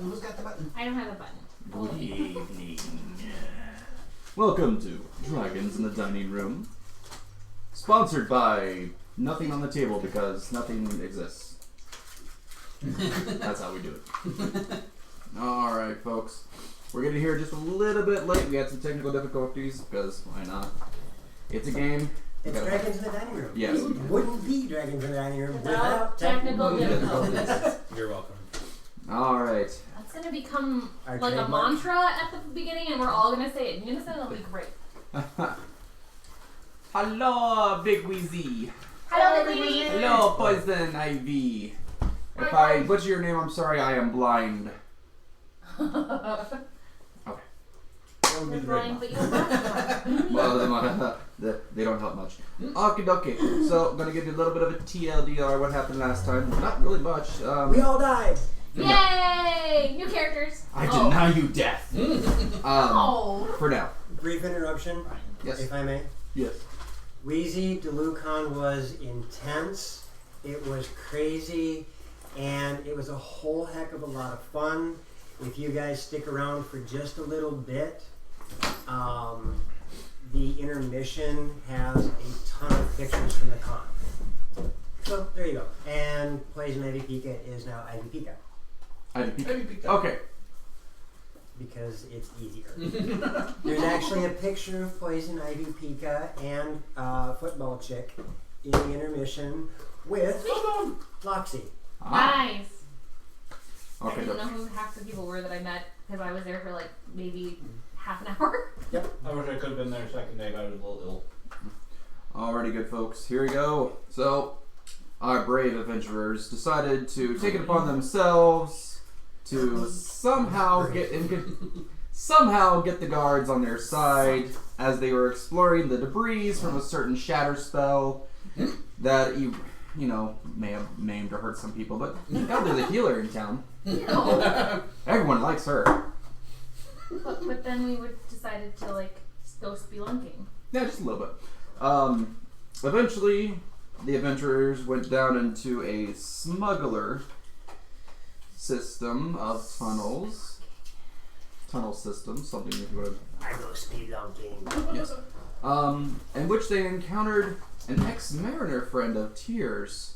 button? Who's got the button? I don't have a button. Good evening. Welcome to Dragons in the Dining Room. Sponsored by nothing on the table because nothing exists. That's how we do it. Alright, folks. We're getting here just a little bit late. We had some technical difficulties because why not? It's a game. It's Dragons in the Dining Room. Yes. It wouldn't be Dragons in the Dining Room Without technical difficulties. You're welcome. Alright. That's going to become Our like trademark. a mantra at the beginning, and we're all going to say it in unison. It'll be great. Hello, Big Wheezy. Hello, Lily. Hello, Poison Ivy. If I butcher your name, I'm sorry, I am blind. Okay. You're blind, but you don't have to. Well, they don't help much. Okie dokie. So, I'm going to give you a little bit of a TLDR what happened last time. Not really much. We all died. Yay! New characters. I deny you death. Oh. For now. Brief interruption, Yes. if I may. Yes. Wheezy DeLucon was intense. It was crazy, and it was a whole heck of a lot of fun. If you guys stick around for just a little bit, the intermission has a ton of pictures from the con. So there you go. And Poison Ivy Pika is now Ivy Pika Okay. because it's easier. There's actually a picture of Poison Ivy Pika and Football Chick in the intermission with Loxy. Nice. I Okay. didn't know who half the people were that I met because I was there for like maybe half an hour. I wish I could have been there second day, but I was a little ill. Alrighty, good folks. Here we go. So, our brave adventurers decided to take it upon themselves to somehow get the guards on their side as they were exploring the debris from a certain shatter spell that you know may have maimed or hurt some people. But God, there's a healer in town. No. Everyone likes her. But then we would decided to like go spelunking. Yeah, just a little bit. Eventually, the adventurers went down into a smuggler system of tunnels. Tunnel system, something you would. I go spelunking. Yes. In which they encountered an ex-mariner friend of Tears,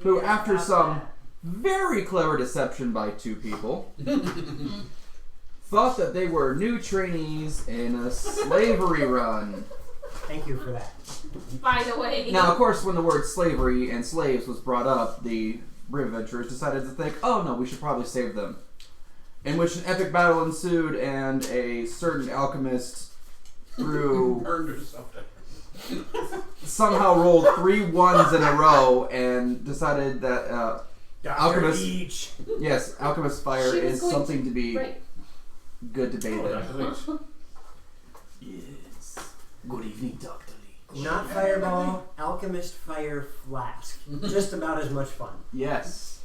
who, after some very clever deception by two people, thought that they were new trainees in a slavery run. Thank you for that. By the way. Now, of course, when the word slavery and slaves was brought up, the brave adventurers decided to think, oh no, we should probably save them. In which an epic battle ensued, and a certain alchemist Burned herself down. somehow rolled 3 1s in a row and decided that alchemist, Leech. yes, alchemist fire She was is going something to be Right. good to bathe in. Oh, Yes. Good evening, Dr. Lee. Not fireball, alchemist fire flask. Just about as much fun. Yes.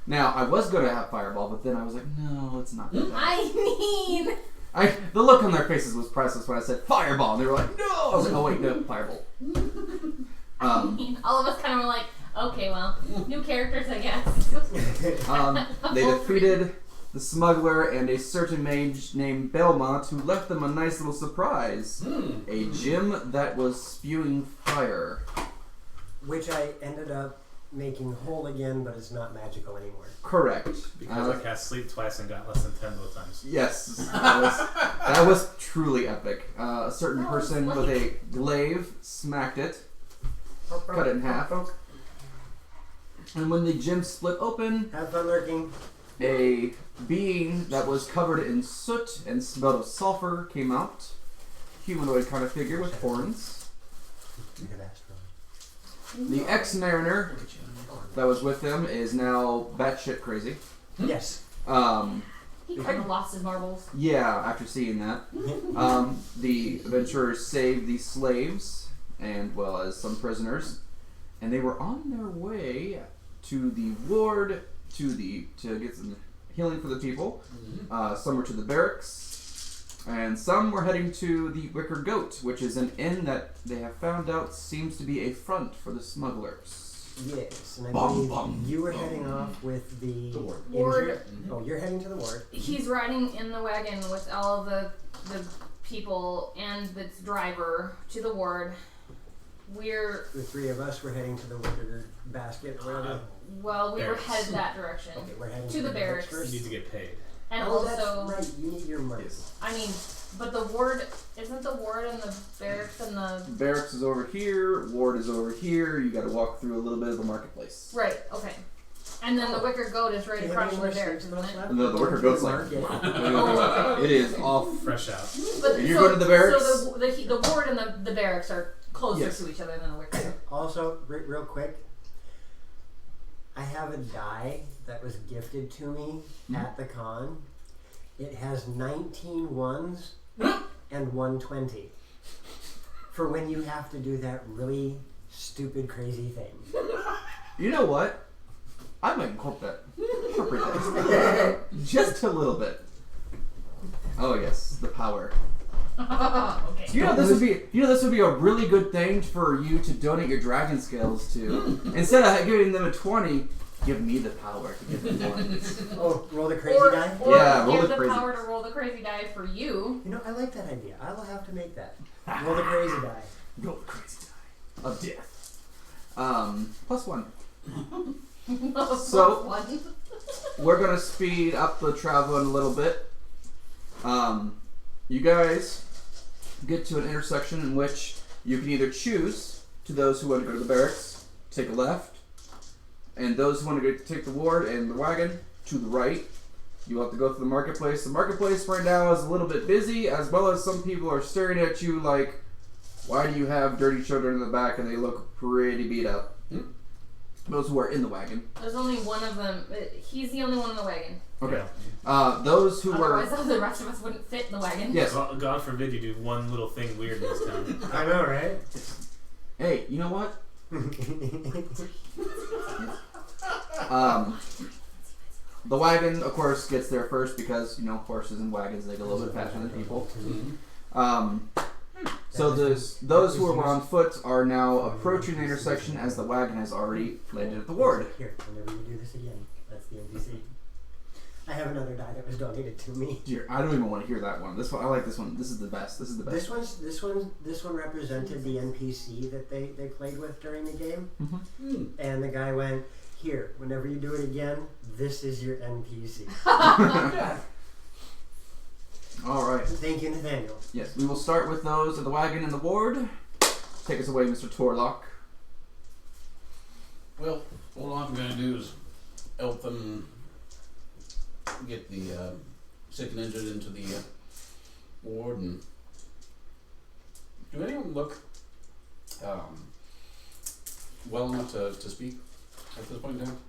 Now, I was going to have fireball, but then I was like, no, let's not do that. I mean. The look on their faces was priceless when I said fireball, and they were like, no! I was like, oh wait, no, fireball. I mean, all of us kind of were like, okay, well, new characters, I guess. They defeated the smuggler and a certain mage named Belmont, who left them a nice little surprise. A gem that was spewing fire. Which I ended up making whole again, but it's not magical anymore. Correct. Because I cast sleep twice and got less than 10 both times. Yes, that was truly epic. A certain person with a glaive smacked it, cut it in half, and when the gem split open, Have fun lurking. a being that was covered in soot and smelled of sulfur came out. Humanoid kind of figure with horns. The ex-mariner that was with him is now batshit crazy. Yes. He kind of lost his marbles. Yeah, after seeing that. The adventurers saved the slaves, and well as some prisoners, and they were on their way to the ward to get some healing for the people. Some were to the barracks, and some were heading to the Wicker Goat, which is an inn that they have found out seems to be a front for the smugglers. Yes, and I Bum, believe bum, you were bum. heading off with the Ward. injured. Oh, you're heading to the ward. He's riding in the wagon with all the people and the driver to the ward. We're The three of us were heading to the water basket or whatever. we were Barracks. headed that direction. Okay, we're heading To the barracks. first. You need to get paid. And oh, also, that's right. You need your money. I mean, but the ward isn't the ward and the barracks and the Barracks is over here. Ward is over here. You got to walk through a little bit of the marketplace. right. Okay. And then the wicker goat is right Do you have across any from more the barracks, sticks isn't it? left? No, the worker goat's like. Market. It is off. Fresh out. But You go to the barracks? So the ward and the barracks are closer Yes. to each other than the wicker goat. Also, real quick, I have a die that was gifted to me at the con. It has 19 ones and 120 for when you have to do that really stupid, crazy thing. You know what? I might incorporate that. Just a little bit. Oh yes, the power. Okay. You know this would be a really good thing for you to donate your dragon scales to. Instead of giving them a 20, give me the power to give them ones. Oh, roll the crazy Or die? Yeah, roll give the the crazy power dice. to roll the crazy die for you. You know, I like that idea. I will have to make that. Roll the crazy die. Roll the crazy die of death. +1. So- One. We're gonna speed up the travel in a little bit. You guys get to an intersection in which you can either choose, to those who want to go to the barracks, take a left, and those who want to take the ward and the wagon, to the right. You have to go through the marketplace. The marketplace right now is a little bit busy, as well as some people are staring at you like, why do you have dirty children in the back and they look pretty beat up? Those who are in the wagon. There's only one of them. He's the only one in the wagon. Okay. Those who were... Otherwise, the rest of us wouldn't fit in the wagon. Yes. God forbid you do one little thing weird in this town. I know, right? Hey, you know what? The wagon, of course, gets there first because, horses and wagons, they go a little bit faster than people. So those who are on foot are now approaching the intersection as the wagon has already landed at the ward. Here, whenever you do this again, that's the NPC. I have another die that was donated to me. Dear, I don't even want to hear that one. This one, I like this one. This is the best. This is the best. This one represented the NPC that they played with during the game. Mm-hmm. And the guy went, here, whenever you do it again, this is your NPC. All right. Thank you, Nathaniel. Yes, we will start with those of the wagon and the ward. Take us away, Mr. Torlock. Well, all I'm going to do is help them get the sick and injured into the ward. And do anyone look well enough to speak at this point in time?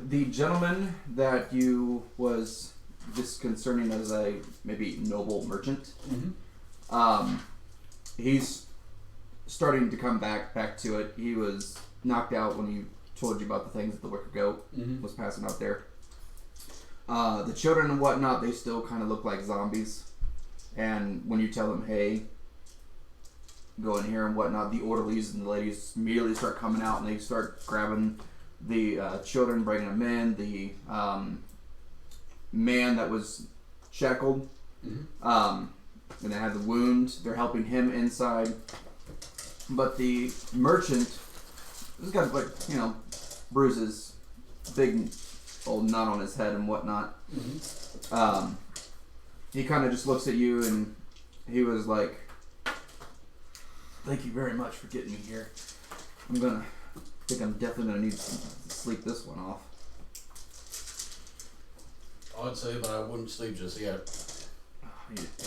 The gentleman that you was disconcerting as a maybe noble merchant, he's starting to come back to it. He was knocked out when he told you about the things that the wicker goat was passing out there. The children and whatnot, they still kind of look like zombies. And when you tell them, hey, go in here and whatnot, the orderlies and the ladies immediately start coming out and they start grabbing the children, bringing them in. The man that was shackled, and they had the wound, they're helping him inside. But the merchant, he's got bruises, big old knot on his head and whatnot. He kind of just looks at you and he was like, thank you very much for getting me here. I think I'm definitely gonna need to sleep this one off. I'd say, but I wouldn't sleep just yet.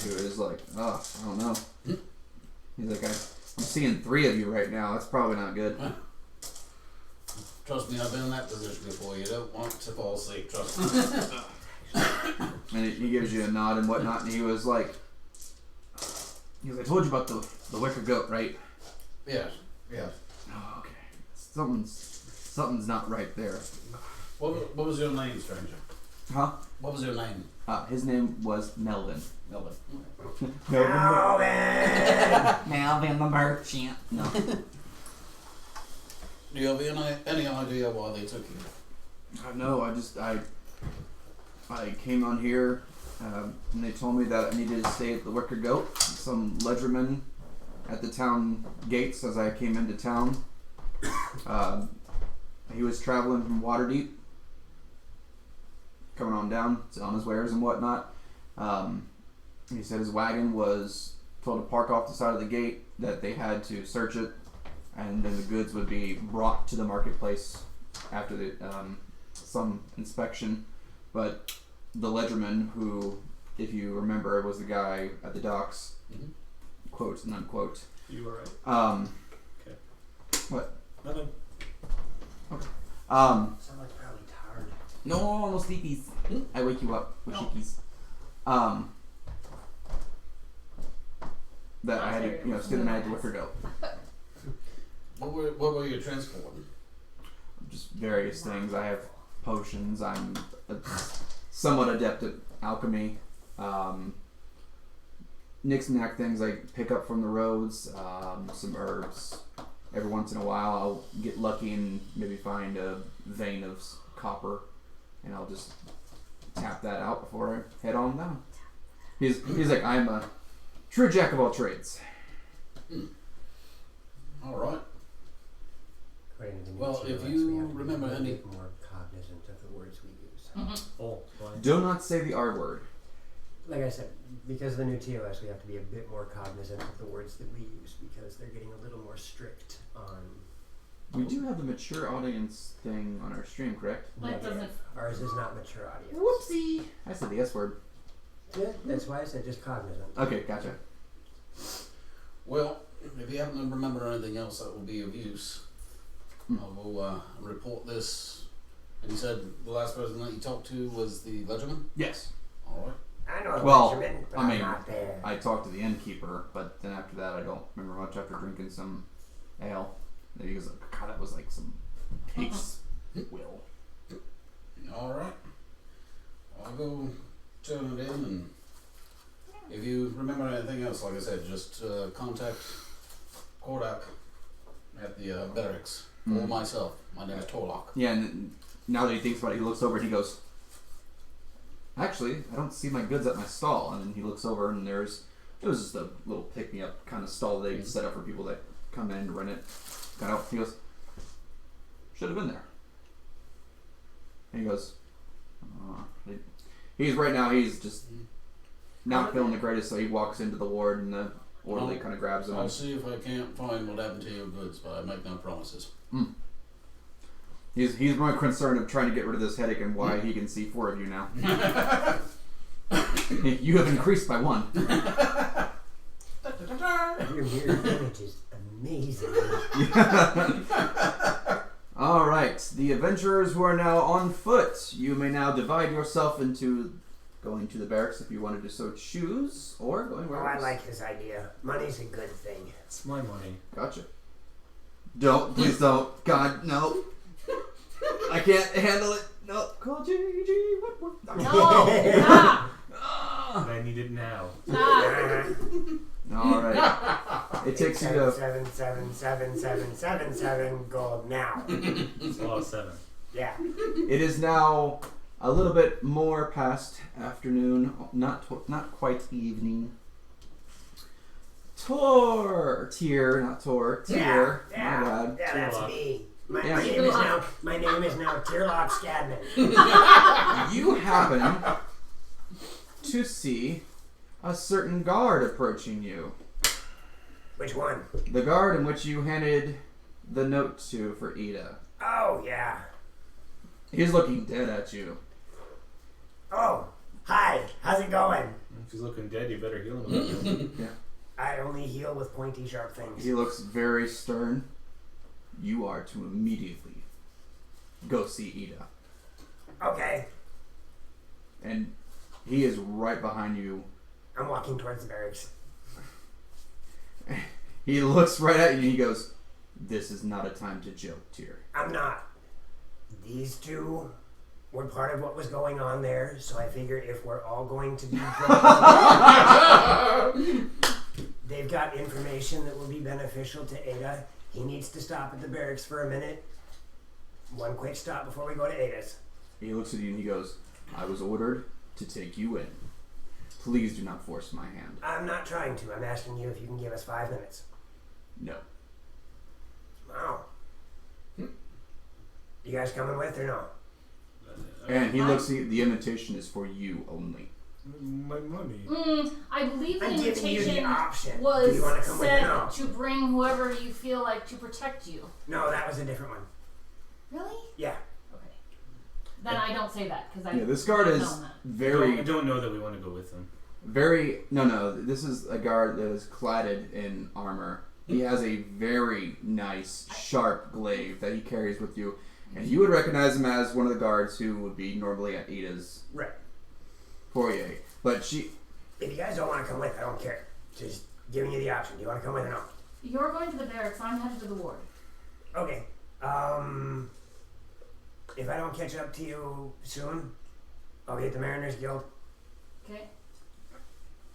He was like, I don't know. He's like, I'm seeing 3 of you right now. That's probably not good. Trust me, I've been in that position before. You don't want to fall asleep, trust me. And he gives you a nod and whatnot, and he was like, I told you about the wicker goat, right? Yes. Oh, okay. Something's not right there. What was your name, stranger? Huh? What was your name? His name was Melvin. Melvin. Melvin the merchant. No. Do you have any idea why they took you? No, I came on here and they told me that I needed to stay at the Wicker Goat. Some ledgerman at the town gates as I came into town. He was traveling from Waterdeep, coming on down, selling his wares and whatnot. He said his wagon was told to park off the side of the gate, that they had to search it, and then the goods would be brought to the marketplace after the some inspection. But the ledgerman, who, if you remember, was the guy at the docks, quote and unquote. You were right. Okay. What? Nothing. Okay. Sound like probably tired. No sleepies. I wake you up with shickies. That I had to, stay the night at the Wicker Goat. What were you transporting? Just various things. I have potions. I'm somewhat adept at alchemy. Knick-knack things I pick up from the roads. Some herbs. Every once in a while, I'll get lucky and maybe find a vein of copper, and I'll just tap that out before I head on down. He's like, I'm a true jack of all trades. All right. According to the Well, Nietzsche if words, you we have to be remember a little any- bit more cognizant of the words we use. Oh, why? Do not say the R word. Like I said, because of the new TOS, we have to be a bit more cognizant of the words that we use because they're getting a little more strict on. We do have the mature audience thing on our stream, correct? That doesn't. Ours is not mature audience. Whoopsie! I said the S word. Yeah, that's why I said just cognizant. Okay, gotcha. Well, if you happen to remember anything else that will be of use, I will report this. And you said the last person that you talked to was the ledgerman? Yes. All right. I know a Well, Benjamin, but I mean, I'm not there. I talked to the innkeeper, but then after that, I don't remember much after drinking some ale. And he was like, God, that was like some pig's will. All right. I'll go turn it in, and if you remember anything else, like I said, just contact Kordak at the barracks or myself. My name is Torlock. Yeah, and now that he thinks about it, he looks over and he goes, actually, I don't see my goods at my stall. And then he looks over and it was just a little pick-me-up kind of stall they set up for people that come in and rent it. Got out. He goes, should have been there. And he goes, he's just not feeling the greatest, so he walks into the ward and the orderly kind of grabs him. I'll see if I can't find what happened to your goods, but I make no promises. He's more concerned of trying to get rid of this headache and why he can see 4 of you now. You have increased by 1. Your mirror image is amazing. Alright, the adventurers who are now on foot, you may now divide yourself into going to the barracks if you wanted to so choose, or going where I like his idea. Money's a good thing. It's my money. Gotcha. Please don't. God, no. I can't handle it. No. Call GG. What? No! Stop! I need it now. Stop! Alright. It takes you to 7777777 gold now. It's a lot of 7. Yeah. It is now a little bit more past afternoon, not quite evening. Tier. My bad. Yeah, that's Tierlock. me. My Yeah. name is now Tierlock Scadman. You happen to see a certain guard approaching you. Which one? The guard in which you handed the note to for Ida. Oh, yeah. He's looking dead at you. Oh, hi. How's it going? If he's looking dead, you better heal him. Yeah. I only heal with pointy, sharp things. He looks very stern. You are to immediately go see Ida. Okay. And he is right behind you. I'm walking towards the barracks. He looks right at you and he goes, this is not a time to joke, Tyr. I'm not. These two were part of what was going on there, so I figure if we're all going to be they've got information that will be beneficial to Ada. He needs to stop at the barracks for a minute. One quick stop before we go to Ada's. He looks at you and he goes, I was ordered to take you in. Please do not force my hand. I'm not trying to. I'm asking you if you can give us 5 minutes. No. Wow. You guys coming with or no? And he looks at you, the invitation is for you only. My money. I believe the I'm giving you the invitation option. Do was you want to come with or said no? to bring whoever you feel like to protect you. No, that was a different one. Really? Yeah. Okay. Then I don't say that because I. Yeah, this guard is that. very... I don't know that we want to go with them. No, this is a guard that is cladded in armor. He has a very nice, sharp glaive that he carries with you. And you would recognize him as one of the guards who would be normally at Ida's Right. foyer. But If you guys don't want to come with, I don't care. Just giving you the option. Do you want to come with or no? You're going to the barracks. I'm headed to the ward. Okay. If I don't catch up to you soon, I'll be at the Mariners Guild. Okay.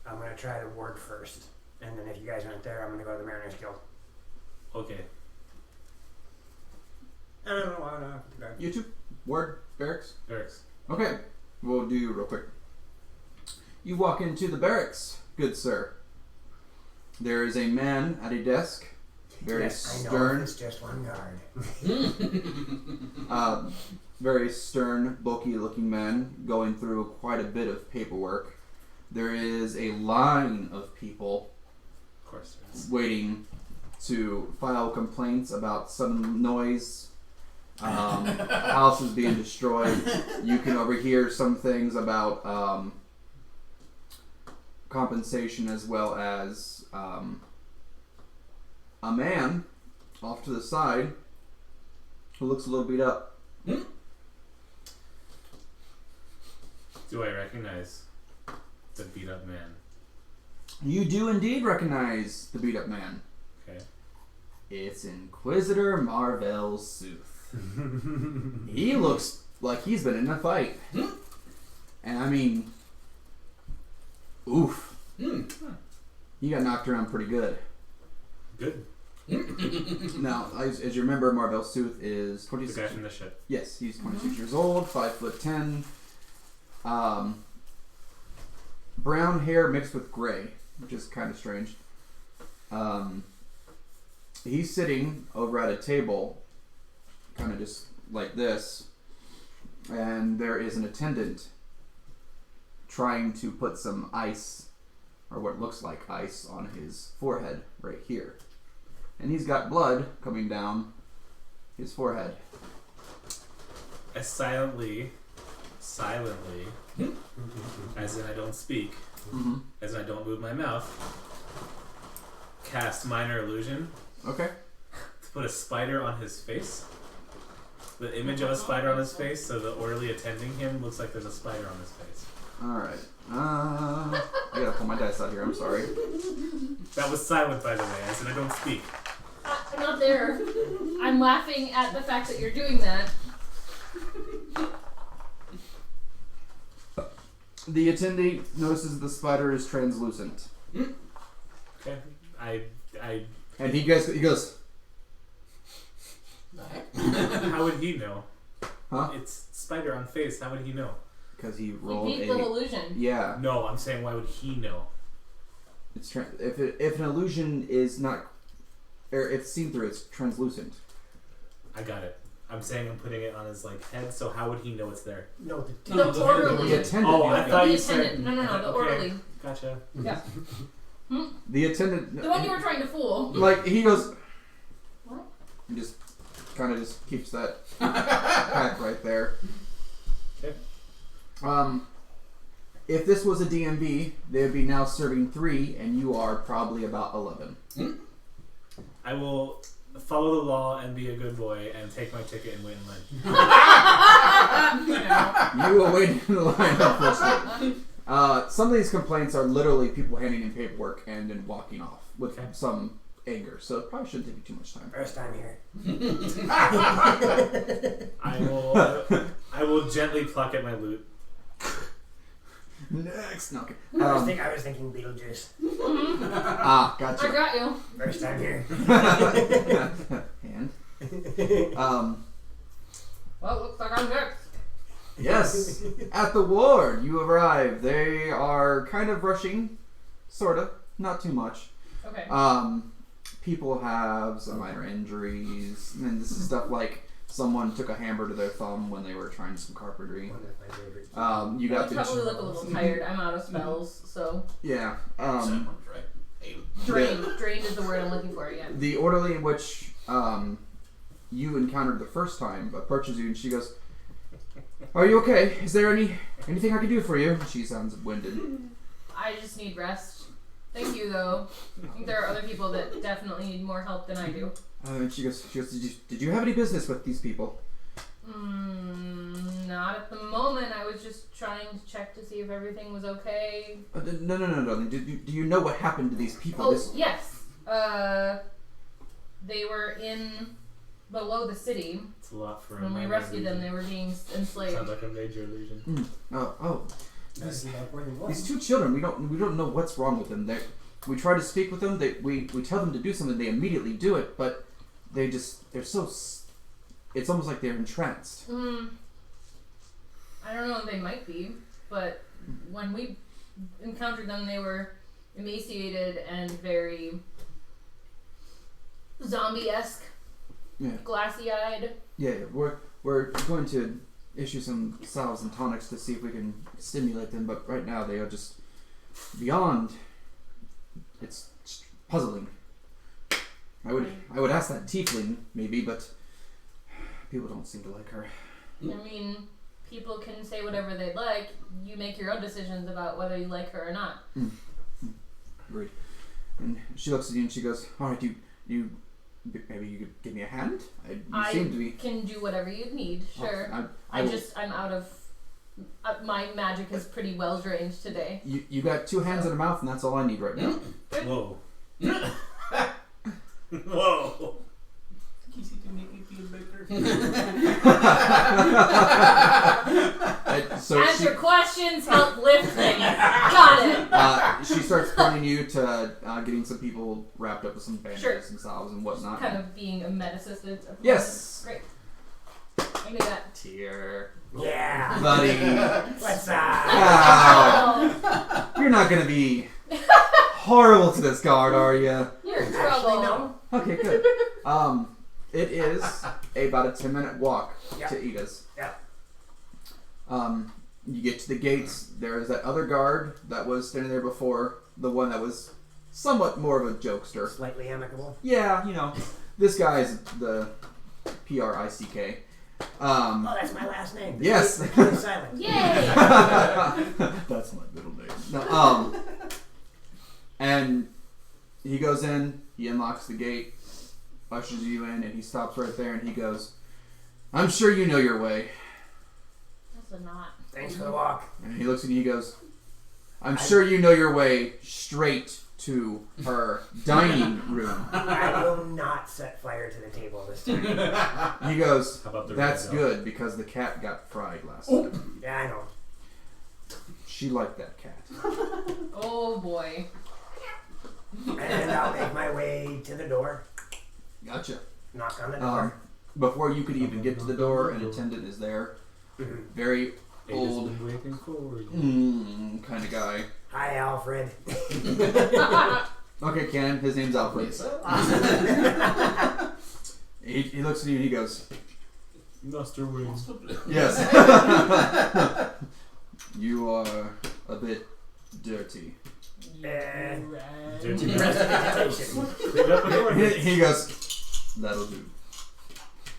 I'm going to try the ward first. And then if you guys aren't there, I'm going to go to the Mariners Guild. Okay. I don't know why not. you two, ward, barracks. Barracks. Okay, we'll do you real quick. You walk into the barracks, good sir. There is a man at a desk, very Yes, I know stern, it's just one guard. very stern, bulky-looking man going through quite a bit of paperwork. There is a line of people Of course. There is. waiting to file complaints about some noise. House is being destroyed. You can overhear some things about compensation as well as a man off to the side who looks a little beat up. Do I recognize the beat up man? You do indeed recognize the beat up man. Okay. It's Inquisitor Marvel Sooth. He looks like he's been in a fight. And I mean, oof. He got knocked around pretty good. Good. Now, as you remember, Marvel Sooth is The 26. guy from the ship. Yes, he's 26 years old, 5'10". Brown hair mixed with gray, which is kind of strange. He's sitting over at a table, kind of just like this, and there is an attendant trying to put some ice, or what looks like ice, on his forehead right here. And he's got blood coming down his forehead. I silently, as in I don't speak, as in I don't move my mouth, cast minor illusion Okay. to put a spider on his face. The image of a spider on his face, so the orderly attending him looks like there's a spider on his face. Alright. I gotta pull my dice out here, I'm sorry. That was silent, by the way, as in I don't speak. I'm not there. I'm laughing at the fact that you're doing that. The attendee notices the spider is translucent. Okay. And he goes, How would he know? huh? It's spider on face. How would he know? Because he You rolled beat the a... illusion. Yeah. No, I'm saying why would he know? It's if an illusion is not... Or it's seen through, it's translucent. I got it. I'm saying I'm putting it on his head, so how would he know it's there? No, The orderly. The attendant... Oh, I thought The you said... attendant. No, the Okay. orderly. Gotcha. Yeah. The attendant... The one you were trying to fool. Like, he goes... What? He just kind of just keeps that pack right there. Okay. If this was a DMV, they would be now serving 3, and you are probably about 11. I will follow the law and be a good boy and take my ticket and wait in line. You will wait in the line, unfortunately. Some of these complaints are literally people handing in paperwork and then walking off with some anger, so it probably shouldn't take you too much time. first time here. I will gently pluck at my loot. Next. No, okay. I was thinking Beetlejuice. Gotcha. I got you. First time here. And Well, looks like I'm next. yes, at the ward you arrive. They are kind of rushing, sorta, not too much. Okay. People have some minor injuries, and this is stuff like someone took a hammer to their thumb when they were trying some carpentry. One of my favorite. You got I probably look a little tired. I'm out of spells, so yeah. Someone's right. Hey. drained is the word I'm looking for. Yeah. The orderly in which you encountered the first time approaches you, and she goes, "Are you okay? Is there anything I can do for you?" She sounds winded. I just need rest. Thank you, though. I think there are other people that definitely need more help than I do. And she goes, did you have any business with these people? Not at the moment. I was just trying to check to see if everything was okay. No. Do you know what happened to these people? Oh, yes. They were below the city. It's a lot for a When we minor rescued them, illusion. they were being enslaved. Sounds like a major illusion. These two children, we don't know what's wrong with them. We try to speak with them. We tell them to do something, they immediately do it, but they're so. It's almost like they're entranced. I don't know. They might be, but when we encountered them, they were emaciated and very zombie-esque. Yeah. Glassy-eyed. Yeah. We're going to issue some salves and tonics to see if we can stimulate them, but right now they are just beyond. It's puzzling. I would ask that tiefling maybe, but people don't seem to like her. I mean, people can say whatever they'd like. You make your own decisions about whether you like her or not. Agreed. And she looks at you and she goes, "All right, you maybe you could give me a hand? You seem to be." Can do whatever you need. Sure. I'm out of. My magic is pretty well drained today. You got two hands and a mouth, and that's all I need right now. Whoa. Whoa. Easy to make me feel better. Answer questions, help lift things. Got it. She starts pointing you to getting some people wrapped up with some bandages and salves and whatnot. Kind of being a med assistant. Yes. Great. I knew that. Tear. Yeah. Buddy. What's up? Ow. You're not going to be horrible to this guard, are you? You're in Actually, trouble. no. Okay, good. It is about a 10-minute walk Yep. to Ida's. Yep. You get to the gates. There is that other guard that was standing there before, the one that was somewhat more of a jokester. Slightly amicable. Yeah, this guy is the Prick. Oh, that's my last name. Yes. The key is silent. Yay! That's my middle name. No, and he goes in, he unlocks the gate, ushers you in, and he stops right there and he goes, "I'm sure you know your way." That's a knot. Thanks for the walk. And he looks at you and he goes, I'm sure you know your way straight to her dining room. I will not set fire to the table this time. He goes, How about the "That's red dog?" good because the cat got fried last time." Yeah, I know. She liked that cat. Oh boy. And I'll make my way to the door. Gotcha. Knock on the door. Before you could even get to the door, an attendant is there. Very old, Waiting for you. kind of guy. Hi, Alfred. Okay, Ken, his name's Alfred. He looks at you and he goes, Master Wings. "Yes." You are a bit dirty. Dirty Prestidigitation. Clean up the door. He goes, "That'll do."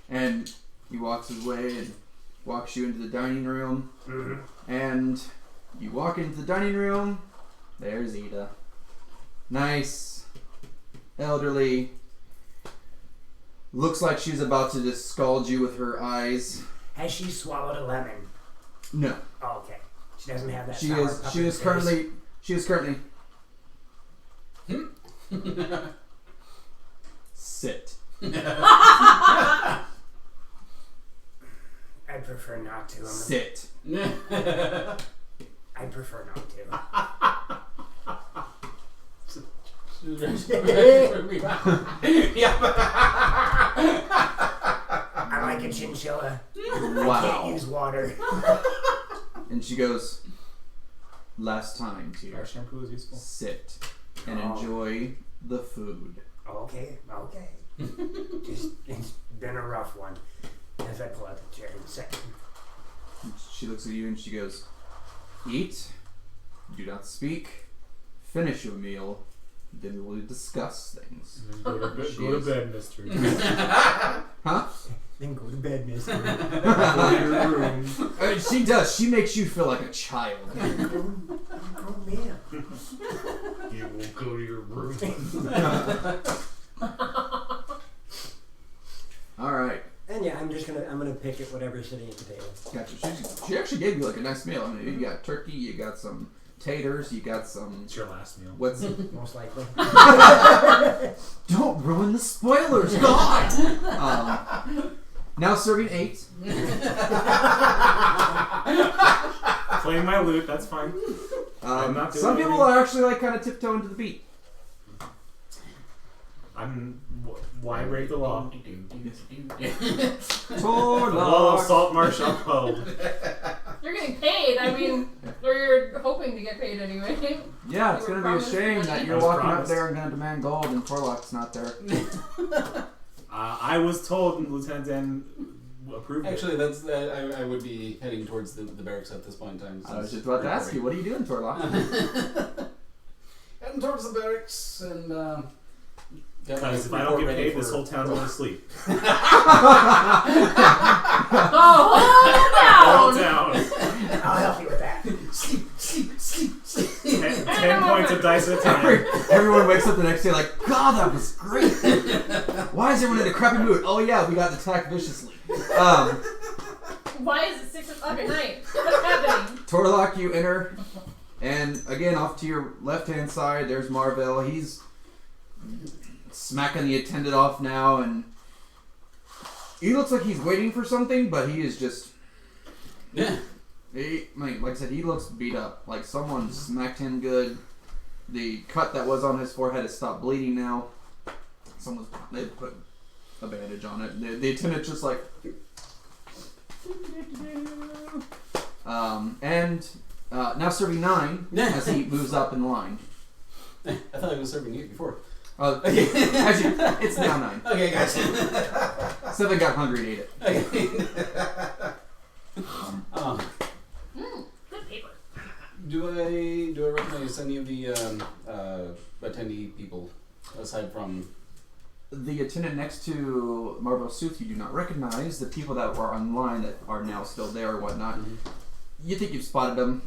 And he walks his way and walks you into the dining room. And you walk into the dining room. There's Ida. Nice, elderly. Looks like she's about to just scald you with her eyes. Has she swallowed a lemon? No. Oh, okay. She doesn't have that. She sour is. puff She in is her currently. She is currently. Sit. I'd prefer not to. Sit. I I prefer not to. I like a chinchilla. I Wow. can't use water. And she goes, last time, Our dear. shampoo is useful. Sit and Oh. enjoy the food. Okay. It's been a rough one. As I pull out the chair and sit. And she looks at you and she goes, eat, do not speak, finish your meal, then we will discuss things. And then go to Jeez. bed, mister. Huh? Then go to bed, mister. She does. She makes you feel like a child. Oh, man. You will go to your room. All right. And yeah, I'm gonna pick at whatever's sitting at the table. Gotcha. She actually gave you like a nice meal. I mean, you got turkey, you got some taters, you got some. It's your last meal. What's? Most likely. Don't ruin the spoilers, God. Now serving 8. Playing my lute, that's fine. I'm not doing Some people anything. are actually like kind of tiptoeing to the beat. Why break the law? The Torlock. law of Saltmarsh upheld. You're getting paid. I mean, or you're hoping to get paid anyway. Yeah, it's You were gonna be a promised shame money. that I you're was walking promised. up there and gonna demand gold and Torlock's not there. I was told Lieutenant Dan approved it. Actually, that's I would be heading towards the barracks at this point in time. I was just about to ask you, what are you doing, Torlock? Heading towards the barracks and. Because if I don't get paid, this whole town's going to sleep. Oh, Whole hold down! town. I'll help you with that. Ten 10 points of dice at a time. Everyone wakes up the next day like, God, that was great. Why is everyone in a crappy mood? Oh yeah, we got attacked viciously. Why is it 6 o'clock at night? What's happening? Torlock, you enter, and again, off to your left-hand side, there's Marvell. He's smacking the attendant off now, and he looks like he's waiting for something, but he is just... Yeah. Like I said, he looks beat up. Like someone smacked him good. The cut that was on his forehead has stopped bleeding now. They put a bandage on it. The attendant's just like... now serving 9 as he moves up in the line. I thought I was serving you before. Actually, it's now 9. Okay, guys. 7 got hungry and ate it. Okay. Good paper. Do I recognize any of the attendee people aside from? The attendant next to Marvel Sooth you do not recognize. The people that were online that are now still there or whatnot. Mm-hmm. You think you've spotted them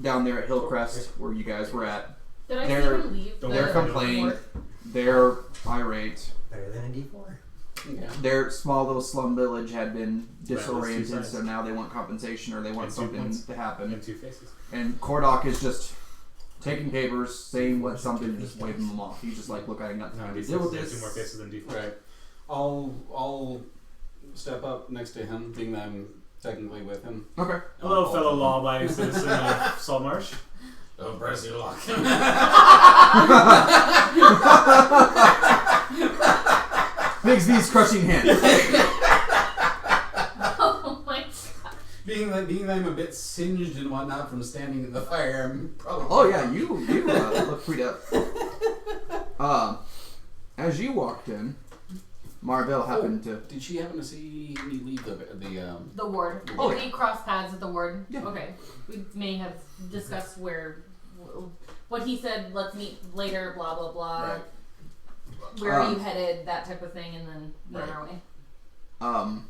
down there at Hillcrest where you guys were at. Did I see They're- him leave? They're the complaining. fort? They're irate. Better than a D4. Yeah. Their small little slum village had been Right, disoriented, there's 2 so sides. now they want compensation or they want And 2 something points. to happen. And 2 faces. And Kordak is just taking papers, saying what something, and just waving them off. He's just like, look, I ain't got time to deal with Yeah, this. 2 more faces than D4. Right. I'll step up next to him, being that I'm technically with him. Okay. Hello, fellow law-abiding citizen of Saltmarsh. Don't press your luck. Bigsby's crushing hand. Oh my god. being that I'm a bit singed and whatnot from standing in the fire, I'm probably. Oh yeah, you look pretty up. As you walked in, Marvell happened to. Did she happen to see me leave the The ward. Oh, Did yeah. we cross paths at the ward? Yeah. Okay. We may have discussed what he said, let's meet later, blah, blah, blah. Right. Where are you headed, that type of thing, and then be on Right. our way.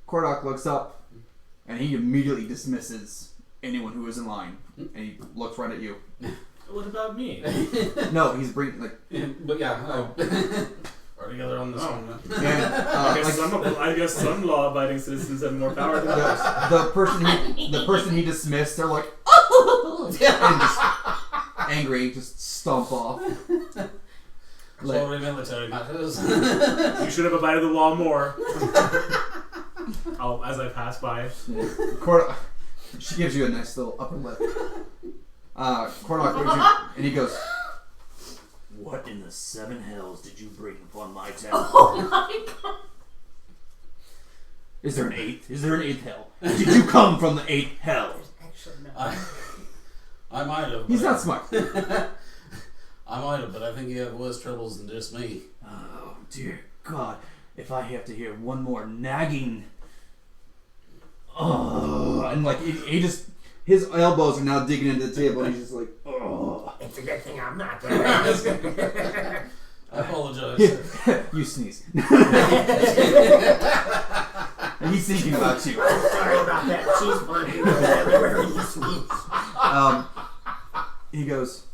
Kordak looks up, and he immediately dismisses anyone who is in line, and he looks right at you. What about me? No, he's bringing like, But yeah, we're together on this one. and I guess some law-abiding citizens have more power than others. the person he dismissed, they're like, and just angry, just stomp off. Sorry, military matters. You should have abided the law more. As I pass by. She gives you a nice little upper lip. Cornock gives you, and he goes, What in the seven hells did you bring upon my town? Oh my god. Is there an eighth? Is there an eighth hell? Did you come from the eighth hell? Actually, no. I might have. he's but- not smart. I might have, but I think you have worse troubles than just me. Oh, dear God. If I have to hear one more nagging... Oh, and like he just his elbows are now digging into the table, and he's just like, oh. It's a good thing I'm not there. I apologize. You sneeze. And he's thinking about you. Sorry about that cheese party everywhere you sneeze. He goes,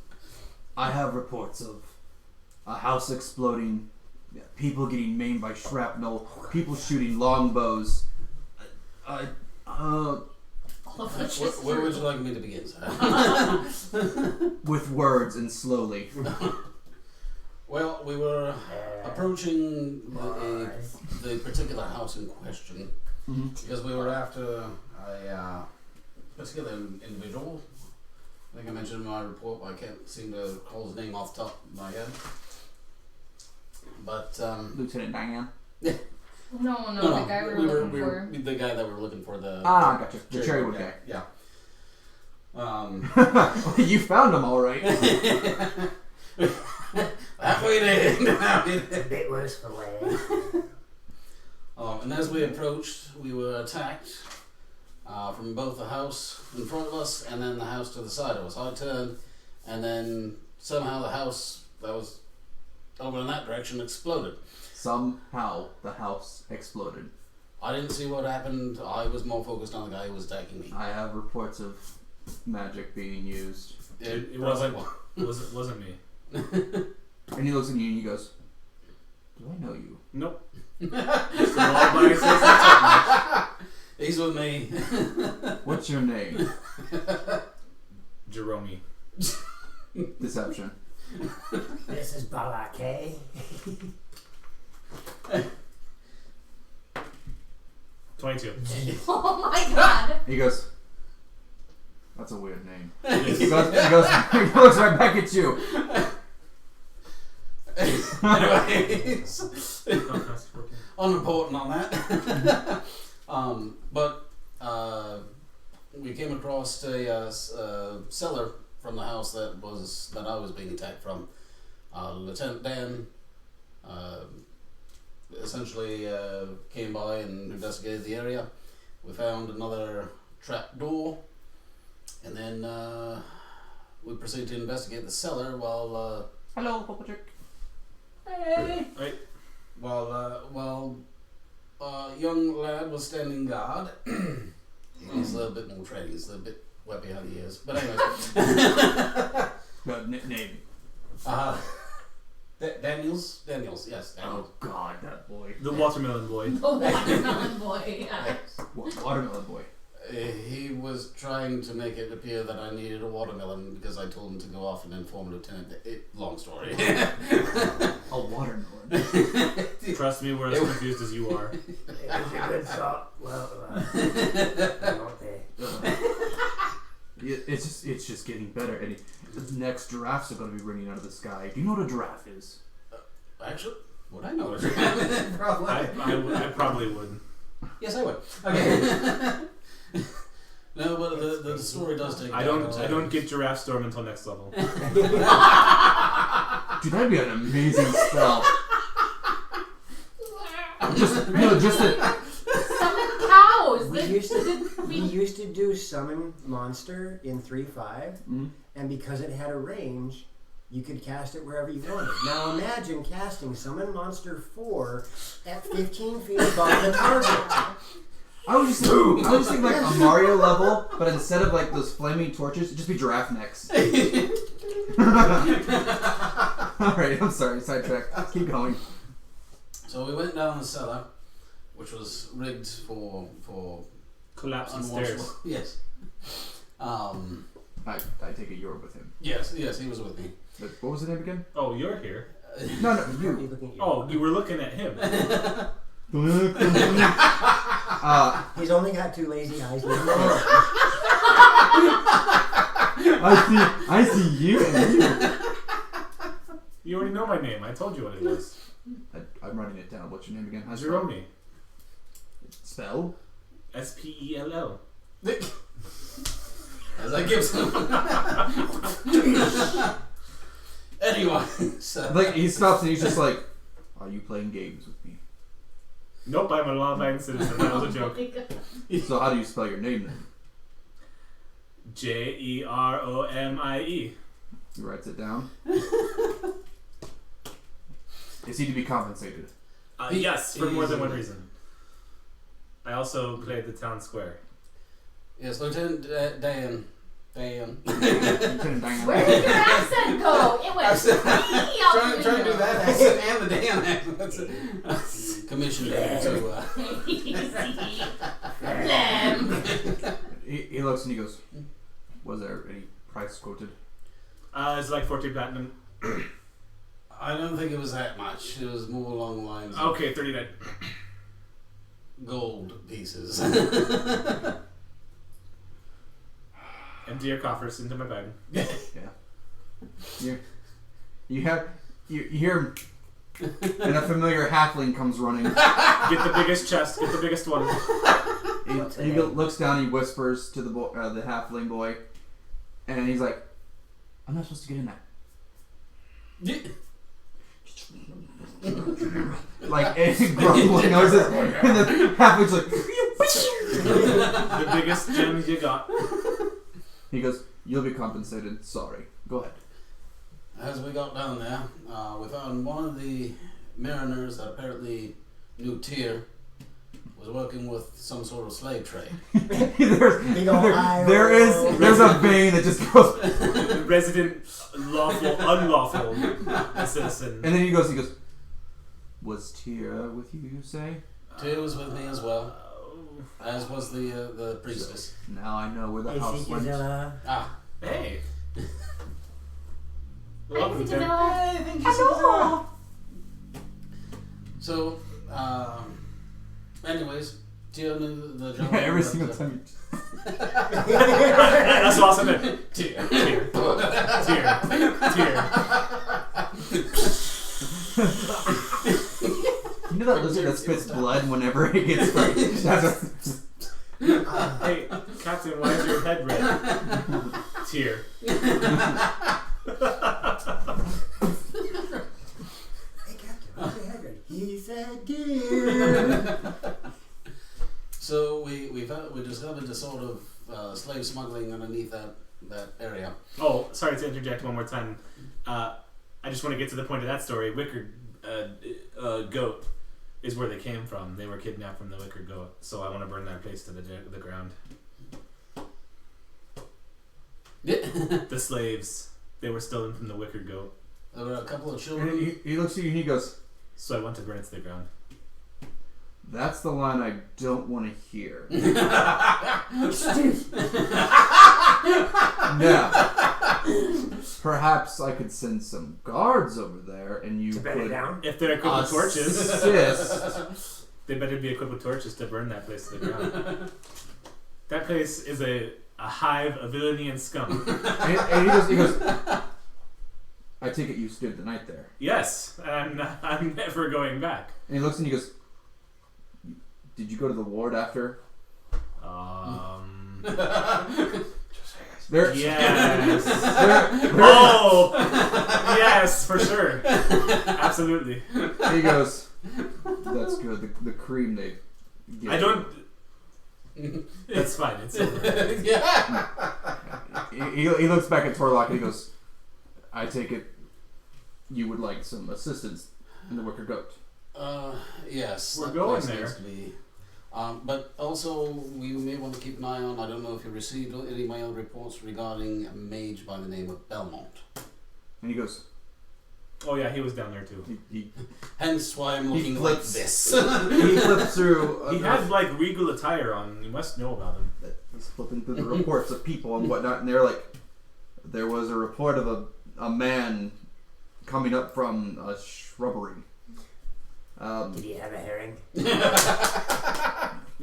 I have reports of a house exploding, people getting maimed by shrapnel, people shooting longbows. All of which is Where would you true. like me to begin, sir? With words and slowly. Well, we were approaching the particular house in question because we were after a particular individual. I think I mentioned in my report, but I can't seem to call his name off the top of my head. But Lieutenant Diane. No, the guy we were looking for. The guy that we were looking for. Gotcha. The cherrywood guy. Yeah. You found him all right. Halfway there. A bit worse for wear. And as we approached, we were attacked from both the house in front of us and then the house to the side of us. I turned, and then somehow the house that was over in that direction exploded. Somehow the house exploded. I didn't see what happened. I was more focused on the guy who was attacking me. I have reports of magic being used. It wasn't me. And he looks at you and he goes, do I know you? Nope. Just an all-by yourself in Saltmarsh. He's with me. What's your name? Jerome. Deception. This is Balake. 22. Oh my god. He goes, that's a weird name. He looks right back at you. Anyways, Contrast working. unimportant on that. But we came across a cellar from the house that I was being attacked from. Lieutenant Dan essentially came by and investigated the area. We found another trap door, and then we proceeded to investigate the cellar while Hello, Papa Chick. Hey. Right. while young lad was standing guard. He's a little bit more trained. He's a little bit wet behind the ears. But anyways. Name. Daniels, yes, Daniels. Oh God, that boy. The watermelon boy. The watermelon boy, yeah. Watermelon boy. He was trying to make it appear that I needed a watermelon because I told him to go off and inform Lieutenant. Long story. A watermelon. Trust me, we're as confused as you are. It was a good thought. Well, not there. It's just getting better. And the next giraffes are going to be raining out of the sky. Do you know what a giraffe is? Actually, would I know it? Probably. I probably wouldn't. Yes, I would. Okay. No, but the story does take. I don't get giraffe storm until next level. Dude, that'd be an amazing spell. just a, Summon cows. We used to do summon monster in 3.5, and because it had a range, you could cast it wherever you wanted. Now imagine casting summon monster 4 at 15 feet above the target. I was just thinking like a Mario level, but instead of like those flaming torches, it'd just be giraffe necks. Alright, I'm sorry, sidetrack. Keep going. So we went down the cellar, which was rigged for Collapsing unwatchable. stairs. Yes. I take it you were with him. Yes, he was with me. But what was the name again? Oh, you're here. No, He's you. looking at you. Oh, you were looking at him. He's only got 2 lazy eyes. Leave him alone. I see you and you. You already know my name. I told you what it was. I'm writing it down. What's your name again? Jerome. Spell? Spell. As I give some. Anyway, so. Like, he stops and he's just like, are you playing games with me? Nope, I'm a law-abiding citizen. That was a joke. So how do you spell your name then? Jeromie. He writes it down. Is he to be compensated? Yes, for more than one reason. I also played the town square. Yes, Lieutenant Dan. Lieutenant Diane. Where did your accent go? It went Trying to do that accent and the Dan accent. That's it. Commissioned to. He looks and he goes, was there any price quoted? It's like 14 platinum. I don't think it was that much. It was more along the lines of Okay, 39. gold pieces. Empty your coffers into my bag. Yeah. You hear him, and a familiar halfling comes running. Get the biggest chest. Get the biggest one. He looks down. He whispers to the halfling boy, and he's like, "I'm not supposed to get in there." Like grumbling noses, and the halfling's like, The biggest gems you got. he goes, "You'll be compensated. Sorry. Go ahead." As we got down there, we found one of the mariners that apparently knew Tyr was working with some sort of slave trade. There's a vein that just goes. Resident, lawful, unlawful citizen. And then he goes, was Tyr with you say? Tyr was with me as well, as was the priestess. Now I know where the house went. Hey. Hi, Welcome, Tim. Hello. So, anyways, Tyr knew the gentleman. Every that, single time. That's awesome. Tyr. You know that lizard that spits blood whenever it gets hurt? Hey, Captain, why is your head red? Tear. Hey, Captain, what's your head red? He said, dear. So we discovered the sort of slave smuggling underneath that area. Oh, sorry to interject one more time. I just want to get to the point of that story. Wicker goat is where they came from. They were kidnapped from the wicker goat. So I want to burn that place to the ground. The slaves, they were stolen from the wicker goat. There were a couple of And children. he looks at you and he goes, So I want to burn it to the ground. that's the line I don't want to hear. Now, perhaps I could send some guards over there and you To bed it could down? If they're equipped with torches, assist. they better be equipped with torches to burn that place to the ground. That place is a hive of villainy and scum. And he goes, I take it you stayed the night there. Yes, and I'm never going back. And he looks and he goes, did you go to the ward after? There, Yes. there- Oh, yes, for sure. Absolutely. he goes, that's good. The cream they give. I don't. That's fine. It's over. Yeah. He looks back at Torlock and he goes, I take it you would like some assistance in the wicker goat. Yes. We're that going place there. needs to be. But also, we may want to keep an eye on. I don't know if you received any mail reports regarding a mage by the name of Belmont. And he goes, Oh yeah, he was down there too. he Hence why I'm looking like flips. this. he flips through. He had like regal attire on. You must know about him. He's flipping through the reports of people and whatnot, and they're like, there was a report of a man coming up from a shrubbery. Did he have a herring?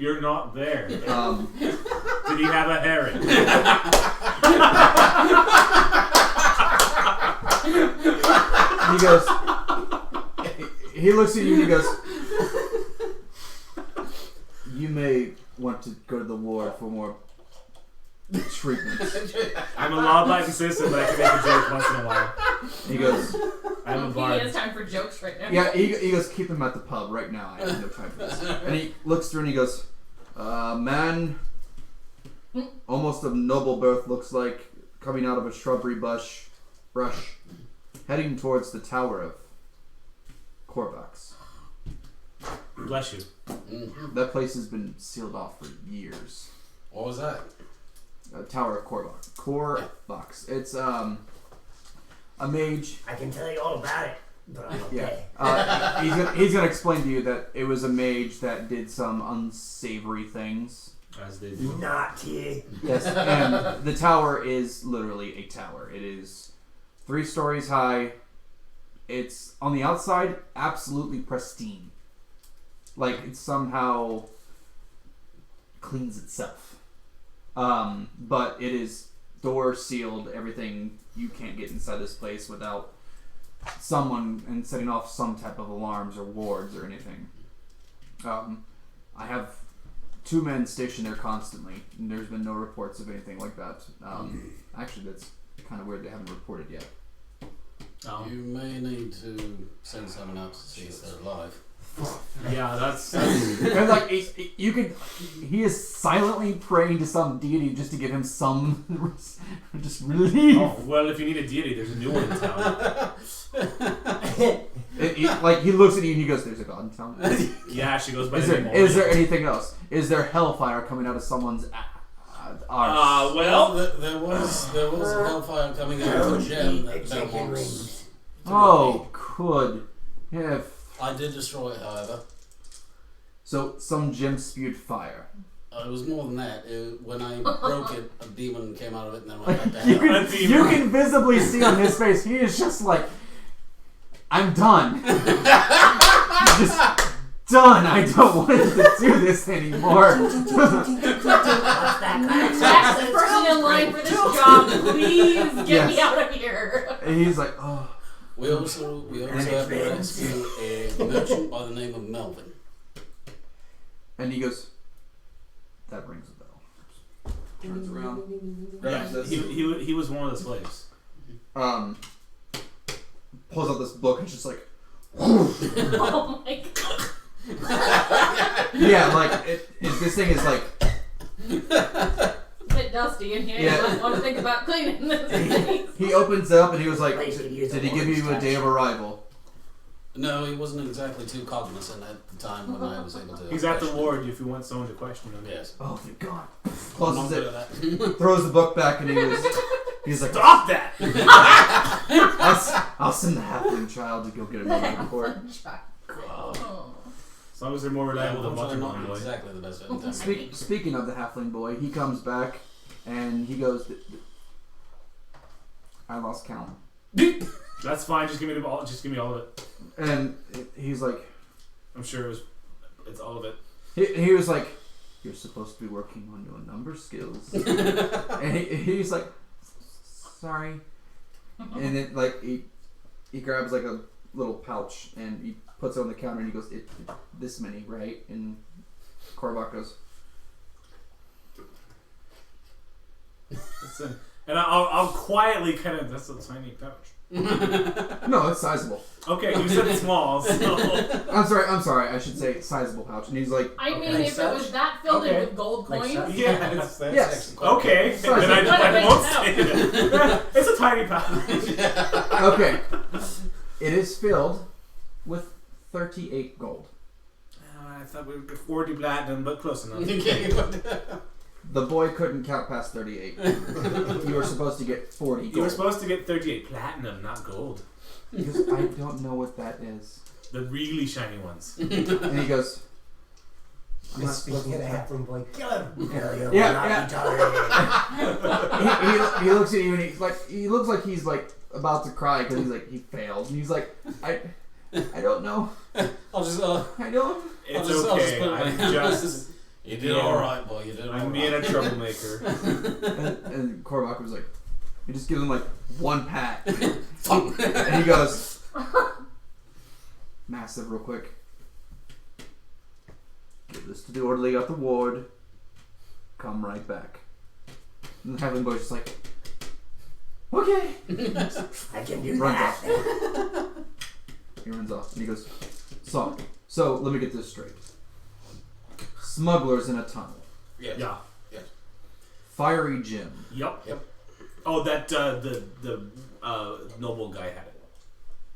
You're not there. Did Um, he have a heron? he goes. He looks at you and he goes, "You may want to go to the ward for more treatment." I'm a law-abiding citizen, but I can make a joke once in a while. He goes, I'm a He bard. has time for jokes right now. "Yeah." He goes, "Keep him at the pub right now. I have no time for this." And he looks through and he goes, "Man, almost of noble birth, looks like coming out of a shrubbery brush, heading towards the tower of Korvax. Bless you. Mm-hmm. That place has been sealed off for years. What was that? Tower of Korvax. Korvax. It's a mage. I can tell you all about it, but I'm okay. Yeah. He's gonna explain to you that it was a mage that did some unsavory things. As they do. Naughty. Yes, and the tower is literally a tower. It is 3 stories high. It's on the outside absolutely pristine. Like it somehow cleans itself. But it is door sealed, everything. You can't get inside this place without someone and setting off some type of alarms or wards or anything. I have 2 men stationed there constantly, and there's been no reports of anything like that. Actually, that's kind of weird. They haven't reported yet. You may need to send someone out to see if they're alive. Yeah, that's And like he is silently praying to some deity just to give him some just relief. oh, well, if you need a deity, there's a new one in town. He looks at you and he goes, "There's a god in town." Yeah, she goes by Is the there name is there Morgan. anything else? Is there hellfire coming out of someone's arse? Well, there was a hellfire coming out of a gem that once. Oh, good. If I did destroy it, however. so, some gem spewed fire. It was more than that. When I broke it, a demon came out of it and then went back to You hell. you can visibly see on his face, he is just like, "I'm done. Just done. I don't want to do this anymore." That's the person in line for this job. Please get me Yes. out of here. And he's like, "Oh." We also have to rescue a merchant by the name of Melvin. And he goes, "That rings a bell." Turns around, grabs yeah, this, he was one of the slaves. pulls out this book and just like, Oh my god. yeah, like this thing is like, It's a bit dusty in here. Yeah. I don't want to think about cleaning this place. he opens it up and he was like, Place could use "Did a he give you a day of arrival?" No, he wasn't exactly too cognizant at the time when I was able to. He's at the question ward if you want someone to question him. him. Yes. Oh, thank God. I'm Closes not good it, at that. throws the book back, and he's like, Stop that! I'll send the halfling child to go get him in court. Oh. As long as they're more reliable than Unfortunately, Watermelon not Boy. exactly the best at the time. Speaking of the halfling boy, he comes back and he goes, "I lost count." That's fine. Just give me all. Just give me all of it. And he's like, I'm sure it's all of it. he was like, "You're supposed to be working on your number skills." And he's like, "Sorry." And then like he grabs like a little pouch and he puts it on the counter and he goes, "This many, right?" And Korvac goes, And I'll quietly kind of. That's a tiny pouch. "No, it's sizable." Okay, you said small, so. I'm sorry. I should say sizable pouch. And he's like, I mean, Like if it was that filled in Okay. with gold Like coins, such? Yeah. That's Yes. actually quite Okay, Sorry. then I What a won't big say that. It's a tiny pouch. "Okay, it is filled with 38 gold." I thought we were 40 platinum, but close enough. The boy couldn't count past 38. You were supposed to get 40 gold. You were supposed to get 38 platinum, not gold. He goes, "I don't know what that is." The really shiny ones. And he goes, "I'm not Looking speaking at a halfling boy, kill him! No, you will Yeah, not yeah. be tolerated. he looks at you and he looks like he's like about to cry because he's like, he failed. And he's like, I don't know. I'll just I don't. It's I'll just okay. put it I'm right- just You did alright, boy. You did alright. I'm being a troublemaker. And Korvac was like, he just gives him like one pat. Fuck. And he goes, massive real quick. Give this to the orderly at the ward. Come right back. And the Halfling boy's just like, okay. I can do Runs that. off. He runs off and he goes, so let me get this straight. Smugglers in a tunnel. Yes. Yeah. Fiery Jim. Yep. Yep. Oh, that the noble guy had it.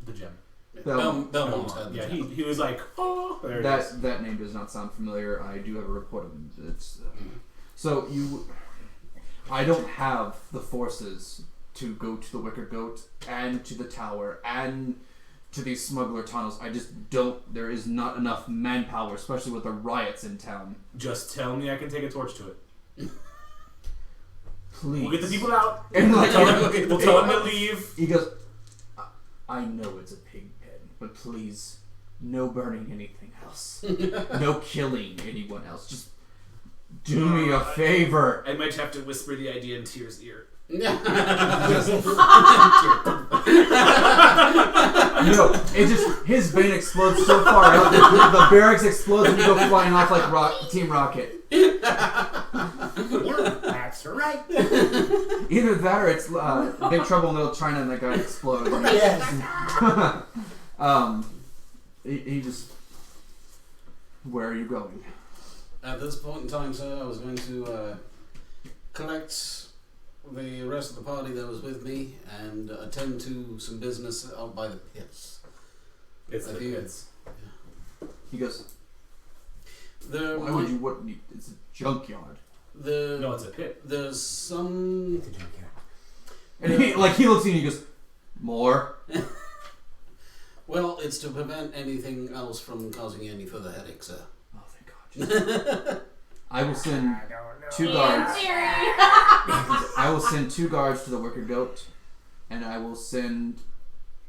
The gem. Belmont had the Yeah, gem. he was like, oh, there it is. That name does not sound familiar. I do have a report of him. It's so you. I don't have the forces to go to the Wicker Goat and to the tower and to these smuggler tunnels. I just don't. There is not enough manpower, especially with the riots in town. Just tell me I can take a torch to it. Please. We'll get the people out. And like, We'll tell them to leave. he goes, I know it's a pig pen, but please, no burning anything else. No killing anyone else. Just do me a favor. I might have to whisper the idea in Tyr's ear. No, it just, his vein explodes so far out that the barracks explodes and you go flying off like Team Rocket. That's right. Either that or it's Big Trouble in Little China and that guy explodes. Yes. He just, where are you going? At this point in time, sir, I was going to collect the rest of the party that was with me and attend to some business out by the pits. It's the I do. kids. He goes, There why would you, it's a junkyard. No, it's a pit. There's some... And he looks at you and he goes, more? Well, it's to prevent anything else from causing you any further headache, sir. Oh, thank God. I will send two In guards. theory. I will send 2 guards to the Wicker Goat, and I will send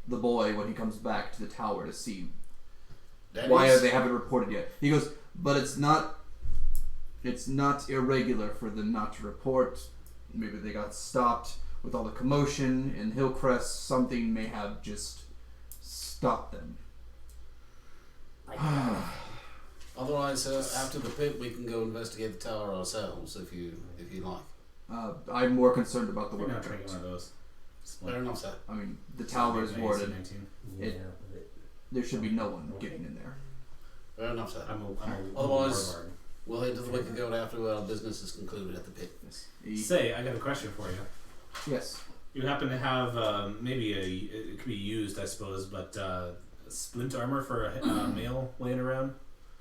the boy when he comes back to the tower to see why they haven't reported yet. He goes, but it's not irregular for them not to report. Maybe they got stopped with all the commotion in Hillcrest. Something may have just stopped them. Otherwise, sir, after the pit, we can go investigate the tower ourselves, if you like. I'm more concerned about the We're Wicker not drinking one Goat. of those. Fair enough, sir. I mean, the tower is warded. 19. It- There should be no one getting in there. Fair enough, sir. Otherwise, We'll head to the Wicked Goat after our business is concluded at the pit. say, I got a question for you. Yes. You happen to have it could be used, I suppose, but splint armor for a male laying around?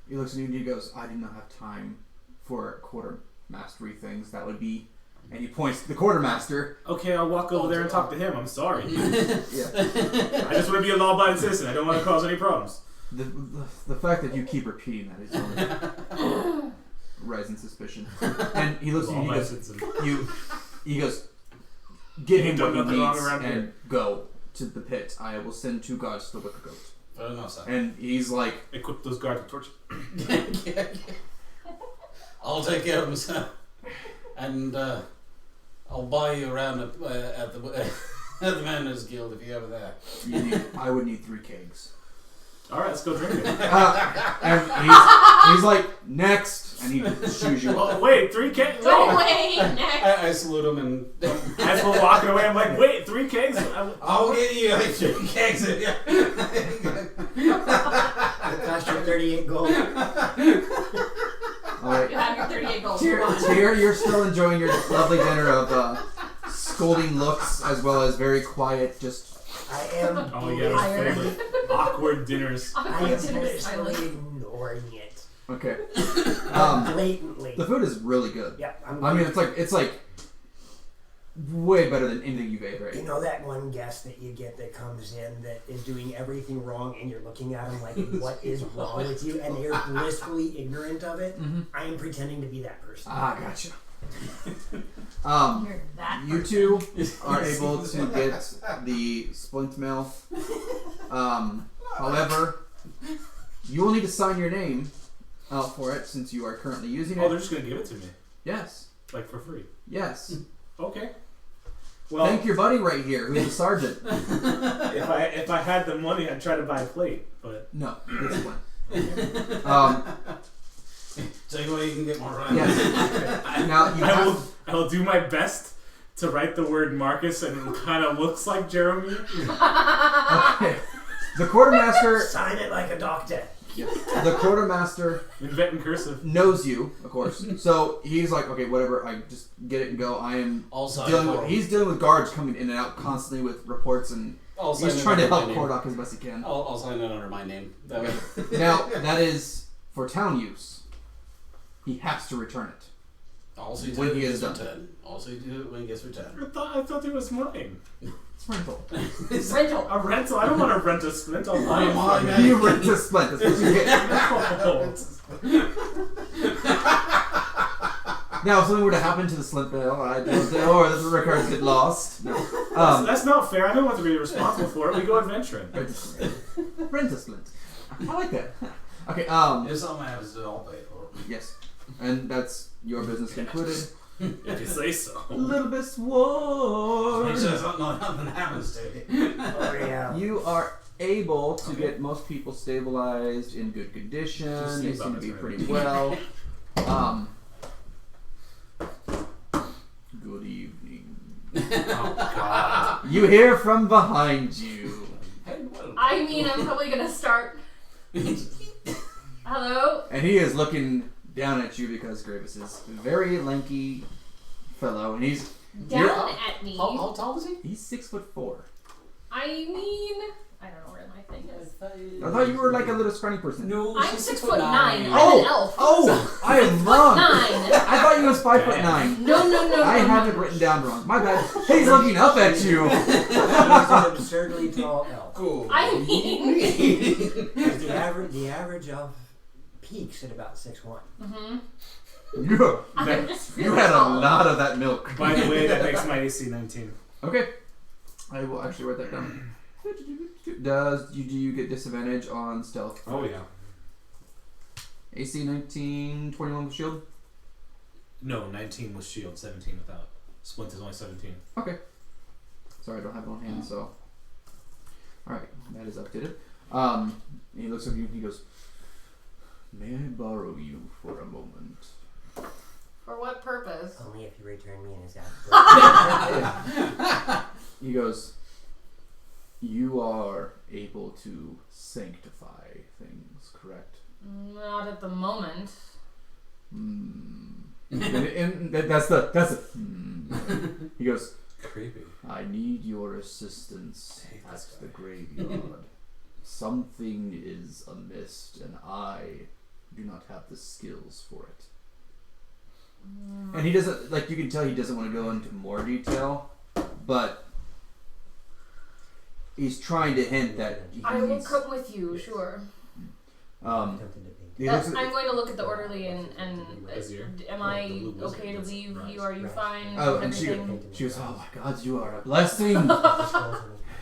He looks at you and he goes, I do not have time for quartermastery things. That would be... And he points to the quartermaster. Okay, I'll walk over there and talk to him. I'm sorry. Yeah. I just want to be a law-abiding citizen. I don't want to cause any problems. The fact that you keep repeating that is only rising suspicion. And he looks at you and he Law-abiding goes, citizen. he goes, give him Ain't what done he nothing wrong needs around and here. go to the pit. I will send 2 guards to the Wicker Goat. Fair enough, sir. And he's like, Equip those guards with torches. I'll take care of them, sir. And I'll buy you around at the Manners Guild if you're ever there. I would need 3 kegs. Alright, let's go drink it. And he's like, next, and he shoos you Oh, off. wait, 3K? Go Wait. away next. I salute him and As we're walking away, I'm like, wait, 3 kegs? I'll get you like 3 kegs of you. Cost you 38 gold. Alright. You have your 38 gold. Tyr, you're still enjoying your lovely dinner of scolding looks as well as very quiet, just... I am Oh, yeah, those Tired. favorite awkward dinners. I am Dinner's blissfully silent. ignoring it. Okay. Blatantly. The food is really good. Yep. I mean, it's like way better than anything you've ate, You right? know that one guest that you get that comes in that is doing everything wrong and you're looking at them like, what is wrong with you? And they're blissfully ignorant of it. Mm-hmm. I am pretending to be that person. Ah, gotcha. You're that You person. 2 are able to get the splint mill. However, you will need to sign your name out for it since you are currently using Oh, it. they're just gonna give it to me, Yes. like for free. Yes. Okay. Well, Thank your buddy right here, who's a sergeant. if I had the money, I'd try to buy a plate, but No, this one. Tell you what, you can get more right. Yes. Now you I will do my best to write the word Marcus, and it kind of looks like Jeremy. Okay. The quartermaster. Sign it like a doctor. The quartermaster Invent in cursive. knows you, of course. So he's like, okay, whatever. I just get it and go. I am All signed dealing for- with. He's dealing with guards coming in and out constantly with reports, and I'll sign he's it trying to under my help name. Kordak as best he can. I'll sign it under my name. That way. Okay. Now that is for town use. He has to return it. Also, you When do he it is gets done. returned. Also, you do it when it gets returned. I thought it was mine. It's rental. Rental. A rental? I don't want to rent a splint. I'll buy it Oh, from yeah. You rent a splint. That's what you get. Now, if something were to happen to the splint bill, I don't know, or the records get lost. No. That's not fair. I don't want to be responsible for it. We go adventuring. Rent a splint. I like that. Okay. If something happens to it, I'll pay for it. Yes, and that's your business concluded. If you say so. Little sword. Make sure nothing happens to you. Oh yeah. You are able to get most people stabilized in good condition. Just They sleep seem on to it be for pretty me. well. Good evening. Oh God. You hear from behind you. Hey, what? I mean, I'm probably gonna start. Hello? And he is looking down at you because Gravis is a very lanky fellow, and he's Down You're- at me. How tall is he? 6'4". I mean, I don't know where my thing is. I thought you were like a little scrawny person. No, I'm she's 6'9". I'm Oh! an elf. Oh, I am wrong. 6'9". I thought you was 5'9". No. I have it written down wrong. My bad. He's looking up at you. He's an absurdly tall elf. Cool. I mean. The average elf peaks at about 6'1". Mm-hmm. You, you had a lot of that milk. By the way, that makes my AC 19. Okay. I will actually write that down. Do you get disadvantage on stealth? Oh yeah. AC 19, 21 with shield? No, 19 with shield, 17 without. Splint is only 17. Okay. Sorry, I don't have it on hand, so. Alright, that is updated. He looks at you and he goes, "May I borrow you for a moment?" For what purpose? Only if you return me in his absence. He goes, "You are able to sanctify things, correct?" Not at the moment. And that's the He goes, Creepy. "I need your assistance Hey, at this the guy. graveyard. Something is amiss, and I do not have the skills for it." And he doesn't, like, you can tell he doesn't want to go into more detail, but he's trying to hint that I will he's, come with you, sure. he looks I'm at, going to look at the orderly and Easier. am Well, I the blue wizard okay to gets leave rise. you? Are you fine? oh, with and everything? she goes, "Oh my God, you are a blessing."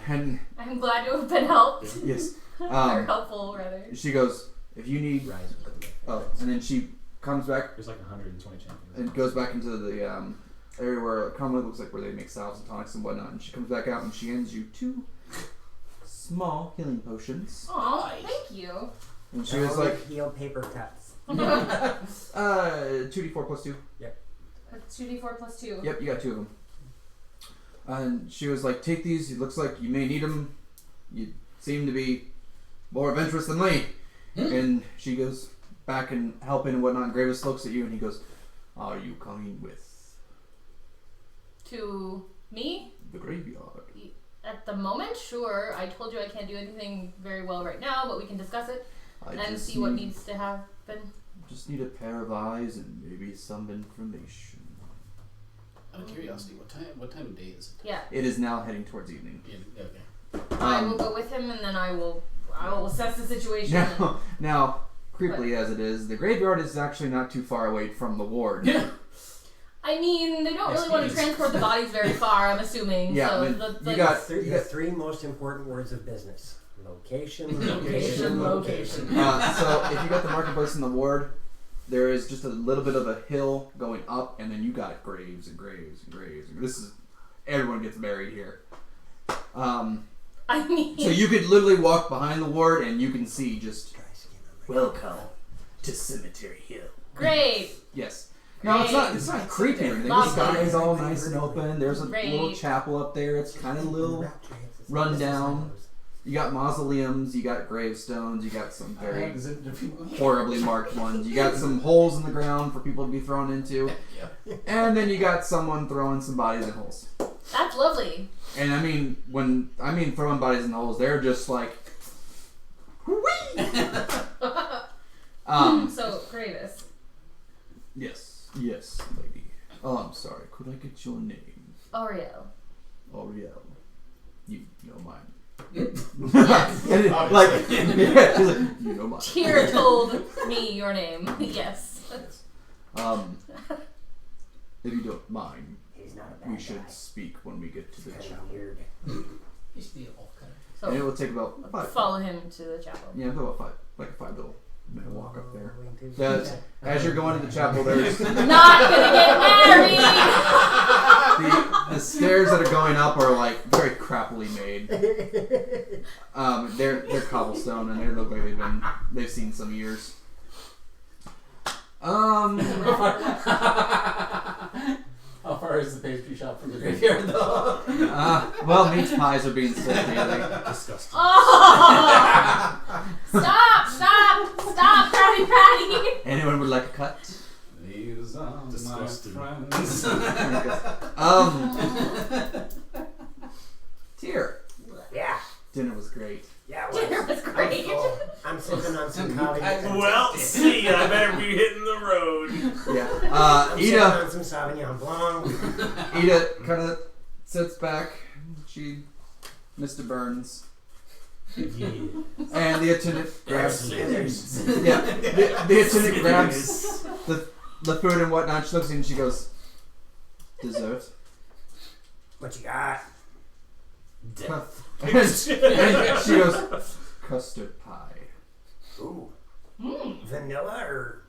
And I'm glad to have been helped. yes, or helpful, rather. she goes, "If you need," Rise with the oh, and then she comes back There's like 120 champions. and goes back into the area where commonly looks like where they make salves and tonics and whatnot, and she comes back out and she hands you 2 small healing potions, Aw, thank you. and she was like, heal paper cuts. 2d4 plus 2. 2d4 plus 2. Yep, you got 2 of them. And she was like, "Take these. It looks like you may need them. You seem to be more adventurous than me." And she goes back and helping and whatnot. And Gravis looks at you and he goes, "Are you coming with To me? the graveyard?" At the moment, sure. I told you I can't do anything very well right now, but we can discuss it I and just see what needs to happen. Just need a pair of eyes and maybe some information. Out of curiosity, what time of day is it? Yeah. It is now heading towards evening. Yeah, okay. I will go with him and then I will assess the situation. Now, creepily as it is, the graveyard is actually not too far away from the ward. Yeah. I mean, they don't Yes, really want to please. transport the bodies very far, I'm assuming. Yeah, so but the you got The 3 most important words of business: location, location. So if you got the marketplace in the ward, there is just a little bit of a hill going up, and then you got graves and graves and graves. This is everyone gets buried here. I mean, So you could literally walk behind the ward, and you can see just Welcome to Cemetery Hill. great. yes. No, it's not. It's not creepy or anything. The sky is all nice and open. There's a little chapel up there. It's kind of a little run down. You got mausoleums. You got gravestones. You got some very horribly marked ones. You got some holes in the ground for people to be thrown into, and then you got someone throwing some bodies in holes. That's lovely. And I mean, when I mean throwing bodies in the holes, they're just like, whee! So, Gravis. Yes, lady. Oh, I'm sorry. Could I get your name? Ariel. Ariel. You know mine. Yes. And it, like, yeah, she's like, you know mine. Tyr told me your name. Yes. If you don't mind, He's not a bad we should guy. speak when we get to the Kind chapel. of weird. He's the elf kind So, And it will take about 5. follow him to the chapel. Yeah, about 5. Like a 5 little minute walk up there. Yeah. As you're going to the chapel, there's Not gonna get married! the stairs that are going up are like very crappily made. They're cobblestone and they look like they've seen some years. of. How far is the pastry shop from the graveyard, though? Well, meat pies are being sold daily. Disgusting. Oh! Stop! Krabby Patty! Anyone would like a cut? These are Disgusting. my friends. Tyr. Yeah. Dinner was great. Yeah, it Dinner was great. I'm full. I'm sipping on some coffee. Well, see, I better be hitting the road. Yeah. I'm sipping Ida. on some Sauvignon Blanc. Ida kind of sits back. Mr. Burns. Yeah. And the attendant grabs. There's Yeah. The attendant grabs the food and whatnot. She looks at you and she goes, "Dessert." what you got? Death. And she goes, "Custard pie." Ooh. Mm. Vanilla or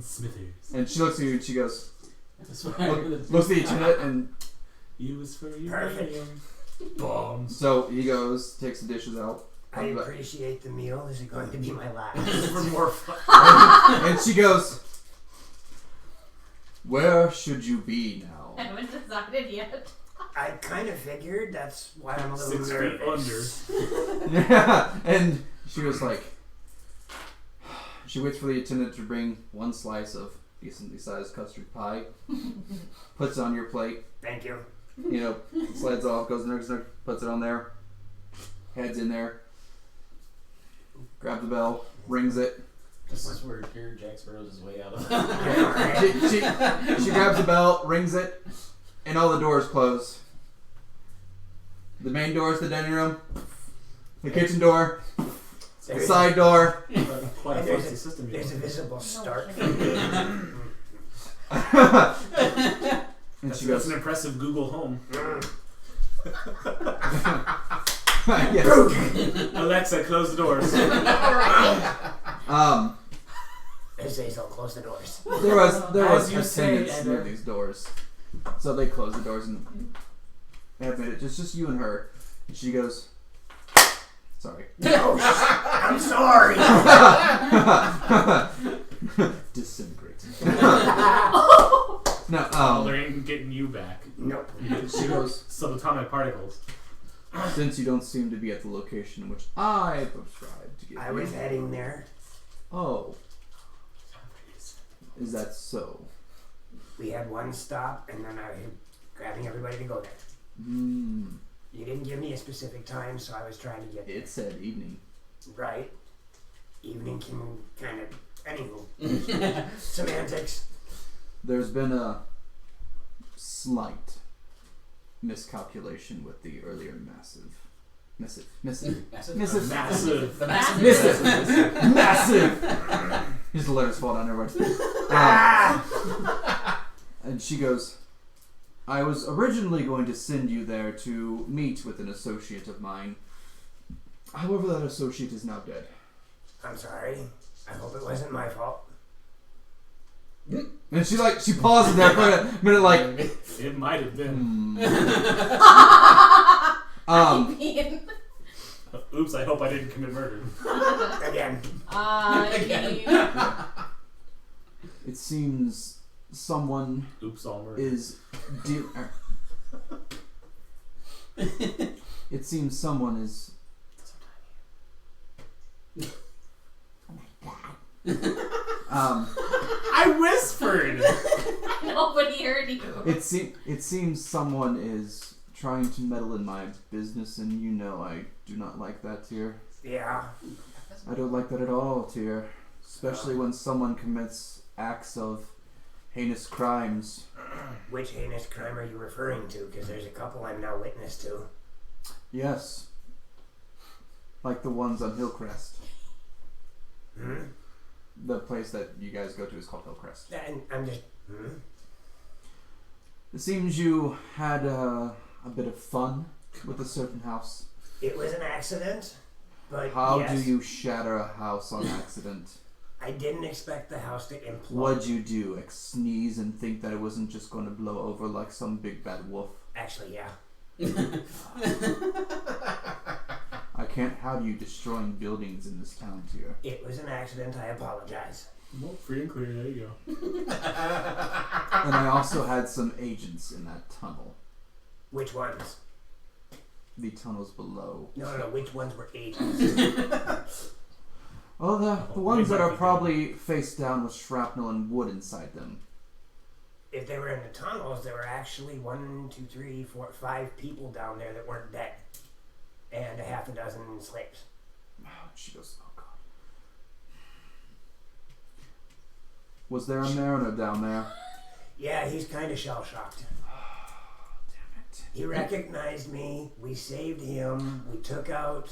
Smithers. And she looks at you and she goes, That's why looks at each other, and You was for you. Perfect. Bombs. so he goes, takes the dishes out, I appreciate the meal. Is it going to be my last? For more fun. and she goes, "Where should you be I now?" haven't decided yet. I kind of figured. That's why I'm a little 6 feet nervous. Yeah, and she was like, she waits for the attendant to bring one slice of decently sized custard pie, puts it on your plate, Thank you. Slides off, goes in there, puts it on there, heads in there, grabs the bell, rings it. This is where here Jack Sparrow's his way out of. She grabs the bell, rings it, and all the doors close. The main door is the dining room, the kitchen door, the side door. Quite a And fancy system. There's a visible start. And she That's goes, an impressive Google Home. yes. Alexa, close the doors. They say so. Close the doors. There was As you say, attendants near Eder. these doors, so they close the doors and admit it. Just you and her. And she goes, "Sorry." Oh, I'm sorry. Disintegrating. Oh! No. They ain't getting you back. Nope. She goes, Subatomic particles. "Since you don't seem to be at the location in which I prescribed to get I you." was heading there. Oh. Is that so? We had one stop, and then I was grabbing everybody to go there. Hmm. You didn't give me a specific time, so I was trying to get It said evening. right. Evening can kind of anywho. Semantics. There's been a slight miscalculation with the earlier missive. Massive. His letters fall down everywhere. And she goes, "I was originally going to send you there to meet with an associate of mine. However, that associate is now dead." I'm sorry. I hope it wasn't my fault. And she pauses there for a minute, like, It might have been. I mean, Oops, I hope I didn't commit murder. Again. It seems someone Oops, all murder. is it seems someone is I whispered! nobody heard you. it seems someone is trying to meddle in my business, and you know I do not like that, Tyr. Yeah. I don't like that at all, Tyr. Especially when someone commits acts of heinous crimes. Which heinous crime are you referring to? Because there's a couple I'm now witness to. Yes. Like the ones on Hillcrest. Hmm? The place that you guys go to is called Hillcrest. And I'm just... It seems you had a bit of fun with a certain house. It was an accident, but How yes, do you shatter a house on accident? I didn't expect the house to implode. What'd you do? Sneeze and think that it wasn't just going to blow over like some big bad wolf? Actually, yeah. I can't have you destroying buildings in this town, Tyr. It was an accident. I apologize. Well, free and clear, there you go. And I also had some agents in that tunnel. Which ones? The tunnels below. No. Which ones were agents? Oh, the ones that are probably face down with shrapnel and wood inside them. If they were in the tunnels, there were actually 1, 2, 3, 4, 5 people down there that weren't dead. And a half a dozen slaves. She goes, oh God. Was there a mariner down there? Yeah, he's kind of shell-shocked. Damn it. He recognized me. We saved him. We took out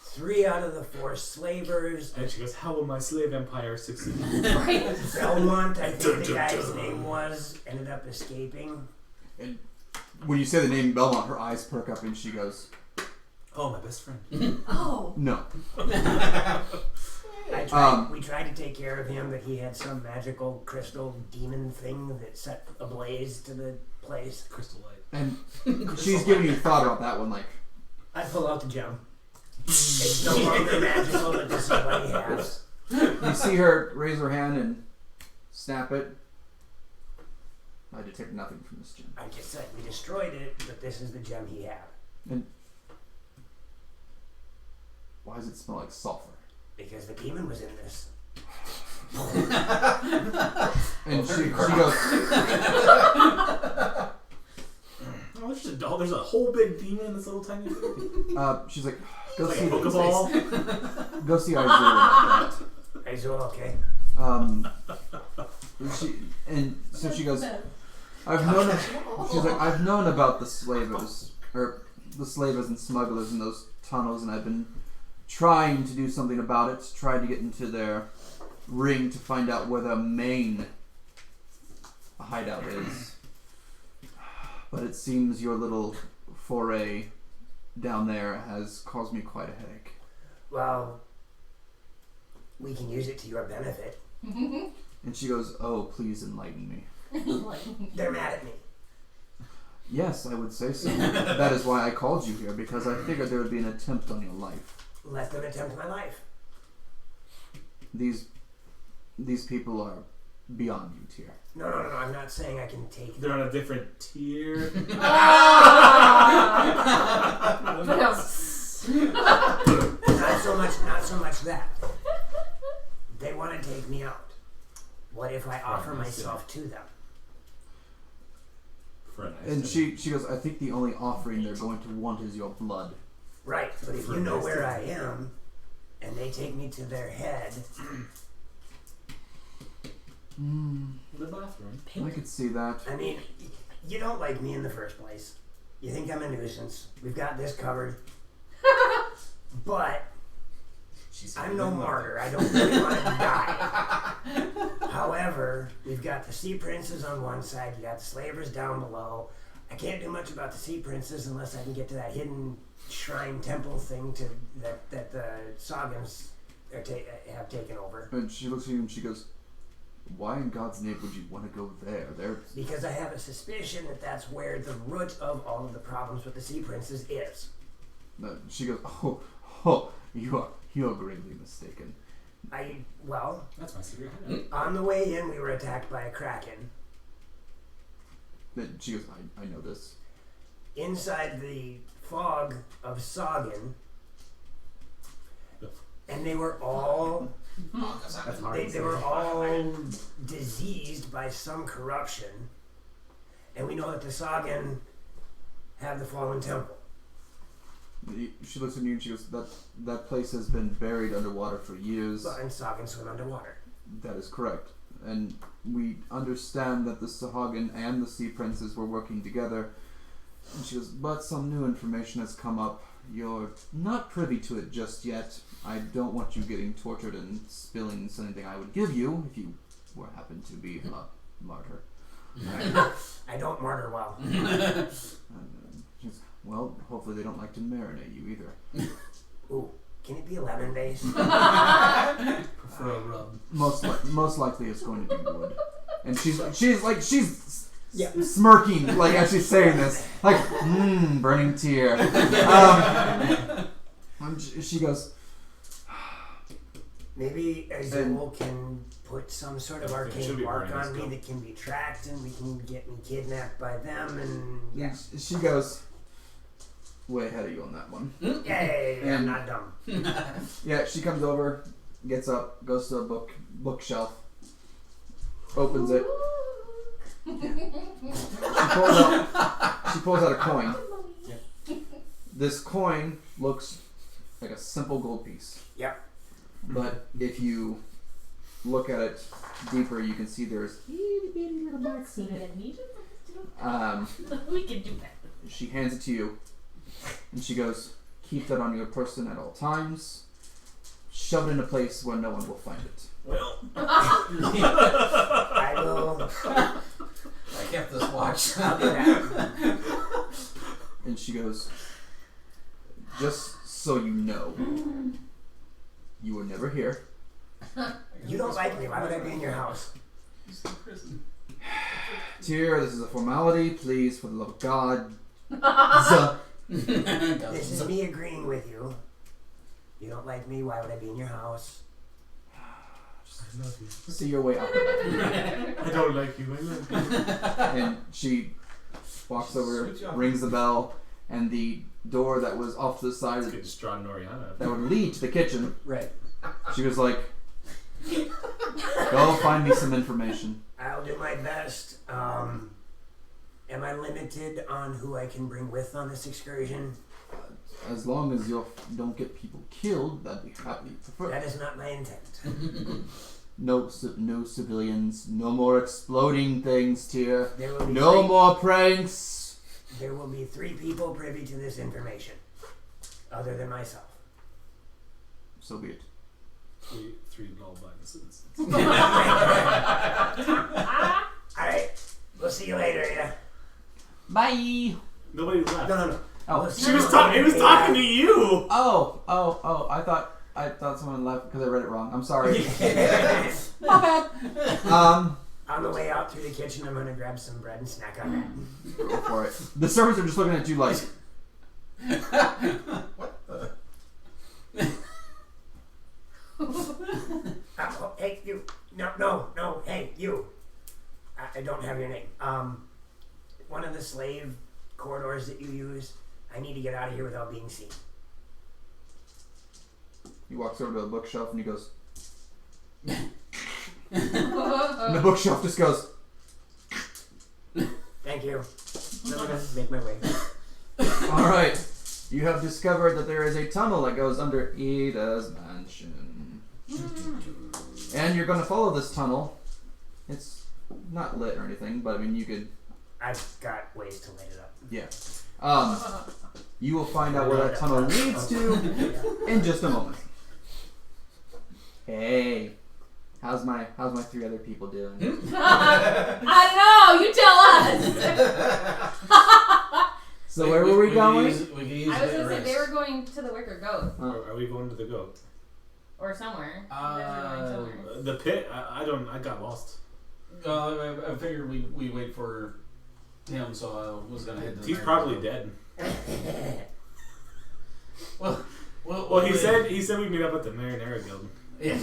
3 out of the 4 slavers. And she goes, how will my slave empire succeed? Right. Belmont, I think the guy's name was, ended up escaping. And when you say the name Belmont, her eyes perk up and she goes, Oh, my best friend. Oh. no. We tried to take care of him, but he had some magical crystal demon thing that set ablaze to the place. Crystal light. And she's giving you thought about that one, like, I pull out the gem. It's no longer magical, but this is what he has. you see her raise her hand and snap it. I detect nothing from this gem. I just said we destroyed it, but this is the gem he had. And why does it smell like sulfur? Because the demon was in this. And she goes, Oh, there's a whole big demon in this little tiny thing. she's like, go Like see a Pokeball. Go see Aizul. Aizul, okay. So she goes, I've known about the slavers and smugglers in those tunnels, and I've been trying to do something about it, tried to get into their ring to find out where the main hideout is. But it seems your little foray down there has caused me quite a headache. Well, we can use it to your benefit. And she goes, oh, please enlighten me. They're mad at me. Yes, I would say so. That is why I called you here, because I figured there would be an attempt on your life. Let them attempt my life. These people are beyond you, Tyr. No, I'm not saying I can take They're on a different tier. Not so much that. They want to take me out. What if I offer myself to them? For a nice And dinner. she goes, I think the only offering they're going to want is your blood. Right, but if you know where I am, and they take me to their head, The bathroom. I could see that. I mean, you don't like me in the first place. You think I'm a nuisance. We've got this covered. But I'm no martyr. I don't really want to die. However, we've got the sea princes on one side. You got the slavers down below. I can't do much about the sea princes unless I can get to that hidden shrine temple thing that the Saugans have taken over. And she looks at you and she goes, Why in God's name would you want to go there? Because I have a suspicion that that's where the root of all of the problems with the Sea Princes is. She goes, you are gravely mistaken. That's my secret hideout. On the way in, we were attacked by a kraken. Then she goes, I know this. Inside the fog of Soggin, and they were all That's hard to they say. were all diseased by some corruption, and we know that the Soggin have the fallen temple. She looks at you and she goes, that place has been buried underwater for years. And Soggin swim underwater. That is correct. And we understand that the Sahagin and the Sea Princes were working together. And she goes, but some new information has come up. You're not privy to it just yet. I don't want you getting tortured and spilling anything I would give you if you were happen to be a martyr. I don't martyr well. She goes, well, hopefully they don't like to marinate you either. Ooh, can it be lemon based? Prefer a rub. Most likely it's going to be wood. And she's Yeah. smirking like as she's saying this, like burning tear. And she goes, maybe Azul can put some sort of I think it should arcane be mark burning on me still. that can be tracked, and we can get me kidnapped by them. And yeah, she goes, way ahead of you on that one. yay! I'm And- not dumb. Yeah, she comes over, gets up, goes to a bookshelf, opens it. She pulls out a coin. This coin looks like a simple gold piece. Yep. But if you look at it deeper, you can see there's itty bitty little marks in it. We can do that. She hands it to you, and she goes, keep that on your person at all times. Shove it in a place where no one will find it. Well, I will. I kept this watch. I'll do that. And she goes, just so you know, you were never here. You don't like me. Why would I be in your house? he's in prison. Tyr, this is a formality. Please, for the love of God. This is me agreeing with you. You don't like me. Why would I be in your house? I love you. See your way out. I don't like you. I love you. And she walks over, Switch off. rings the bell, and the door that was off to the side Let's get just draw Noriana. that would lead to the kitchen, Right. she was like, go find me some information. I'll do my best. Am I limited on who I can bring with on this excursion? As long as you don't get people killed, that'd be happy. That is not my intent. No civilians, no more exploding things, Tyr. There will be No three, more pranks. There will be 3 people privy to this information, other than myself. So be it. Three lullaby incidents. All right. We'll see you later. Yeah. Bye. Nobody left. No. Oh, We'll see She you was later. talking. It was talking to you. oh! I thought someone left because I read it wrong. I'm sorry. My bad. On the way out through the kitchen, I'm gonna grab some bread and snack on that. Go for it. The servants are just looking at you like, Hey, you. No. Hey, you. I don't have your name. One of the slave corridors that you use. I need to get out of here without being seen. he walks over to a bookshelf and he goes, and Uh, the bookshelf just goes, Thank you. I'm gonna make my way. alright, you have discovered that there is a tunnel that goes under Ida's mansion. And you're going to follow this tunnel. It's not lit or anything, but I mean, you could, I've got ways to light it up. yeah. You will find out where that tunnel leads to in just a moment. Hey, how's my 3 other people doing? I don't know. You tell us. So where were we going? We could easily I was gonna say erase. they were going to the Wicker Goat. Are we going to the goat? Or somewhere. You guys are going somewhere. The pit. I got lost. I figured we wait for him, so I was gonna head to the He's mayor probably guild. dead. Well, He said we'd meet up at the Marinara Guild. Yeah.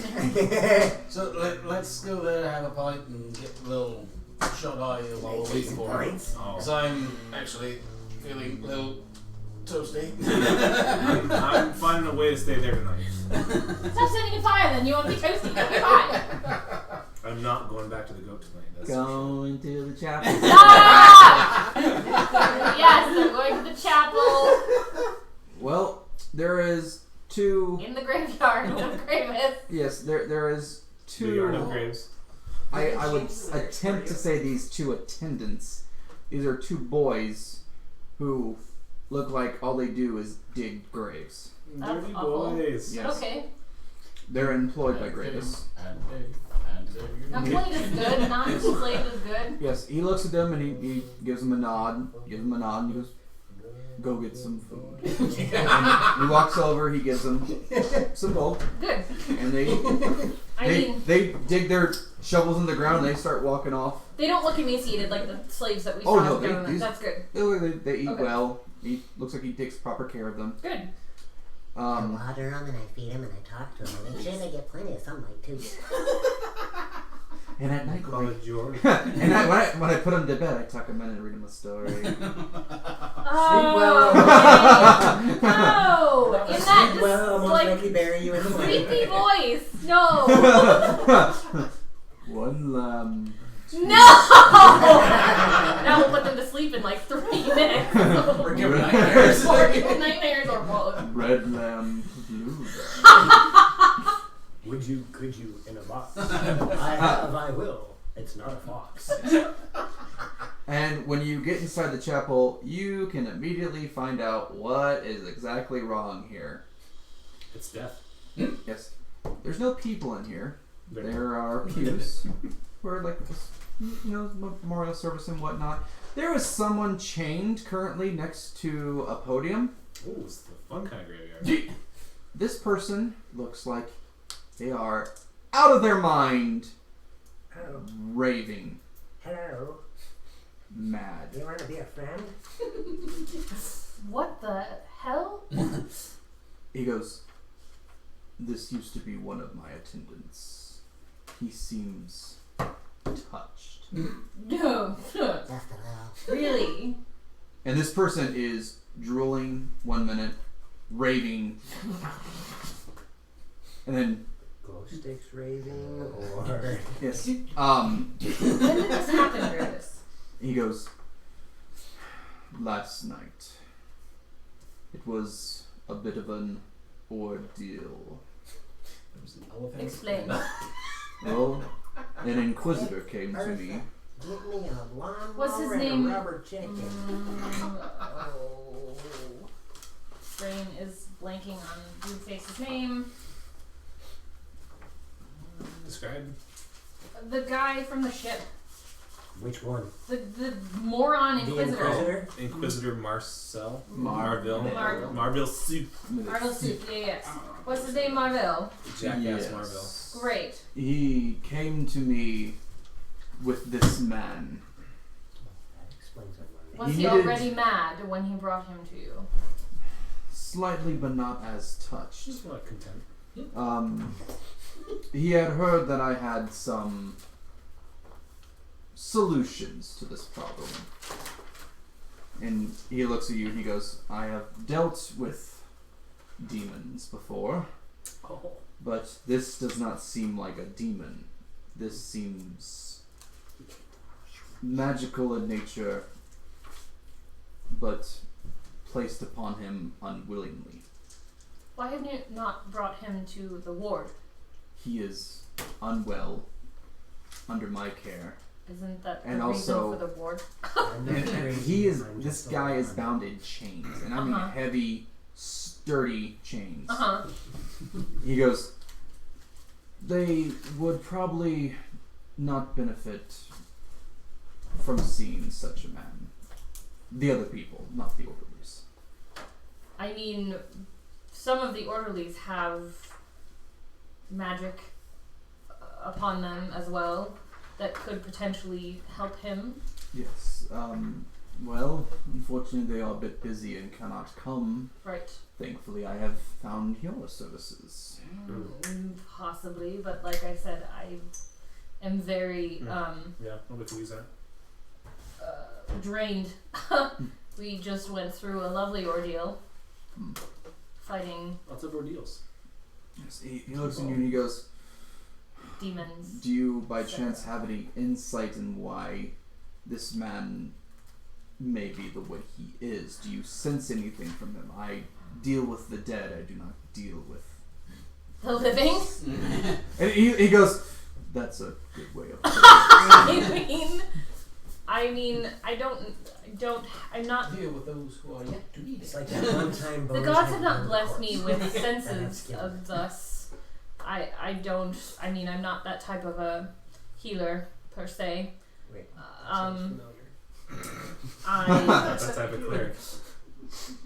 So let's go there, have a pint, and get a little shut eye while we're waiting for him. Oh. Because I'm actually feeling a little toasty. I'm finding a way to stay there tonight. Stop setting a fire then. You want to be toasty. You'll be fine. I'm not going back to the goat tonight. That's Going to the chapel. Stop! Yes, I'm going to the chapel. Well, there is two. In the graveyard of Gravis. Yes, there is the yard of two. graves. I would attempt to say these two attendants. These are two boys who look like all they do is dig graves. That's Dirty awful. boys. Yes. Okay. They're employed by Gravis. Employed is good, not enslaved is good. Yes, he looks at them and he gives them a nod. Gives them a nod and he goes, "Go get some food." And he walks over. He gives them some gold, Good. and I mean, they dig their shovels in the ground. And they start walking off. they don't look emaciated like the slaves that we saw. Oh, no, in the government. these- That's good. They eat Okay. well. He looks like he takes proper care of them. Good. I water them and I feed them and I talk to them. And make sure they get plenty of sunlight too. And at night, Call it George. and when I put him to bed, I tuck him in and read him a story. Oh, okay. No! In that just, Well, almost like, likely bury you in the creepy voice. No! One lamb. No! That will put them to sleep in like 3 minutes. We're giving nightmares. Or nightmares or both. Red lamb, blue lamb. Could you, in a box? I will. It's not a fox. And when you get inside the chapel, you can immediately find out what is exactly wrong here. It's death. Yes, there's no people in here. They're There are pews where, like, memorial service and whatnot. There is someone chained currently next to a podium. Ooh, it's the fun kind of graveyard. This person looks like they are out of their mind, Oh, raving, hello. mad. Do you want to be a friend? What the hell? He goes, "This used to be one of my attendants. He seems touched." No. Just a little. Really? And this person is drooling 1 minute, raving, and then Glow sticks raving, or yes, When did this happen, Gravis? he goes, "Last night. It was a bit of an ordeal. There's an elephant. Explain. Well, an inquisitor came to me. get me a lawnmower What's his and name? a rubber chicken." Oh. Brain is blanking on Blueface's name. Describe. The guy from the ship. Which one? The moron The Inquisitor. Inquisitor? Inquisitor Marcel. Marville. Marville Soup. Marvel suit, yes. What's his name, Marvel? Jackass Yes. Marville. Great. He came to me with this man. That explains it. Was He he needed- already mad when he brought him to you? Slightly, but not as touched. Just not content. He had heard that I had some solutions to this problem. And he looks at you and he goes, "I have dealt with demons before, Oh. but this does not seem like a demon. This seems magical in nature, but placed upon him unwillingly. Why have you not brought him to the ward? He is unwell under my care. Isn't that the And reason also- for the ward? And he is, this guy is bound in chains, and I mean Uh-huh. heavy, sturdy chains. Uh-huh. He goes, "They would probably not benefit from seeing such a man. The other people, not the orderlies." I mean, some of the orderlies have magic upon them as well that could potentially help him? Yes. Well, unfortunately, they are a bit busy and cannot come. Right. Thankfully, I have found your services. Possibly, but like I said, I am very Yeah, we could use that. drained. We just went through a lovely ordeal fighting Lots of ordeals. Yes, he looks at you and he goes, demons. do you by chance have any insight in why this man may be the way he is? Do you sense anything from him? I deal with the dead, I do not deal with... The living? And he goes, that's a good way of putting it. I'm not. Deal with those who are yet to be It's dead. like that one time. The gods have not blessed me with senses of thus. I'm not that type of a healer per se. Wait, That's that type of cleric.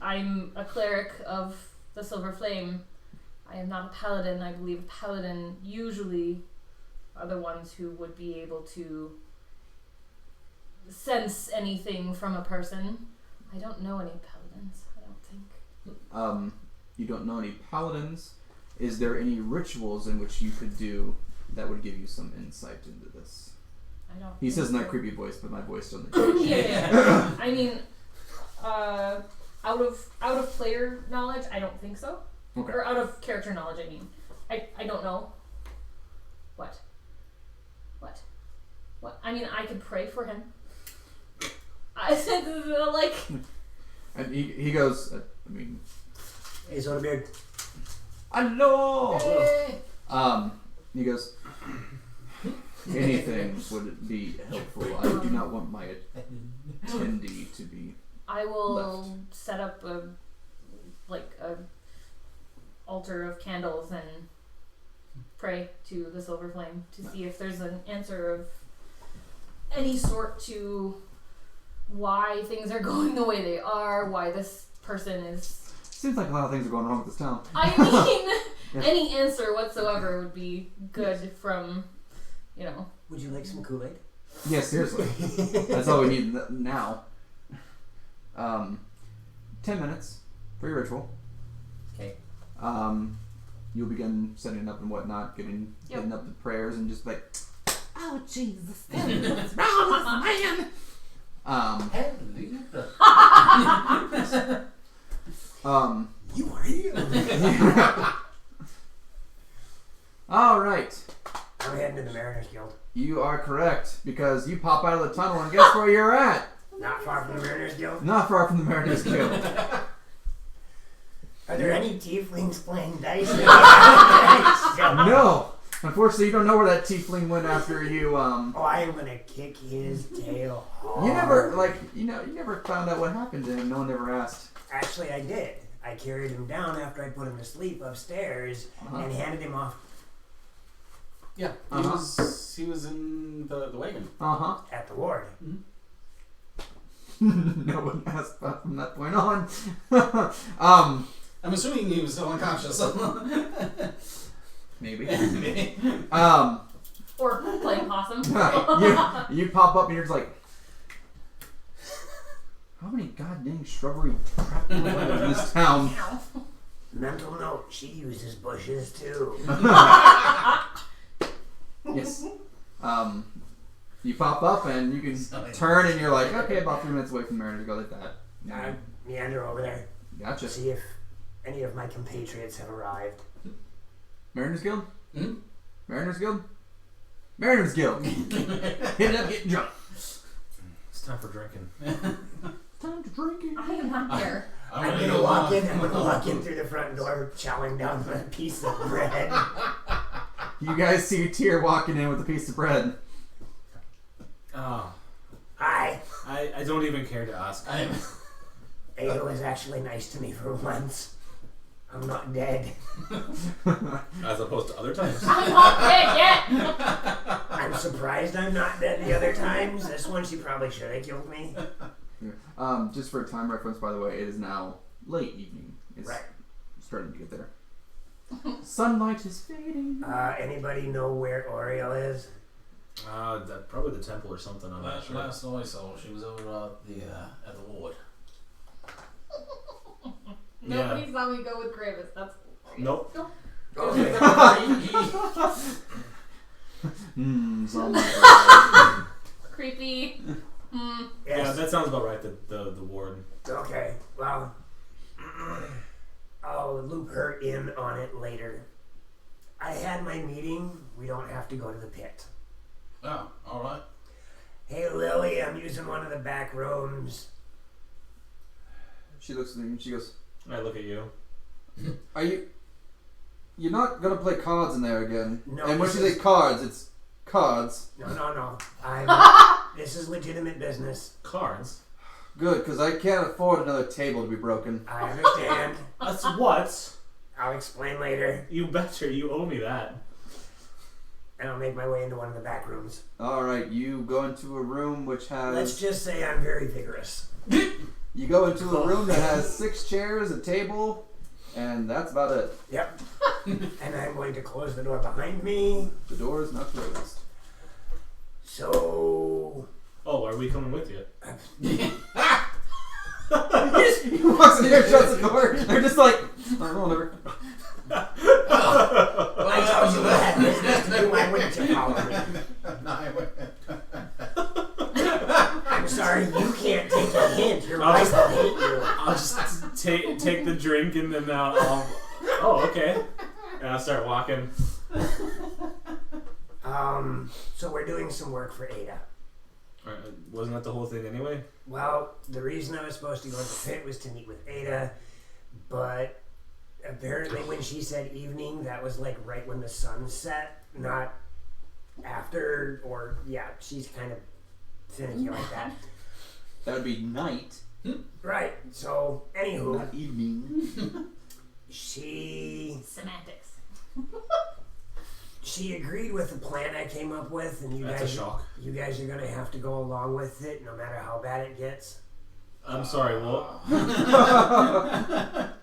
I'm a cleric of the Silver Flame. I am not a paladin. I believe paladin usually are the ones who would be able to sense anything from a person. I don't know any paladins, I don't think. You don't know any paladins. Is there any rituals in which you could do that would give you some insight into this? I don't. He says in that creepy voice, but my voice doesn't change. Yeah. I mean, out of player knowledge, I don't think so. Okay. Or out of character knowledge, I mean. I don't know. What? I mean, I could pray for him. I said, like... And he goes, Hey, Sodabeard. hello! Hey. He goes, anything would be helpful. I do not want my attendee to be I will left. set up a altar of candles and pray to the Silver Flame to see if there's an answer of any sort to why things are going the way they are, why this person is... Seems like a lot of things are going wrong with this town. I mean, Yes. any answer whatsoever would be good from, Would you like some Kool-Aid? Yeah, seriously. That's all we need now. 10 minutes for your ritual. Okay. You'll begin setting up and whatnot, getting up the prayers and just like, oh Jesus, what's wrong with this man? You are here. All right. I'm heading to the Mariners Guild. You are correct, because you pop out of the tunnel and guess where you're at? Not far from the Mariners Guild. Not far from the Mariners Guild. Are there any tieflings playing dice? No. Unfortunately, you don't know where that tiefling went after you, Oh, I am gonna kick his tail hard. You never, you never found out what happened to him. No one ever asked. Actually, I did. I carried him down after I put him to sleep upstairs and handed him off Yeah, he was in the wagon. at the ward. No one asked about from that point on. I'm assuming he was still unconscious. Maybe. or playing possum. you pop up and you're just like, how many goddamn shrubbery crap do we have in this town? Mental note, she uses bushes too. Yes. You pop up and you can turn and you're like, okay, about 3 minutes away from Mariner, go like that. I meander over there. Gotcha. See if any of my compatriots have arrived. Mariners Guild? Mariners Guild? Mariners Guild! Hit it up, get drunk. It's time for drinking. Time to drink it. I am not there. I'm gonna walk in through the front door, chowing down on a piece of bread. You guys see Tyr walking in with a piece of bread. Oh, Hi. I don't even care to ask. Ada was actually nice to me for once. I'm not dead. As opposed to other times. I'm not dead yet. I'm surprised I'm not dead the other times. This one, she probably should have killed me. Just for time reference, by the way, it is now late evening. It's Right. starting to get there. Sunlight is fading. Anybody know where Oriel is? Probably the temple or something. I'm not sure. Last I saw, she was over at the ward. Nobody saw me go with Gravis. That's Nope. Okay. Sunlight. creepy. Yeah, Yes. that sounds about right. The ward. Okay. Well, I'll loop her in on it later. I had my meeting. We don't have to go to the pit. Oh, alright. Hey, Lily, I'm using one of the back rooms. She looks at me and she goes, I look at you. "Are you? You're not gonna play cards in there again?" No, And when this she is- says cards, it's cards. No. This is legitimate business. Cards. Good, because I can't afford another table to be broken. I understand. That's what? I'll explain later. You betcha. You owe me that. And I'll make my way into one of the back rooms. All right, you go into a room which has. Let's just say I'm very vigorous. You go into a room that has 6 chairs, a table, and that's about it. Yep. And I'm going to close the door behind me. The door is not closed. So... Oh, are we coming with you? He walks in here, shuts the door. You're just like, whatever. I told you I had business to do. Why wouldn't you follow me? I'm sorry, you can't take a hint. Your I'll wife just- will hate you. I'll just take the drink and then I'll. Oh, okay. And I'll start walking. So we're doing some work for Ada. Wasn't that the whole thing anyway? Well, the reason I was supposed to go to the pit was to meet with Ada, but apparently when she said evening, that was like right when the sun set, not after, or yeah, she's kind of finicky like that. That would be night, Right, so anywho, not evening. she Semantics. agreed with the plan I came up with, and That's a shock. you guys are gonna have to go along with it no matter how bad it gets. I'm sorry, what?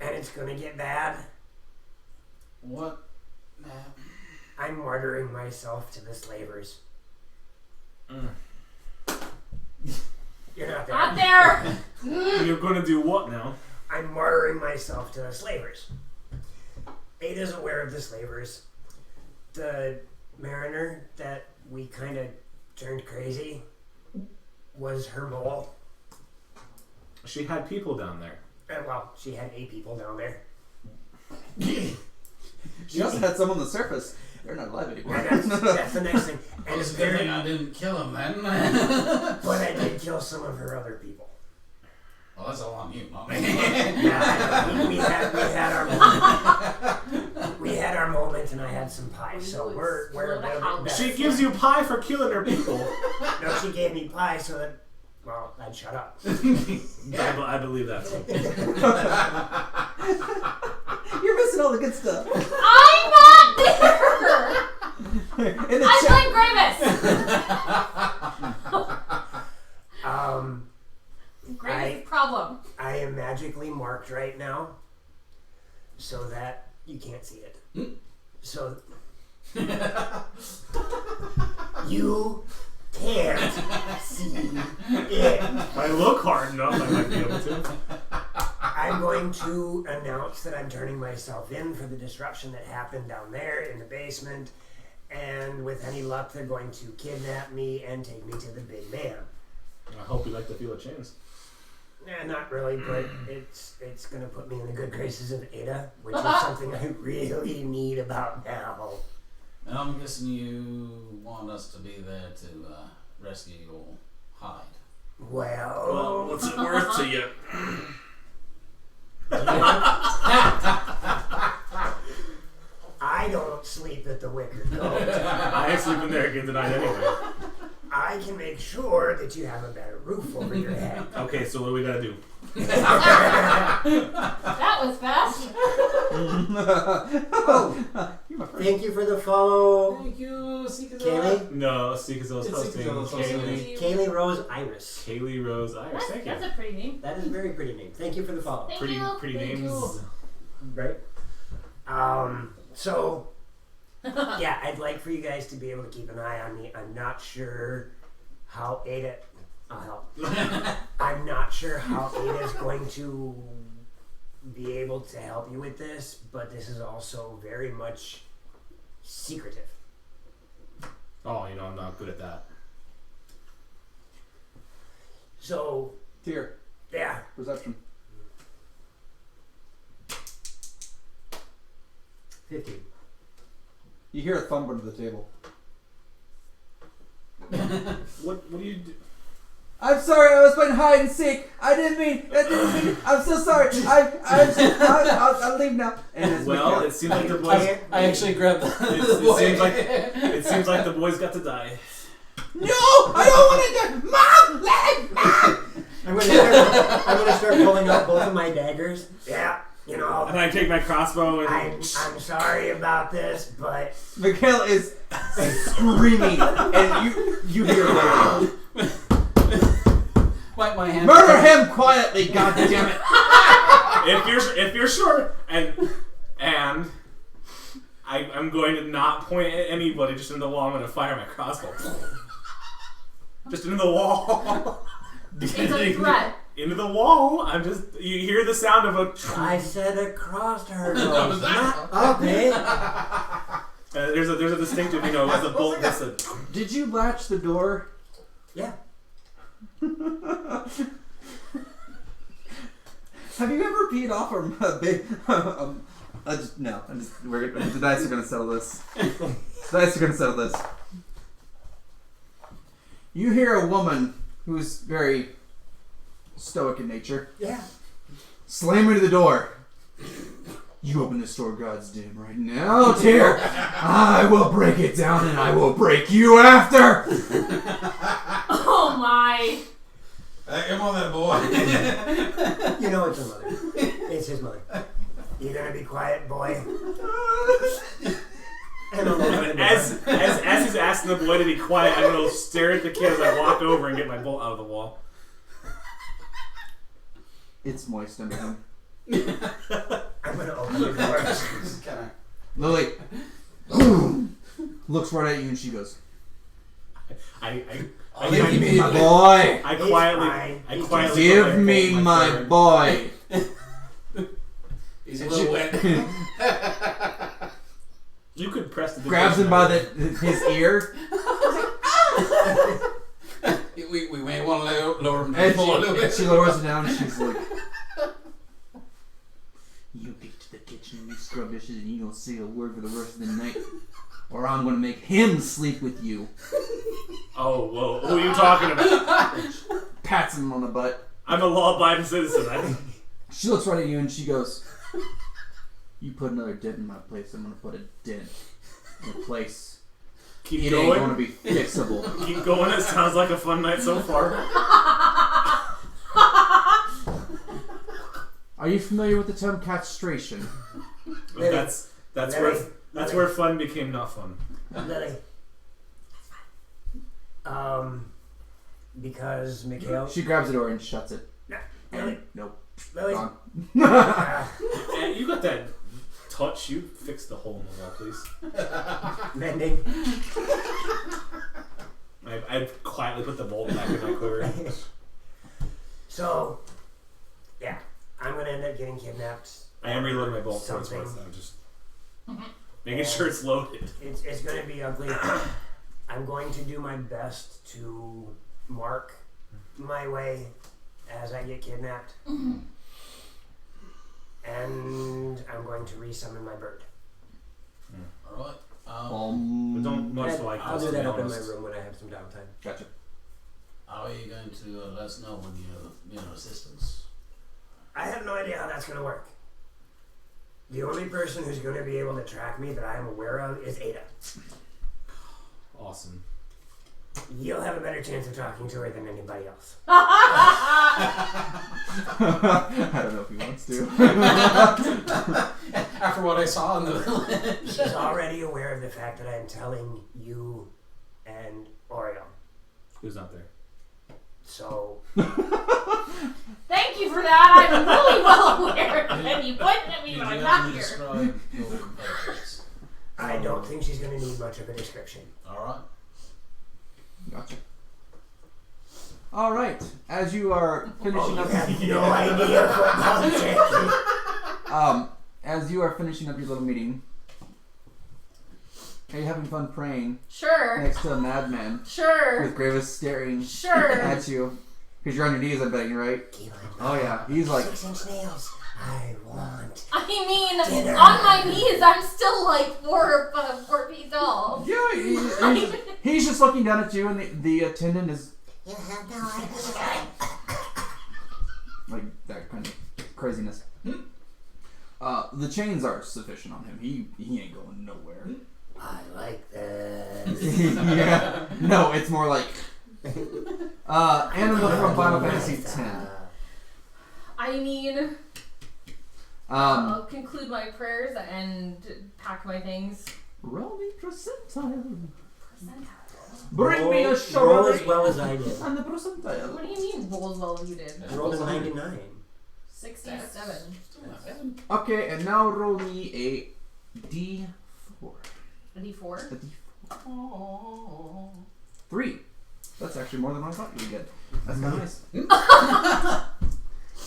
And it's gonna get bad. What? I'm martyring myself to the slavers. You're not there. Not there. You're gonna do what now? I'm martyring myself to the slavers. Ada's aware of the slavers. The mariner that we kind of turned crazy was her mole. She had people down there. Well, she had 8 people down there. She also had some on the surface. They're not alive anymore. And that's the next thing. And It's a good thing I didn't kill him then. but I did kill some of her other people. Well, that's all on you, not me. Yeah, we had our moment. We had our moment, and I had some pie, so we're a little bit better. She gives you pie for killing her people. No, she gave me pie so that, well, I'd shut up. I believe that. You're missing all the good stuff. I'm not there. In the I chat. blame Gravis. Gravis' problem. I am magically marked right now so that you can't see it. So you can't see it. If I look hard enough, I might be able to. I'm going to announce that I'm turning myself in for the disruption that happened down there in the basement, and with any luck, they're going to kidnap me and take me to the big man. I hope you like the feel of chains. Nah, not really, but it's going to put me in the good graces of Ada, which is something I really need about now. And I'm guessing you want us to be there to rescue your hide. Well, what's it worth to you? I don't sleep at the Wicker Goat. I ain't sleeping there again tonight anyway. I can make sure that you have a better roof over your head. Okay, so what do we gotta do? That was fast. Thank you for the follow, Thank you, Seekers. Kaylee. No, see, because I was It's posting because I was Kaylee. Kaylee Rose Iris. Kaylee Rose Iris. Thank you. That's a pretty name. That is a very pretty name. Thank you for the follow. Thank Pretty you. pretty Thank names. you. Right? So, yeah, I'd like for you guys to be able to keep an eye on me. I'm not sure how Ada... I'll help. I'm not sure how Ada's going to be able to help you with this, but this is also very much secretive. Oh, I'm not good at that. So, Here, yeah. perception. 50. You hear a thump under the table. What do you do? I'm sorry, I was playing hide and seek. I didn't mean. I'm so sorry. I'll leave now. And it's Well, Mikhail. it seems like the boys. I actually grabbed the It seems like the boys got to die. No, I don't want to die. Mom, I'm gonna start pulling out both of my daggers. Yeah, And I take my crossbow and. I'm sorry about this, but Mikhail is screaming, and you hear it. my hand. Murder him quietly, goddammit! If you're sure, and I'm going to not point at anybody, just in the wall. I'm going to fire my crossbow. Just into the wall. It's a threat. Into the wall. You hear the sound of a. I said across her That nose, was that. not up it. There's a distinctive, as a bolt. That's a. Did you latch the door? Yeah. Have you ever peed off a big? No. The dice are gonna settle this. The dice are gonna settle this. You hear a woman who's very stoic in nature. Yeah. Slam into the door. You open this door, God's damn right now, dear. I will break it down, and I will break you after. Oh my! Hey, come on, that boy. You know it's her mother. It's his mother. You gonna be quiet, boy? And I'm opening the door. As he's asking the boy to be quiet, I'm going to stare at the kid as I walk over and get my bolt out of the wall. It's moist under him. I'm gonna open the door. Lily looks right at you, and she goes, Give me "My boy, I He's quietly fine. put give my me bolt in my quiver. boy." He's a little wet. You could press the Grabs him by his ear, we may want to lower him down and a little she bit. lowers it down, and she's like, "You get to the kitchen and you scrub dishes, and you don't say a word for the rest of the night, or I'm gonna make him sleep with you." Oh, whoa. Who are you talking about? Pats him on the butt. I'm a law-abiding citizen. She looks right at you and she goes, "You put another dent in my place, I'm gonna put a dent in a place. Keep It going. ain't gonna be fixable." Keep going. It sounds like a fun night so far. Are you familiar with the term castration? That's where fun became not fun. Lily. Because Mikhail. She grabs the door and shuts it. Lily. Nope. Lily. Gone. And you got that touch. You fixed the hole in the wall, please. Mending. I quietly put the bolt back in my quiver. So, yeah, I'm gonna end up getting kidnapped. I am reloading my bolt for Something. I'm just making sure it's loaded. It's gonna be ugly. I'm going to do my best to mark my way as I get kidnapped. And I'm going to resummon my bird. Alright. But don't much like I'll this, do to that be up in my honest. room when I have some downtime. Gotcha. How are you going to let us know when you need assistance? I have no idea how that's going to work. The only person who's going to be able to track me that I am aware of is Ada. Awesome. You'll have a better chance of talking to her than anybody else. I don't know if he wants to. After what I saw in the village. She's already aware of the fact that I'm telling you and Oreo. Who's not there? So, Thank you for that. I'm really well aware of it. You pointed at me when I'm not here. Describe your competitors. I don't think she's going to need much of a description. Alright. Gotcha. All right. As you are finishing up, have no idea what as you are finishing up your little meeting, are you having fun praying Sure. next to a madman Sure. with Gravis staring Sure. at you? Because you're on your knees, I'm betting, right? Keep on. Oh yeah. He's like, 6-inch nails. I want. I mean, Dinner. on my knees, I'm still like 4 feet tall. yeah. He's just looking down at you, and the attendant is You have no idea. like that kind of craziness. The chains are sufficient on him. He ain't going nowhere. I like this. yeah. No, it's more like Animal from Final Fantasy X. I mean, I'll conclude my prayers and pack my things. Roll me percentile. Percentile. Bring me a roll strawberry. as well as I did. And the percentile. What do you mean roll as well as you did? I rolled a 99. 67. Okay, and now roll me a D4. A D4? A D4. 3. That's actually more than I thought you would get. That's kind of nice.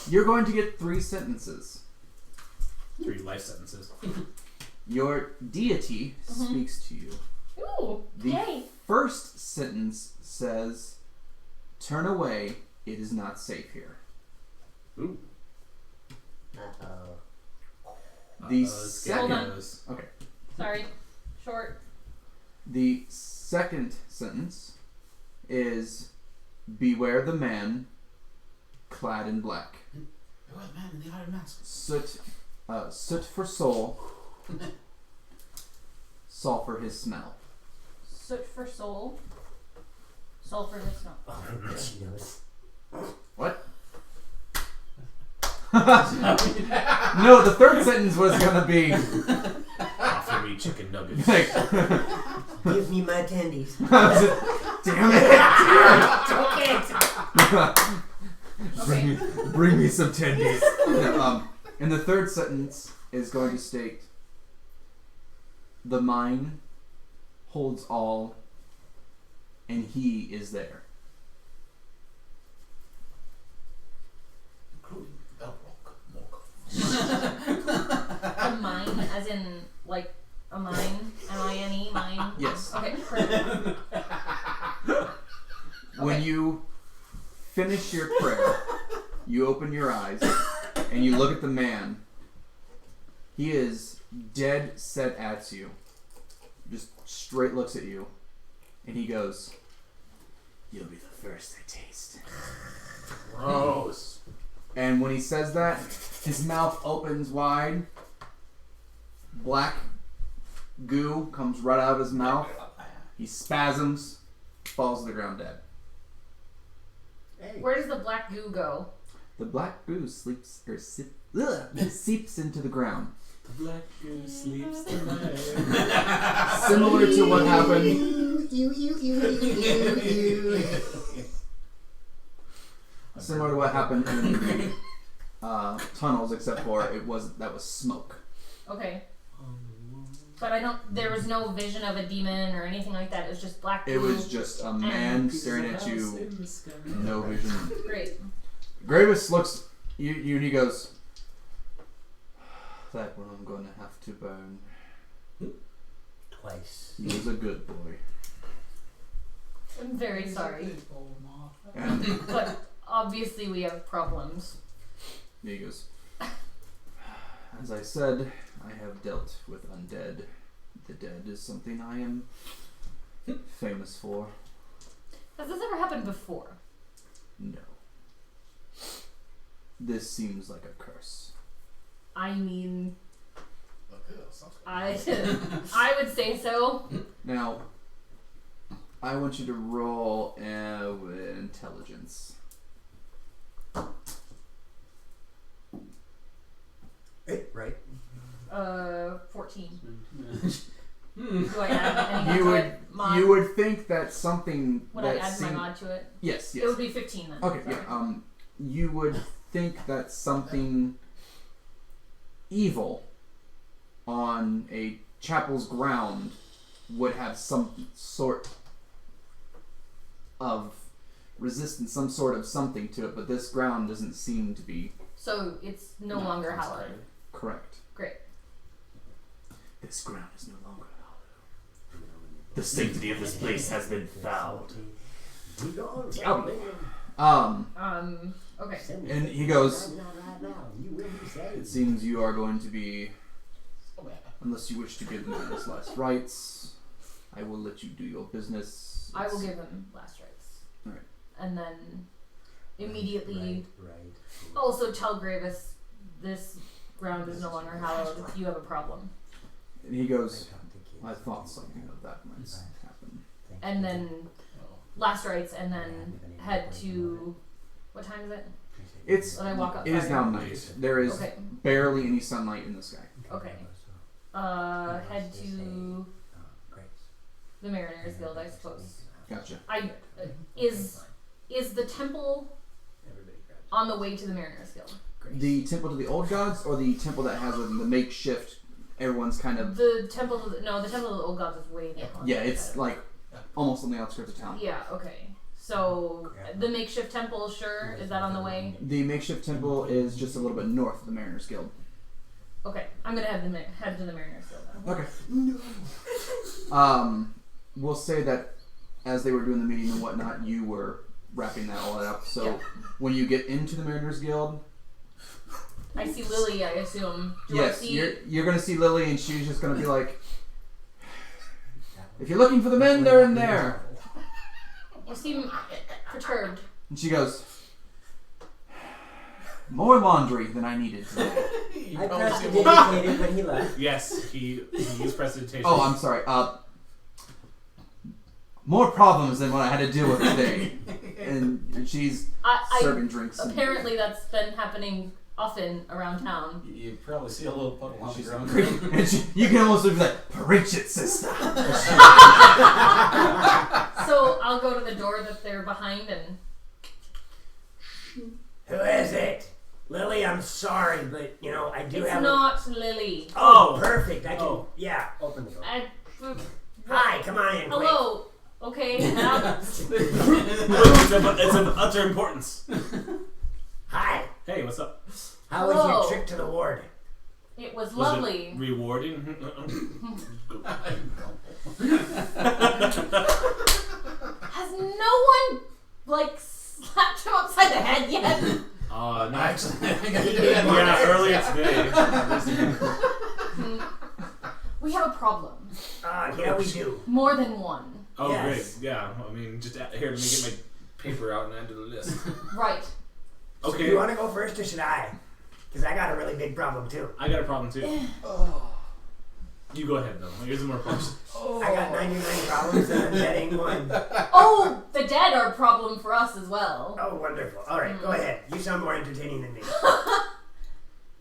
You're going to get 3 sentences. 3 life sentences. Your deity speaks to you. Ooh, The yay. first sentence says, "Turn away, it is not safe here." Ooh. Uh-oh. The Hold second on. Sorry. Short. The second sentence is, "Beware the man clad in black. Beware the man in the iron mask. Soot for soul, salt for his smell." Soot for soul. Soul for his snow. Oh, I bet she knows. What? No, the third sentence was gonna be Offer me chicken nuggets. like, Give me my tendies. damn it! Bring me some tendies. Yeah, and the third sentence is going to state, "The mine holds all, and he is there." Including Belrock Morgoth. A mine, as in, like, a mine? M-I-N-E, mine? Yes. Okay, perfect. When you finish your prayer, you open your eyes and you look at the man. He is dead set at you. Just straight looks at you. And he goes, "You'll be the first I taste." Gross. And when he says that, his mouth opens wide. Black goo comes right out of his mouth. He spasms, falls to the ground dead. Where does the black goo go? The black goo seeps into the ground. The black goose sleeps tonight. Similar to what happened. Similar to what happened in the tunnels, except for that was smoke. Okay. But there was no vision of a demon or anything like that. It was just black goo. It was just a man staring at you. No vision. Great. Gravis looks you and he goes, "That one I'm going to have to burn. Twice. He was a good boy." I'm very sorry. And But obviously we have problems. he goes, "As I said, I have dealt with undead. The dead is something I am famous for." Has this ever happened before? No. This seems like a curse. I mean, Okay, that sounds good. I would say so. Now, I want you to roll intelligence. Right. 14. Do I add anything You to would it? Mod? you would think that something Would that I add my seemed- mod to it? Yes, It yes. would be 15 then. Okay, Sorry. yeah. You would think that something evil on a chapel's ground would have some sort of resistance, some sort of something to it, but this ground doesn't seem to be So it's no longer hallowed. correct. Great. This ground is no longer hallowed. The sanctity of this place has been fouled. Okay. And he goes, it seems you are going to be, unless you wish to give me his last rites, I will let you do your business. I will give him last rites. Alright. And then immediately Right. also tell Gravis this ground is no longer hallowed. You have a problem. And he goes, I thought something of that might happen. And then last rites, and then head to. What time is it? It's When I walk up. It is now night. There is Okay. barely any sunlight in the sky. Okay. Head to the Mariners Guild, I suppose. Gotcha. Is the temple on the way to the Mariners Guild? The temple to the old gods, or the temple that has the makeshift? Everyone's kind of The temple of the temple of the old gods is way down. yeah. It's like almost on the outskirts of town. Yeah. Okay. So the makeshift temple, sure, is that on the way? The makeshift temple is just a little bit north of the Mariners Guild. Okay, I'm gonna head to the Mariners Guild then. Okay. We'll say that as they were doing the meeting and whatnot, you were wrapping that all up. So Yeah. when you get into the Mariners Guild, I see Lily, I assume. Do I yes, see... you're gonna see Lily, and she's just gonna be like, if you're looking for the men, they're in there. You seem perturbed. And she goes, more laundry than I needed today. I prestidigitated when he left. Yes, he used prestidigitation. Oh, I'm sorry. More problems than what I had to deal with today. and she's serving drinks. Apparently that's been happening often around town. You probably see a little puddle on the She's ground. and you can almost be like, preach it, sister. So I'll go to the door that they're behind and... Who is it? Lily, I'm sorry, but, I do It's have not Lily. Oh, perfect. I can, Oh. yeah, open the door. Hi, come on in, quick. Hello. Okay, now... It's of utter importance. Hi. Hey, what's up? How was Hello. your trip to the ward? It was Was lovely. it rewarding? Has no one, slapped him upside the head yet? No. Actually, I think I did that. Yeah, earlier today. We have a problem. Yeah, we do. More than one. Oh, Yes. great. Yeah, I mean, just here, let me get my paper out and add to the list. Right. So Okay. do you want to go first or should I? Because I got a really big problem too. I got a problem too. You go ahead though. Here's more problems. I got 99 problems and I'm getting one. Oh, the dead are a problem for us as well. Oh, wonderful. All right, go ahead. You sound more entertaining than me.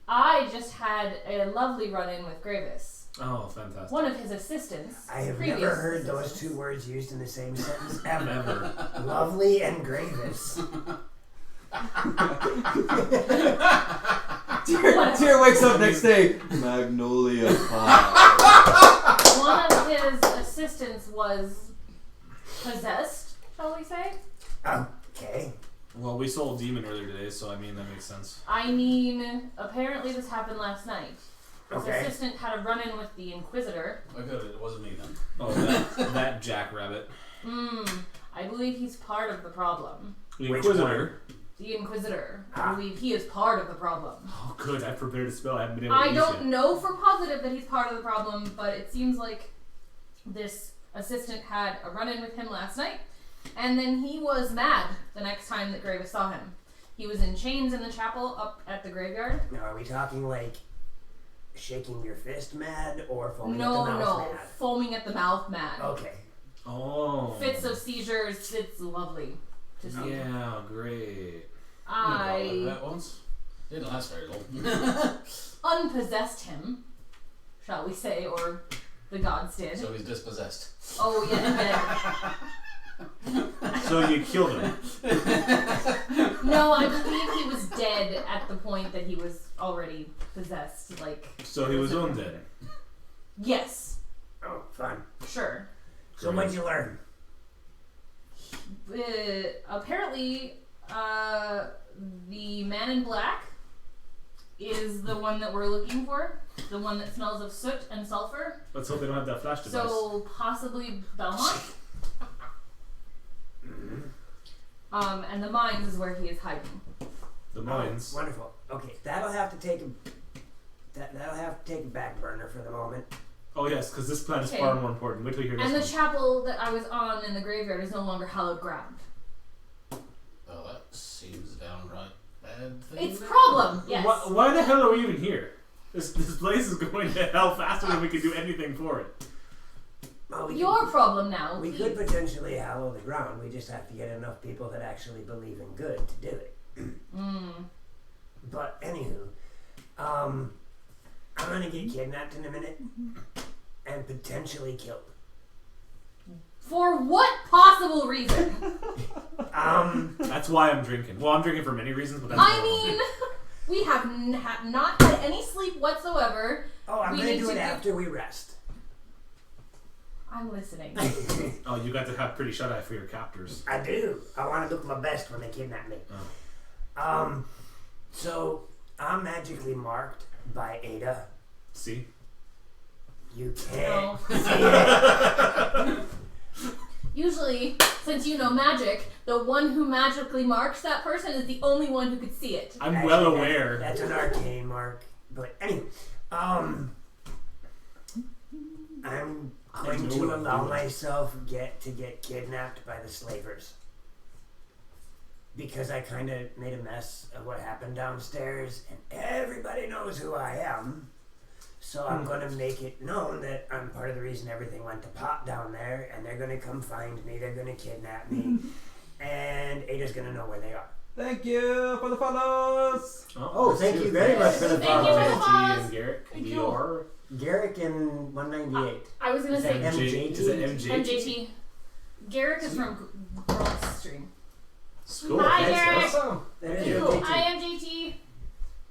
I just had a lovely run-in with Gravis. Oh, fantastic. One of his assistants. I have previous never heard those assistants. two words used in the same sentence ever. Never. Lovely and Gravis. Tyr wakes up next day. Magnolia pie. One of his assistants was possessed, shall we say? Okay. Well, we sold demon earlier today, so I mean that makes sense. I mean, apparently this happened last night. His Okay. assistant had a run-in with the Inquisitor. Oh, good. It wasn't me then. Oh, that jackrabbit. I believe he's part of the problem. The Which Inquisitor. The Inquisitor. I believe he is part of the problem. Oh, good. I prepared a spell. I haven't been able to I use don't yet. know for positive that he's part of the problem, but it seems like this assistant had a run-in with him last night, and then he was mad the next time that Gravis saw him. He was in chains in the chapel up at the graveyard. Now, are we talking like shaking your fist mad or foaming No, at the mouth mad? foaming at the mouth mad. Okay. Oh. Fits of seizures, it's lovely to see. Yeah, great. I that once. Didn't last very long. unpossessed him, shall we say, or the gods did. So he's dispossessed. Oh, yeah, So you killed him. no, I believe he was dead at the point that he was already possessed. So he was undead. Yes. Oh, fun. Sure. So what'd you learn? Apparently, the man in black is the one that we're looking for. The one that smells of soot and sulfur. Let's hope they don't have that flash device. So possibly Belmont. And the mines is where he is hiding. The mines. Oh, wonderful. Okay, that'll have to take a back burner for the moment. Oh yes, because this plan is Okay. far more important. Wait till you hear And the this chapel that I was on in the graveyard is no longer hallowed ground. Oh, that seems downright bad thing. It's there. problem. one. Yes. Why the hell are we even here? This place is going to hell faster than we can do anything for it. Well, Your problem now. we could potentially hallow the ground. We just have to get enough people that actually believe in good to do it. But anywho, I'm gonna get kidnapped in a minute and potentially killed. For what possible reason? That's why I'm drinking. Well, I'm drinking for many reasons, but that's I mean, we have not had any sleep whatsoever. Oh, I'm We gonna need do to it get- after we rest. I'm listening. Oh, you got to have pretty shut eye for your captors. I do. I want to look my best when they kidnap me. So I'm magically marked by Ada. See? You can't No. see it. Usually, since you know magic, the one who magically marks that person is the only one who could see it. I'm Actually, well aware. That's an arcane mark. But anyway, I'm going know to what I'm allow doing. myself get kidnapped by the slavers. Because I kind of made a mess of what happened downstairs, and everybody knows who I am. So I'm going to make it known that I'm part of the reason everything went to pot down there, and they're going to come find me, they're going to kidnap me, and Ada's going to know where they are. Thank you for the follows. Oh, thank you very much for the Thank you for the follow. follow. and Garrick. Thank you. VR. Garrick in 198. I was gonna Is say that MJ. Is it MJ? MJT. Garrick is from Girls Stream. Cool. Hi, Thanks, Garrick. guys. That Thank is you. MJT. I am JT.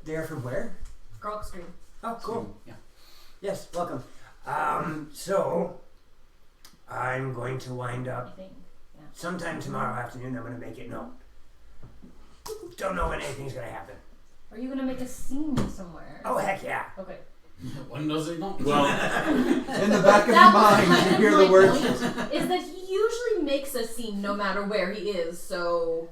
They're from where? Girl Stream. Oh, cool. Yeah. Yes, welcome. So I'm going to wind I up think. Yeah. sometime tomorrow afternoon. I'm going to make it known. Don't know when anything's going to happen. Are you gonna make a scene somewhere? Oh, heck yeah. Okay. When does it not? Well, In the back of your That was mind, kind you of hear my the words. point, is that he usually makes a scene no matter where he is, so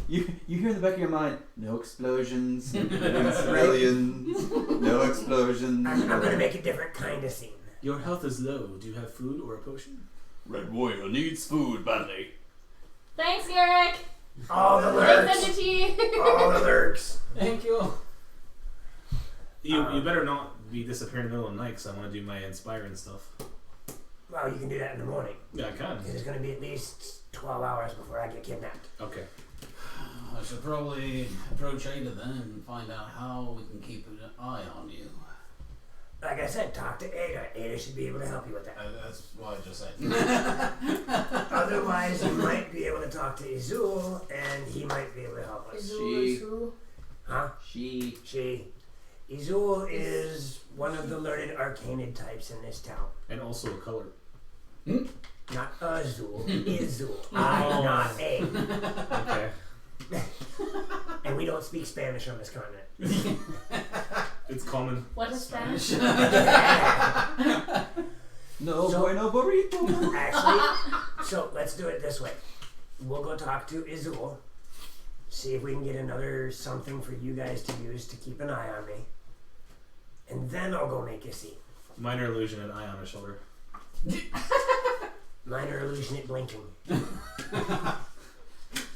You hear in the back of your mind, no explosions, no civilians, no explosions. I'm going to make a different kind of scene. your health is low. Do you have food or a potion? Red Warrior needs food badly. thanks, Garrick. All the Thanks, lurks. MJT. All the lurks. Thank you. You better not be disappearing in the middle of the night because I want to do my inspiring stuff. Well, you can do that in the morning. Yeah, I can. Because it's going to be at least 12 hours before I get kidnapped. Okay. I should probably approach Ada then and find out how we can keep an eye on you. Like I said, talk to Ada. Ada should be able to help you with that. That's what I just said. Otherwise, you might be able to talk to Izul, and he might be able to help us. She- Huh? She. Izul is one of the learned arcanid types in this town. And also a color. Not Azul, Izul. I, not A. Okay. And we don't speak Spanish on this continent. It's common. What is Spanish? No So- bueno burrito. Actually, so let's do it this way. We'll go talk to Izul, see if we can get another something for you guys to use to keep an eye on me. And then I'll go make a scene. Minor illusion and eye on his shoulder. Minor illusion at blinking.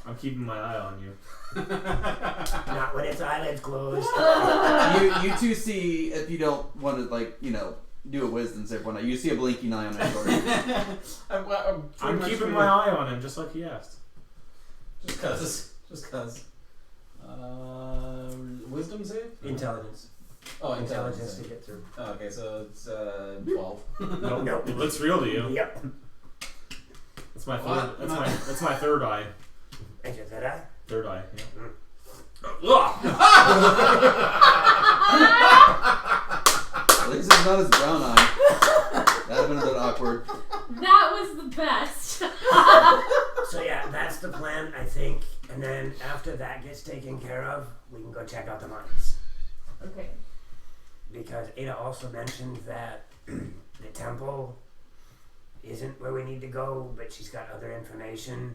I'm keeping my eye on you. Not when its eyelids closed. you two see, if you don't want to, like, you know, do a wisdom save one night, you see a blinking eye on his shoulder. I'm keeping my eye on him just like he asked. Just cause. Wisdom save? Intelligence. Oh, Intelligence to get through. Oh, okay, so it's 12. Nope. Nope. It looks real to you. Yep. That's my What? third. That's my third eye. And your third eye? Third eye. At least it's not his brown eye. That'd have been a little awkward. That was the best. So yeah, that's the plan, I think. And then after that gets taken care of, we can go check out the mines. Okay. Because Ada also mentioned that the temple isn't where we need to go, but she's got other information.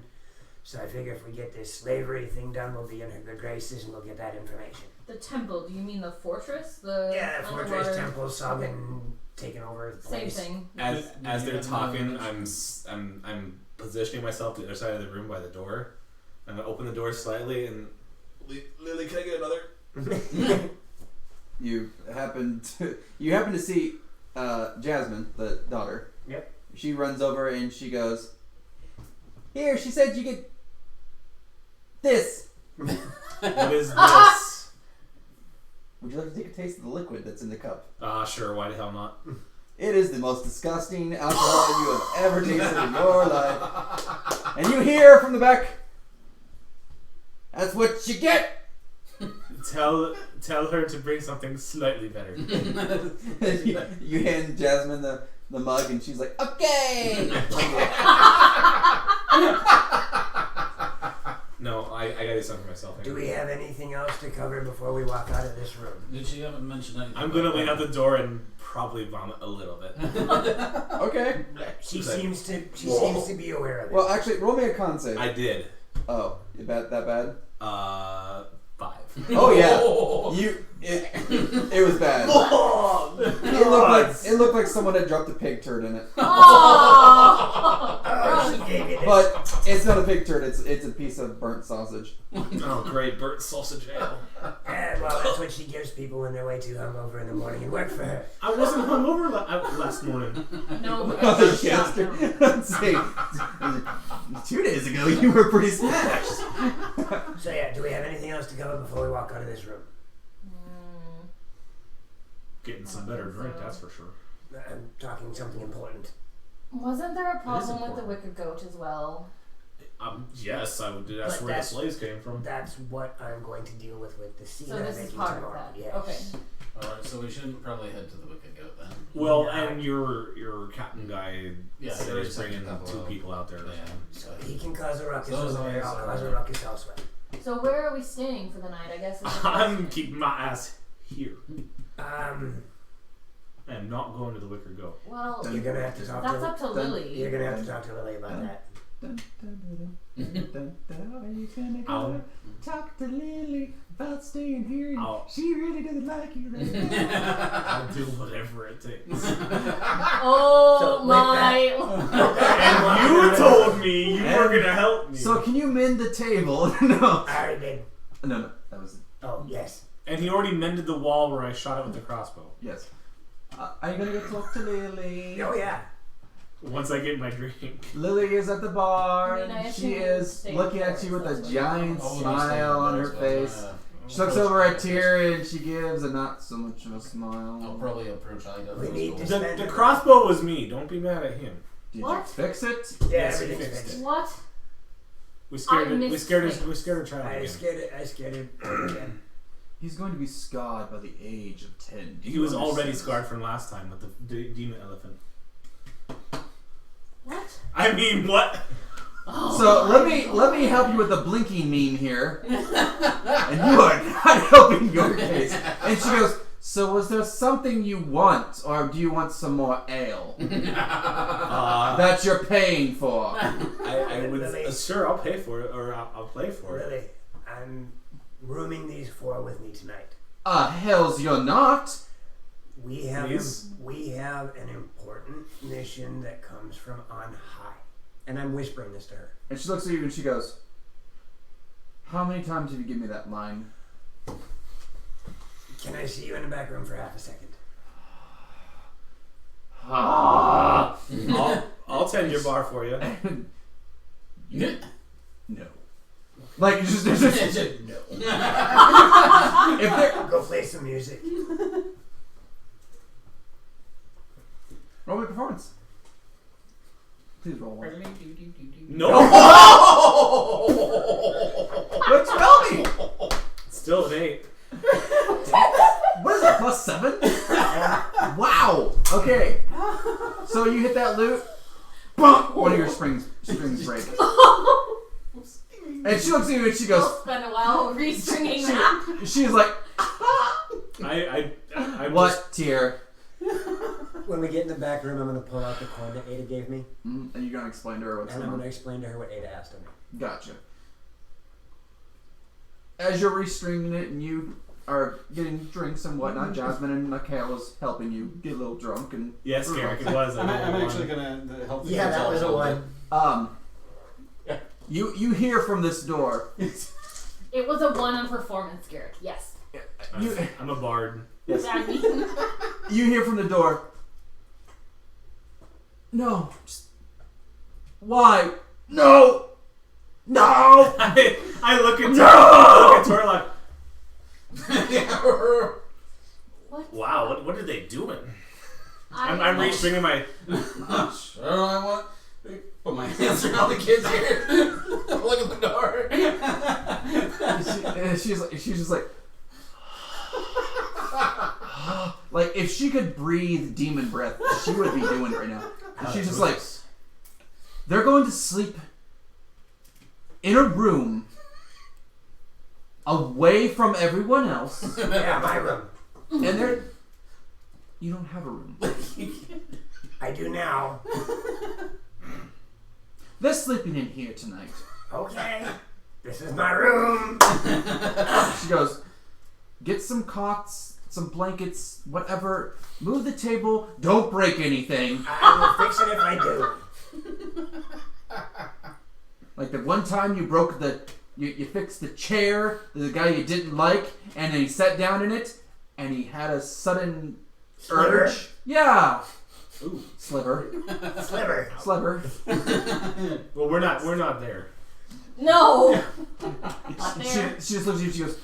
So I figure if we get this slavery thing done, we'll be in her good graces and we'll get that information. The temple, do you mean the fortress? The Yeah, the fortress, underwater- temple, Soggin taking over the Same place. thing. As they're talking, I'm positioning myself to the other side of the room by the door. I'm gonna open the door slightly and Lily, can I get another? You happen to see Jasmine, the daughter. Yep. She runs over and she goes, "Here, she said you get this. What is this? Would you like to take a taste of the liquid that's in the cup? Sure, why the hell not? It is the most disgusting alcohol you have ever tasted in your life." And you hear from the back, "That's what you get." Tell her to bring something slightly better. you hand Jasmine the mug and she's like, "Okay." No, I gotta do something for myself. Do we have anything else to cover before we walk out of this room? Did she haven't mentioned anything? I'm gonna lean out the door and probably vomit a little bit. Okay. She Okay. seems to be aware of it. Well, actually, roll me a con save. I did. Oh, that bad? 5. Oh yeah. It was bad. Oh, It looked like someone had dropped a pig turd in it. she gave you this. But it's not a pig turd. It's a piece of burnt sausage. Oh, great, burnt sausage ale. Well, that's what she gives people when they're way too hungover in the morning and work for her. I wasn't hungover last morning. No, but Oh, that's yes. shot. Let's see. 2 days ago, you were pretty smashed. So yeah, do we have anything else to cover before we walk out of this room? Getting some better drink, that's for sure. I'm talking something important. Wasn't there a problem with the important. wicked goat as well? Yes, I would. That's But where that's- the slaves came from. That's what I'm going to deal with the scene So I'm this is making part tomorrow. of that. Yes. Okay. Alright, so we shouldn't probably head to the Wicked Goat then. Well, Yeah. and your captain guy Yeah, said there he's is bringing a couple 2 of- people out there. Yeah. So he can cause a ruckus Those over there. ones I'll are- cause a ruckus elsewhere. So where are we staying for the night? I guess. Is the I'm question. keeping my ass here. I'm not going to the Wicker Goat. Well, You're gonna have to talk that's to. up to Lily. You're gonna have to talk to Lily about that. I'll- Talk to Lily about staying here. I'll- She really doesn't like you right now. I'll do whatever it takes. Oh So, with my! And you told me you were gonna help me. So can you mend the table? No. I already did. No. That was Oh yes. And he already mended the wall where I shot it with the crossbow. yes. Are you gonna go talk to Lily? Oh yeah. Once I get my drink. Lily is at the bar. I mean, I and assume she you is stay looking at there, you with so a that's giant Oh, smile on her face. Yeah. She looks over at Tyr and she gives a not so much of a smile. I'll probably approach Ida. We need to- The crossbow was me. Don't be mad at him. Did What? you fix it? Yeah, Yes, he everything's fixed fixed. What? We scared I it. We missed scared things. we scared a child I again. scared it again. He's going to be scarred by the age of 10. Do He you was already understand? scarred from last time with the demon elephant. What? I mean, what? Oh, So let me help you with the blinking meme here. And you are not helping your case. And she goes, "So was there something you want, or do you want some more ale that you're paying for?" I would sure I'll pay for it, or I'll play for it. Lily, I'm rooming these 4 with me tonight. Hell's you're not. We have Please? an important mission that comes from on high, and I'm whispering this to her. And she looks at you and she goes, "How many times have you given me that line?" Can I see you in the back room for half a second? I'll tend your bar for you. No. Like just No. if there. Go play some music. Roll me performance. Please roll one. No. What's tell me? Still an 8. What is it? +7? Wow. Okay. So you hit that loot. Bonk! One of your springs break. And she looks at you and she We'll goes. spend a while restringing that. She's like, I what tier? When we get in the back room, I'm going to pull out the coin that Ada gave me. And you're gonna explain to her what's And I'm going going on. to explain to her what Ada asked of me. Gotcha. As you're restringing it and you are getting drinks and whatnot, Jasmine and Mikhail is helping you get a little drunk and. Yes, Garrick, it was. I'm actually gonna help. Yeah, that was a one. You hear from this door. It was a 1 on performance, Garrick. Yes. I'm a bard. Yes. I mean, You hear from the door. No. Just, why? No. No. I look at No! I look at Torla. what? Wow, what are they doing? I'm I restringing my. Sure, I want to put my hands around the kids here. Look at the door. She's just like. Like if she could breathe demon breath, she would be doing it right now. And she's just like, they're going to sleep in a room away from everyone else, Yeah, my room. and they're. You don't have a room. I do now. They're sleeping in here tonight. Okay. This is my room. She goes, get some cots, some blankets, whatever. Move the table. Don't break anything. I will fix it if I do. Like the one time you broke you fixed the chair, the guy you didn't like, and then he sat down in it, and he had a sudden Sliver. urge. Yeah. Ooh, sliver. Sliver. Well, we're not there. No. She just looks at you and she goes,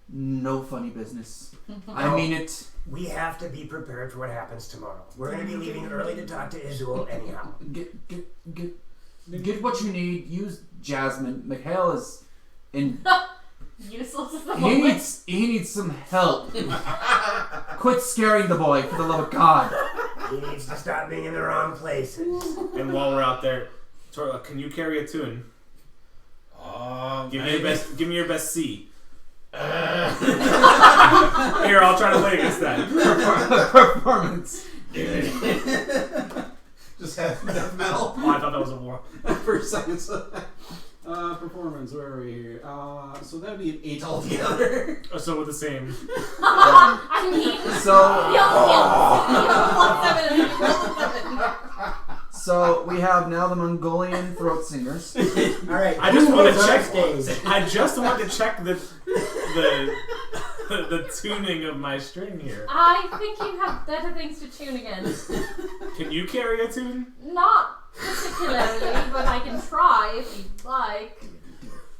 no funny business. I mean it. We have to be prepared for what happens tomorrow. We're going to be leaving early to talk to Izul anyhow. Get what you need. Use Jasmine. Mikhail is in. Useless at the He moment. needs some help. Quit scaring the boy, for the love of God. He needs to stop being in the wrong places. And while we're out there, Torla, can you carry a tune? Give me your best C. Here, I'll try to play against that. Performance. Just have death metal. Oh, I thought that was a war. For a second. Performance, where are we here? So that would be an 8 altogether. So with the same. I mean, So. you have +7 So we have now the Mongolian throat singers. All right. I just want to check. Stage. I just want to check the tuning of my string here. I think you have better things to tune again. Can you carry a tune? Not particularly, but I can try if you'd like.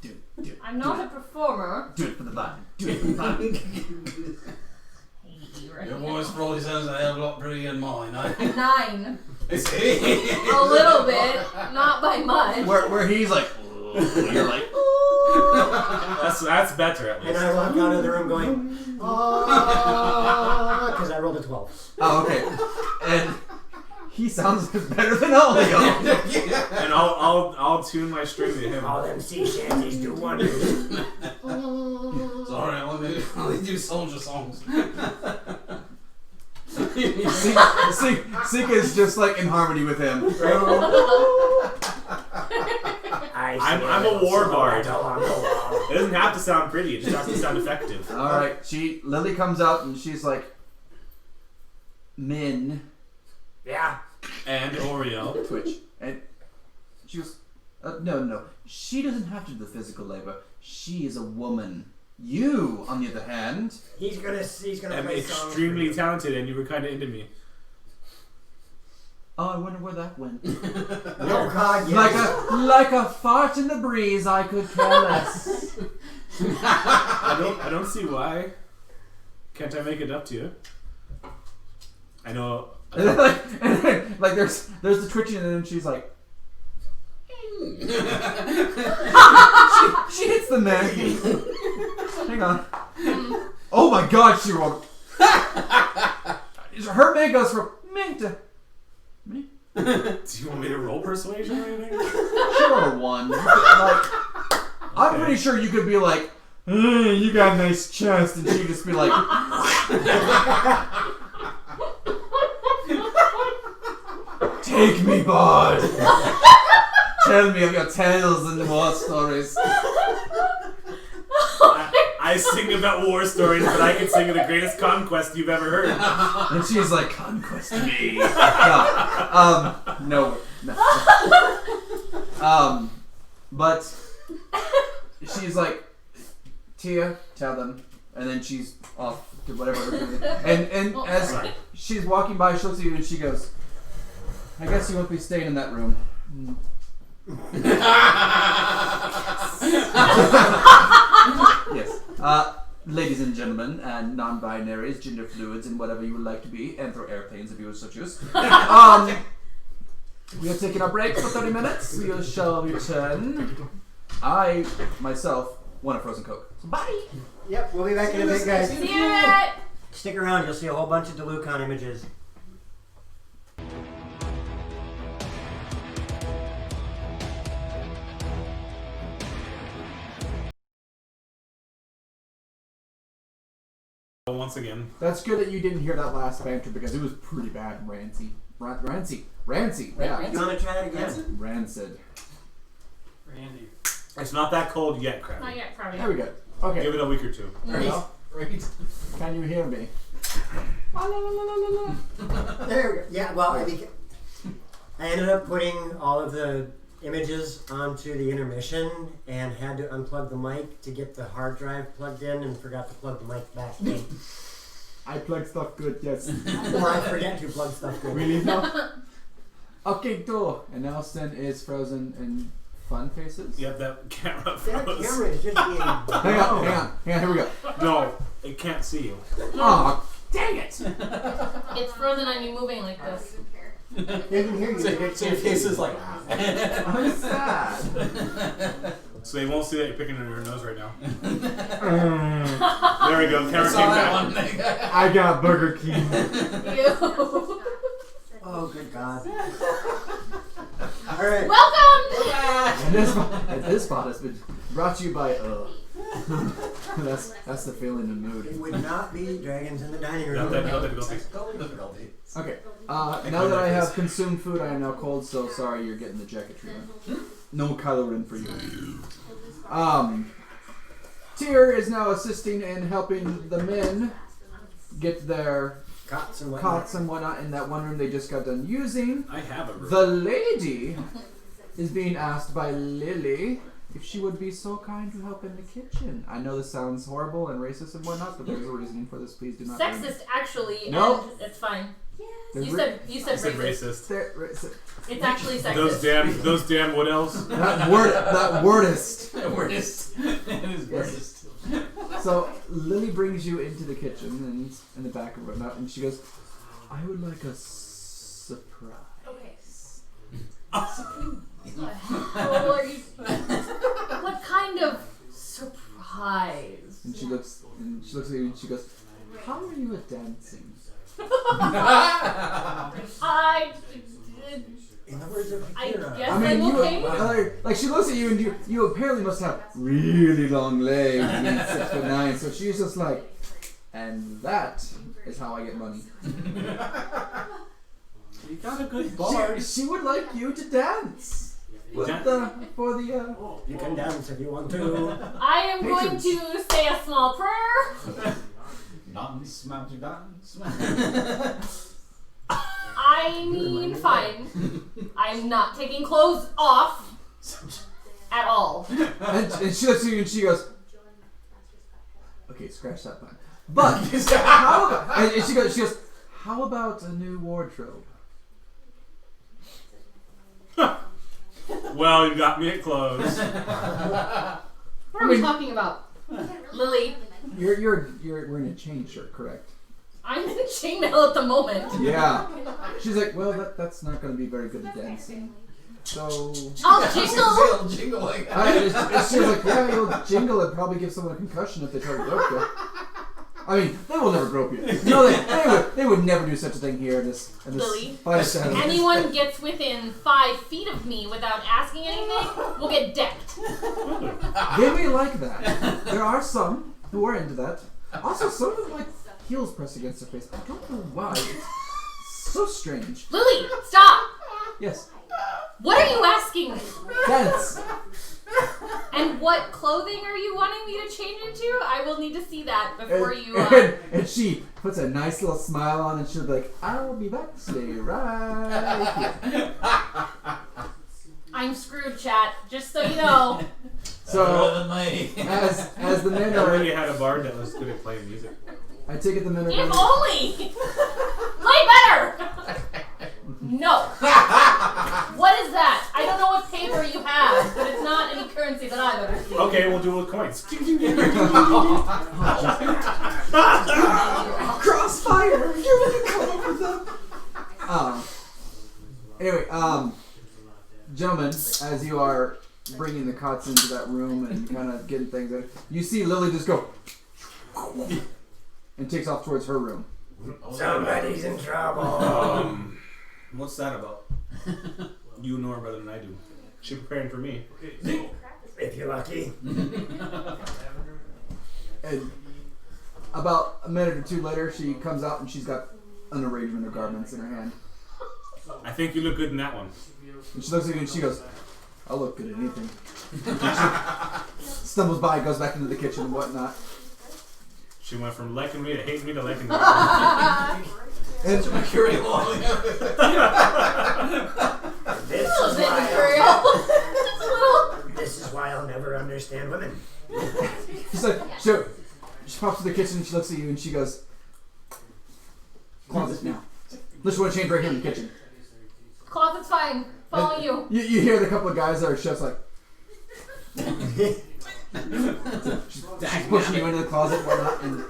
Do it. I'm not a performer. Do it for the vibe. Do it for the vibe. Your voice probably sounds a hell of a lot prettier than mine. 9. See? A little bit, not by much. Where he's like, "Ooh," you're like, That's better at And least. I walk out of the room going, because I rolled a 12. oh, okay. And he sounds better than all of you. And I'll tune my string to him. All them sea shanties do wonders. Sorry, I only do soldier songs. Sika is just like in harmony with him. I'm a war bard. Along the wall. It doesn't have to sound pretty. It just has to sound effective. All right. Lily comes out and she's like, Min. Yeah. And Oreo. Twitch. And she goes, no. She doesn't have to do the physical labor. She is a woman. You, on the other hand, He's gonna I'm play songs. extremely talented, and you were kind of into me. oh, I wonder where that went. Oh God, yes. Like a fart in the breeze, I could care less. I don't see why. Can't I make it up to you? I know. And then, like there's the twitching, and then she's like, she hits the man. Hang on. Oh my God, she rolled. her man goes from me to me. Do you want me to roll persuasion or anything? She rolled a 1. I'm pretty sure you could be like, you got a nice chest, and she'd just be like, take me, bard. Tell me of your tales and war stories. I sing about war stories, but I can sing of the greatest conquest you've ever heard. And she's like, conquest me. No. But she's like, Tia, tell them. And then she's off to whatever. And as she's walking by, she looks at you and she goes, I guess you won't be staying in that room. Yes. Ladies and gentlemen, and non-binaries, gender fluids, and whatever you would like to be, and throw airplanes if you would so choose. We are taking a break for 30 minutes. We shall return. I, myself, want a frozen Coke. Bye! Yep, we'll be back in a bit, guys. See ya! Stick around, you'll see a whole bunch of Delucon images. Once again. That's good that you didn't hear that last banter because it was pretty bad and rancy. Rancy. Yeah. You want to try that again? Rancid. Randy. It's not that cold yet, Crabby. Not yet, probably. There we go. Okay. Give it a week or two. Well, Right. can you hear me? There we go. Yeah, well, I ended up putting all of the images onto the intermission and had to unplug the mic to get the hard drive plugged in and forgot to plug the mic back in. I plug stuff good, yes. Or I forget to plug stuff good. Really now? Okay, go. And Nelson is frozen in fun faces. Yep, that camera That froze. camera is just being... Hang on, here we go. No, it can't see you. Oh, dang it! It's frozen on you moving like this. They can hear you. but they So your can't face see you. is like, I'm sad. So they won't see that you're picking on your nose right now. There we go. Camera I saw came that back. one thing. I got Burger King. Ew. Oh, good God. Alright. Welcome! And this spot has been brought to you by that's the feeling and It mood. would not be dragons in the dining room. No difficulty. Technical difficulty. Okay. Now that I have consumed food, I am now cold, so sorry you're getting the jacket treatment. No coloring for you. Tyr is now assisting in helping the men get their Cots and whatnot. cots and whatnot in that one room they just got done using. I have a room. The lady is being asked by Lily if she would be so kind to help in the kitchen. I know this sounds horrible and racist and whatnot, but there's a reasoning for this. Please do not. Sexist, actually, No. and it's fine. There's You said I said racist. racist. It's actually sexist. Those damn what else? that wordist. Wordist. It is wordist. So Lily brings you into the kitchen and in the back and whatnot, and she goes, "I would like a surprise." Okay. How are you? What kind of surprise? And she looks at you and she goes, "How are you at dancing?" In the words of I Akira. guess I mean, I'm you okay. like she looks at you and you apparently must have really long legs, and 6'9". So she's just like, and that is how I get money. You got a good bard. She would like you to dance with Dan- for the You can dance if you want to. I am going to say a small prayer. Dance, magic dance. I mean, fine. I'm not taking clothes off at all. and she looks at you and she goes, "Okay, scratch that pun." But how about, and she goes, "How about a new wardrobe?" Well, you got me at clothes. What are we talking about? Lily, You're wearing a chain shirt, correct? I'm in chainmail at the moment. Yeah. She's like, "Well, that's not going to be very good at dancing." So I'll jingle. Jingling. she's like, "Yeah, you'll jingle and probably give someone a concussion if they try to work you." I mean, they will never grope you. No, they would never do such a thing here in this Lily, finest town. anyone gets within 5 feet of me without asking anything will get decked. They may like that. There are some who are into that. Also, some of them like heels pressed against their face. I don't know why. It's so strange. Lily, stop! Yes. What are you asking me? Dance. And what clothing are you wanting me to change into? I will need to see that before you. And she puts a nice little smile on and she'll be like, I'll be back. Stay right here. I'm screwed, chat. Just so you know. So, as the men I are... already had a bard that was good at playing music. I take it the men are... If only! Play better! No. What is that? I don't know what paper you have, but it's not any currency that I've ever seen. Okay, we'll do it with coins. Crossfire! You're gonna come up with them! Anyway, gentlemen, as you are bringing the cots into that room and kind of getting things in, you see Lily just go and takes off towards her room. Somebody's in trouble. What's that about? You know her better than I do. She's preparing for me. If you're lucky. And about a minute or two later, she comes out and she's got an arrangement of garments in her hand. I think you look good in that one. And she looks at you and she goes, I'll look good at anything. Stumbles by, goes back into the kitchen and whatnot. She went from liking me to hating me to liking me. And Mercury long. This is why I'll never understand women. she's like, she pops to the kitchen and she looks at you and she goes, closet now. Let's want to change right here in the kitchen. Closet's fine. Follow you. You hear the couple of guys that are chefs like, she's pushing you into the closet and whatnot, and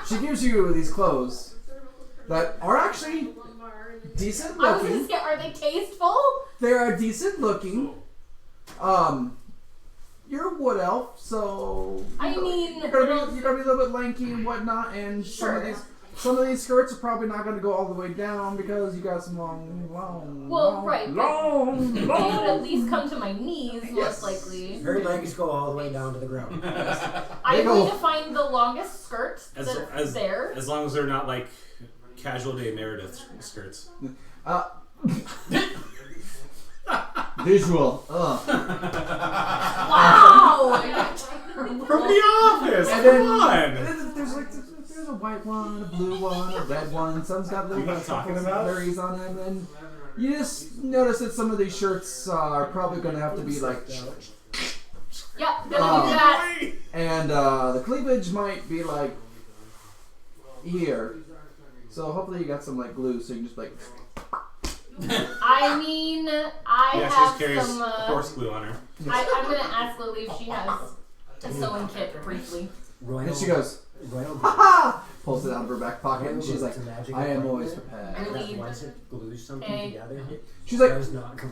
she gives you these clothes that are actually decent I was looking. just are they tasteful? They are decent looking. You're a wood elf, so I mean, you're gonna be a little bit lanky and whatnot, and sure. some of these skirts are probably not gonna go all the way down because you got some long. They would at least come to my knees, most likely. Her legs go all the way down to the ground. I'm going to find the longest skirt that's there. As long as they're not like casual day Meredith skirts. Visual. Wow! From the office! And Come on! There's a white one, a blue one, a red one. Some's got little You know what I'm talking about? berries on them, and you just notice that some of these shirts are probably going to have to be like. Yep, gonna do that. And the cleavage might be like here. So hopefully you got some like glue, so you can just like. I mean, I Yeah, she have just carries some. horse glue on her. I'm gonna ask Lily if she has a sewing kit briefly. Royal, And she goes, Royal ha! Pulls it out of her back pocket, and Royal she's like, Glue, it's a magic I am appointment. always prepared. Really? Once it glues something Hey. together, it She's like, does not come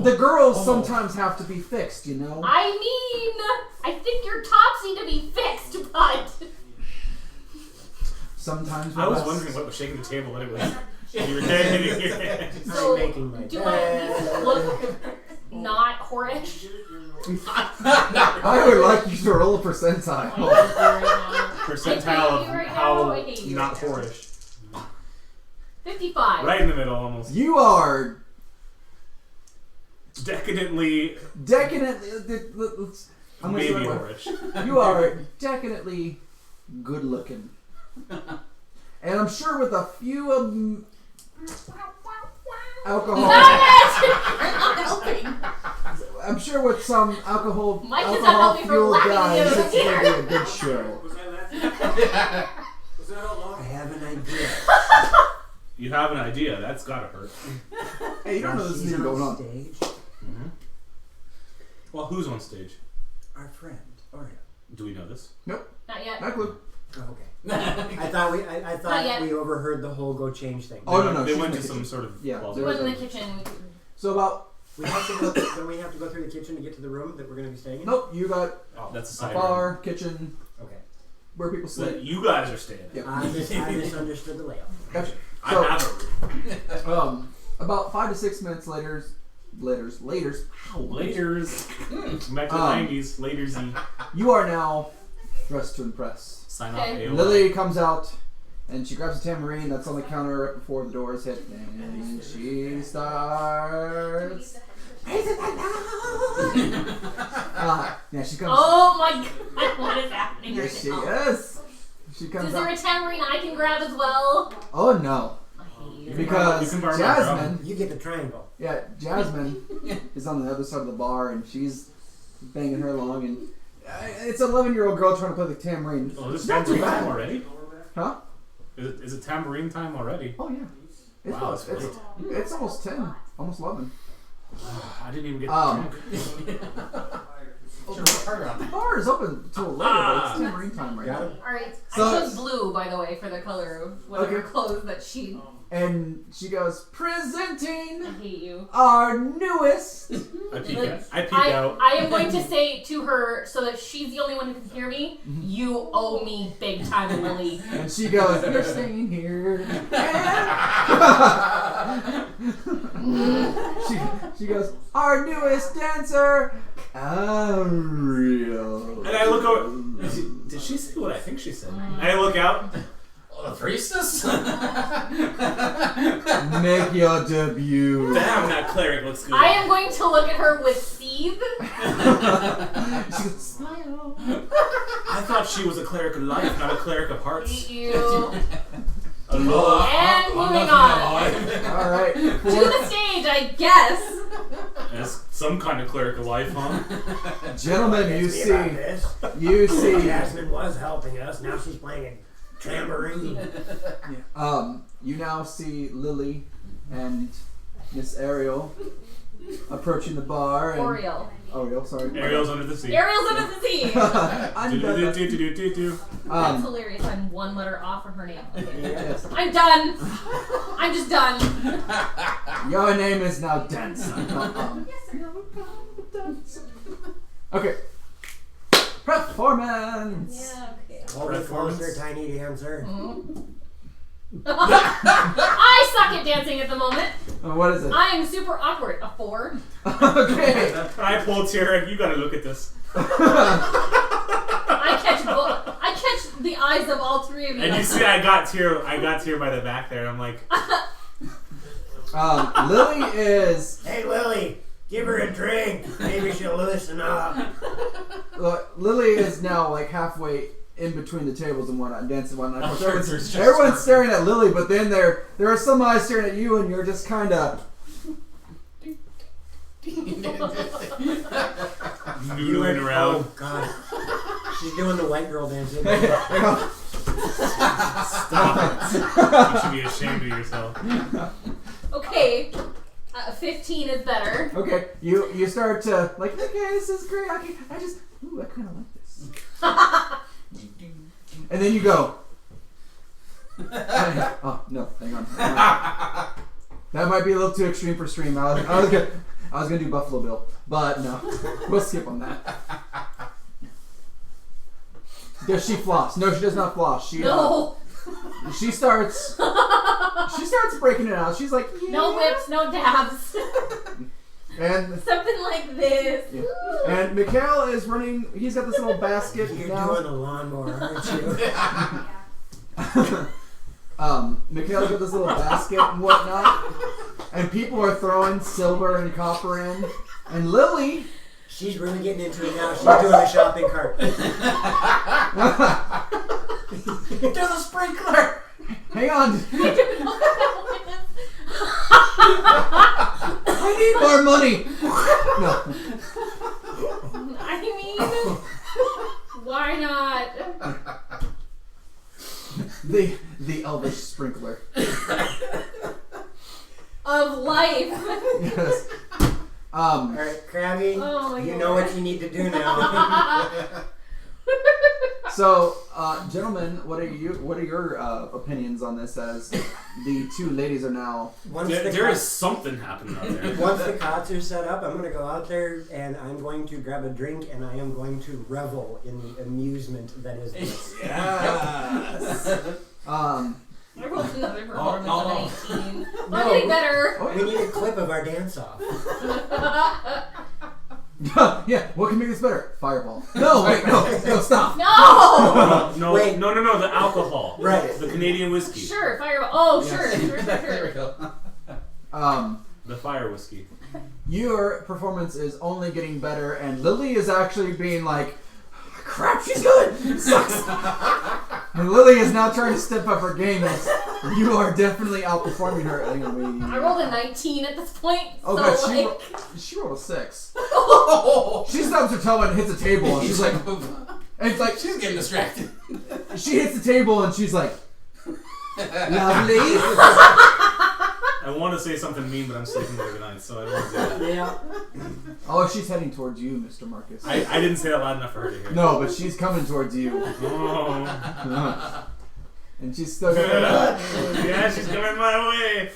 the girls sometimes have to be fixed, you know? I mean, I think your tops need to be fixed, but. Sometimes I was us. wondering what was shaking the table when it was. You were hitting So, I'm making my do I at least bed. look not whorish? I would like you to roll a percentile. percentile of I hate you right how now, I hate you not right now. whorish. 55. Right in the middle, almost. You are Decadently I'm gonna baby say that whorish. you are decadently good looking. And I'm sure with a few alcohol. I'm helping. I'm sure with some alcohol Mike does not help me from fueled laughing guys, the it's gonna be a good show. I have an idea. You have an idea. That's gotta hurt. Hey, you don't know this is She's even going on. Stage. Mm-hmm. Well, who's on stage? Our friend, Oreo. Do we know this? Not yet. Not a clue. Oh, okay. I thought Not thought yet. we overheard the whole go change thing. Oh, no, They she's went in to the some kitchen. sort of Yeah, closet. We went in the kitchen. So about We have to go. Then we have to go through the kitchen to get to the room that we're going to be staying in. nope, you got Oh, that's a a side bar, kitchen. Okay. where people So sleep. you guys are staying. Yeah. I misunderstood the layout. Gotcha. I So, have a room. about 5 to 6 minutes later. Laters. Back to the 90s. Latersy. You are now dressed to impress. Sign Okay. off AOL. Lily comes out and she grabs a tambourine that's on the counter right before the doors hit, and she starts. Yeah, she comes. Oh my god, what is happening right Yes, she now? is. She comes Is there out. a tambourine I can grab as well? Oh no, I hate you. because You can borrow my Jasmine. You get the triangle. Yeah, Jasmine is on the other side of the bar, and she's banging her along, and it's an 11-year-old girl trying to play the tambourine. Oh, is it Not too tambourine bad. time already? Huh? Is it tambourine time already? Oh yeah. It's, Wow, that's it's almost 10, almost 11. I didn't even get Um, drunk. The bar is open until later, but it's tambourine time right Got now. it? Alright, So- I chose blue, by the way, for the color of whatever Okay. clothes that she... And she goes, presenting I hate you. our newest. I peek Like, out. I peek out. I am going to say to her, so that she's the only one who can hear me, you owe me big time, Lily. And she goes, you're staying here. she goes, our newest dancer, Ariel. And I look over. Did she say what I think she said? And I look out. Oh, the priestess? Make your debut. Damn, that cleric looks good. I am going to look at her with seethe. She goes, smile. I thought she was a cleric of life, not a cleric of hearts. Hate you. I'm And moving not on. All right. To the stage, I guess. As some kind of cleric of life, huh? Gentlemen, you Ask me about see, this. you see. Jasmine was helping us. Now she's playing a tambourine. You now see Lily and Miss Ariel approaching the bar. And Oriel. Sorry. Ariel's under the sea. Ariel's under the sea. I'm done. Do-do-do-do-do-do. That's hilarious. I'm one letter off of her name. Yes. I'm done. I'm just done. Your name is now Dancer. Okay. Performance. Yeah, okay. Hold it closer, tiny dancer. I suck at dancing at the moment. What is it? I am super awkward. A 4. Okay. I pull Tira. You gotta look at this. I catch the eyes of all three of you. And you see, I got Tira by the back there. And I'm like, Lily is. Hey, Lily, give her a drink. Maybe she'll loosen up. Lily is now like halfway in between the tables and whatnot, dancing and whatnot. I'm Of sure course, there's just everyone's some- staring at Lily, but then there are some eyes staring at you, and you're just kind of. noodling around. Oh, God. She's doing the white girl dancing. Stop it. You should be ashamed of yourself. Okay. 15 is better. Okay, you start to like. Okay, this is great. I kind of like this. And then you go. Oh no, hang on. That might be a little too extreme for stream. I was gonna do Buffalo Bill, but no, we'll skip on that. Does she floss? No, she does not floss. No. She starts breaking it out. She's like, yeah. No whips, no dabs. And Something like this. yeah. And Mikhail is running. He's got this little basket You're now. doing a lawnmower, aren't you? Mikhail's got this little basket and whatnot, and people are throwing silver and copper in. And Lily, She's really getting into it now. She's doing a shopping cart. Do the sprinkler! hang on, I need more money. No, I mean, why not? the elvish sprinkler. Of life. Yes. Alright, Krabby, Oh my you God. know what you need to do now. So, gentlemen, what are your opinions on this? As the two ladies are now. There is something happening out there. Once the cots are set up, I'm going to go out there and I'm going to grab a drink and I am going to revel in the amusement that is this. Yes. I rolled another performance no. of 19. I'm No. getting better. We need a clip of our dance off. Yeah, what can make this better? Fireball. No, wait, no, stop. No! No, Wait. no, the alcohol. Right. The Canadian whiskey. Sure, fireball. Oh, sure. There we go. The fire whiskey. Your performance is only getting better, and Lily is actually being like, crap, she's good! Sucks! And Lily is now trying to step up her game, as you are definitely outperforming her. I rolled a 19 at this point. Oh, so God, like... she rolled a 6. She stubs her toe and hits a table, and she's like, and it's like, She's getting distracted. she hits the table, and she's like, lovely. I want to say something mean, but I'm sleeping the night, so I don't want to do that. Yeah. Oh, she's heading towards you, Mr. Marcus. I didn't say that loud enough for her to hear. No, but she's coming towards you. Oh. And she's still going, Yeah, she's coming my way.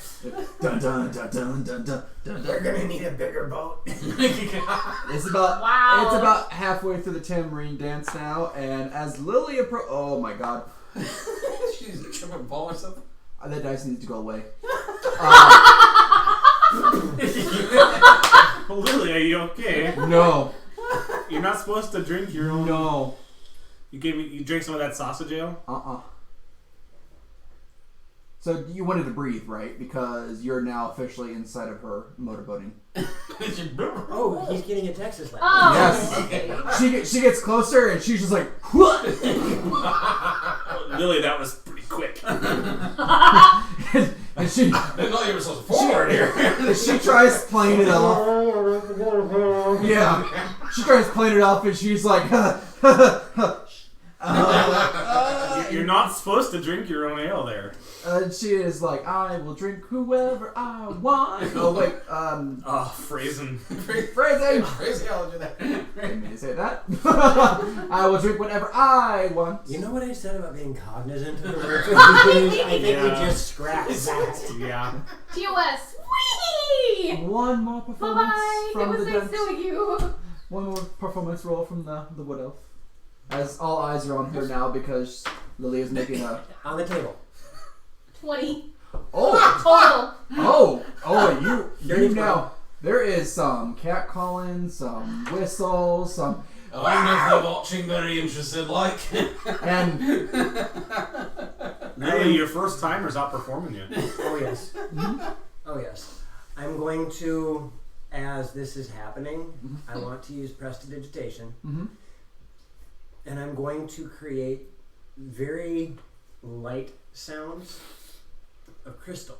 dun dun dun dun dun dun dun. We're going to need a bigger boat. It's about Wow. It's about halfway through the tambourine dance now, and as Lily oh my God, She's tripping a ball or something. that dice needs to go away. Lily, are you okay? No, You're not supposed to drink your own. no, You drank some of that sausage ale? So you wanted to breathe, right? Because you're now officially inside of her motorboating. Oh, he's getting a Texas laugh. Oh, Yes. okay. She gets closer, and she's just like, Lily, that was pretty quick. and she Didn't know you were so forward here. and she tries playing it off. Yeah, she tries playing it off, and she's like, You're not supposed to drink your own ale there. she is like, I will drink whoever I want. Oh wait, Oh, phrasing. phrasing. Crazy how did that. Didn't mean to say that. I will drink whatever I want. You know what I said about being cognizant of the word? I think we Yeah. just scratched that. Yeah. TOS. Whee! One more performance Bye-bye. It from was the nice dance. knowing you. One more performance roll from the wood elf. As all eyes are on her now because Lily is making a. On the table. 20. Oh! Total. You Dirty know. There is some cat calling, some whistles, some. I wonder if they're watching very interested, like. And. Really, your first timer's outperforming you. Oh, yes. Oh, yes. I'm going to, as this is happening, I want to use prestidigitation. Mm-hmm. And I'm going to create very light sounds of crystal.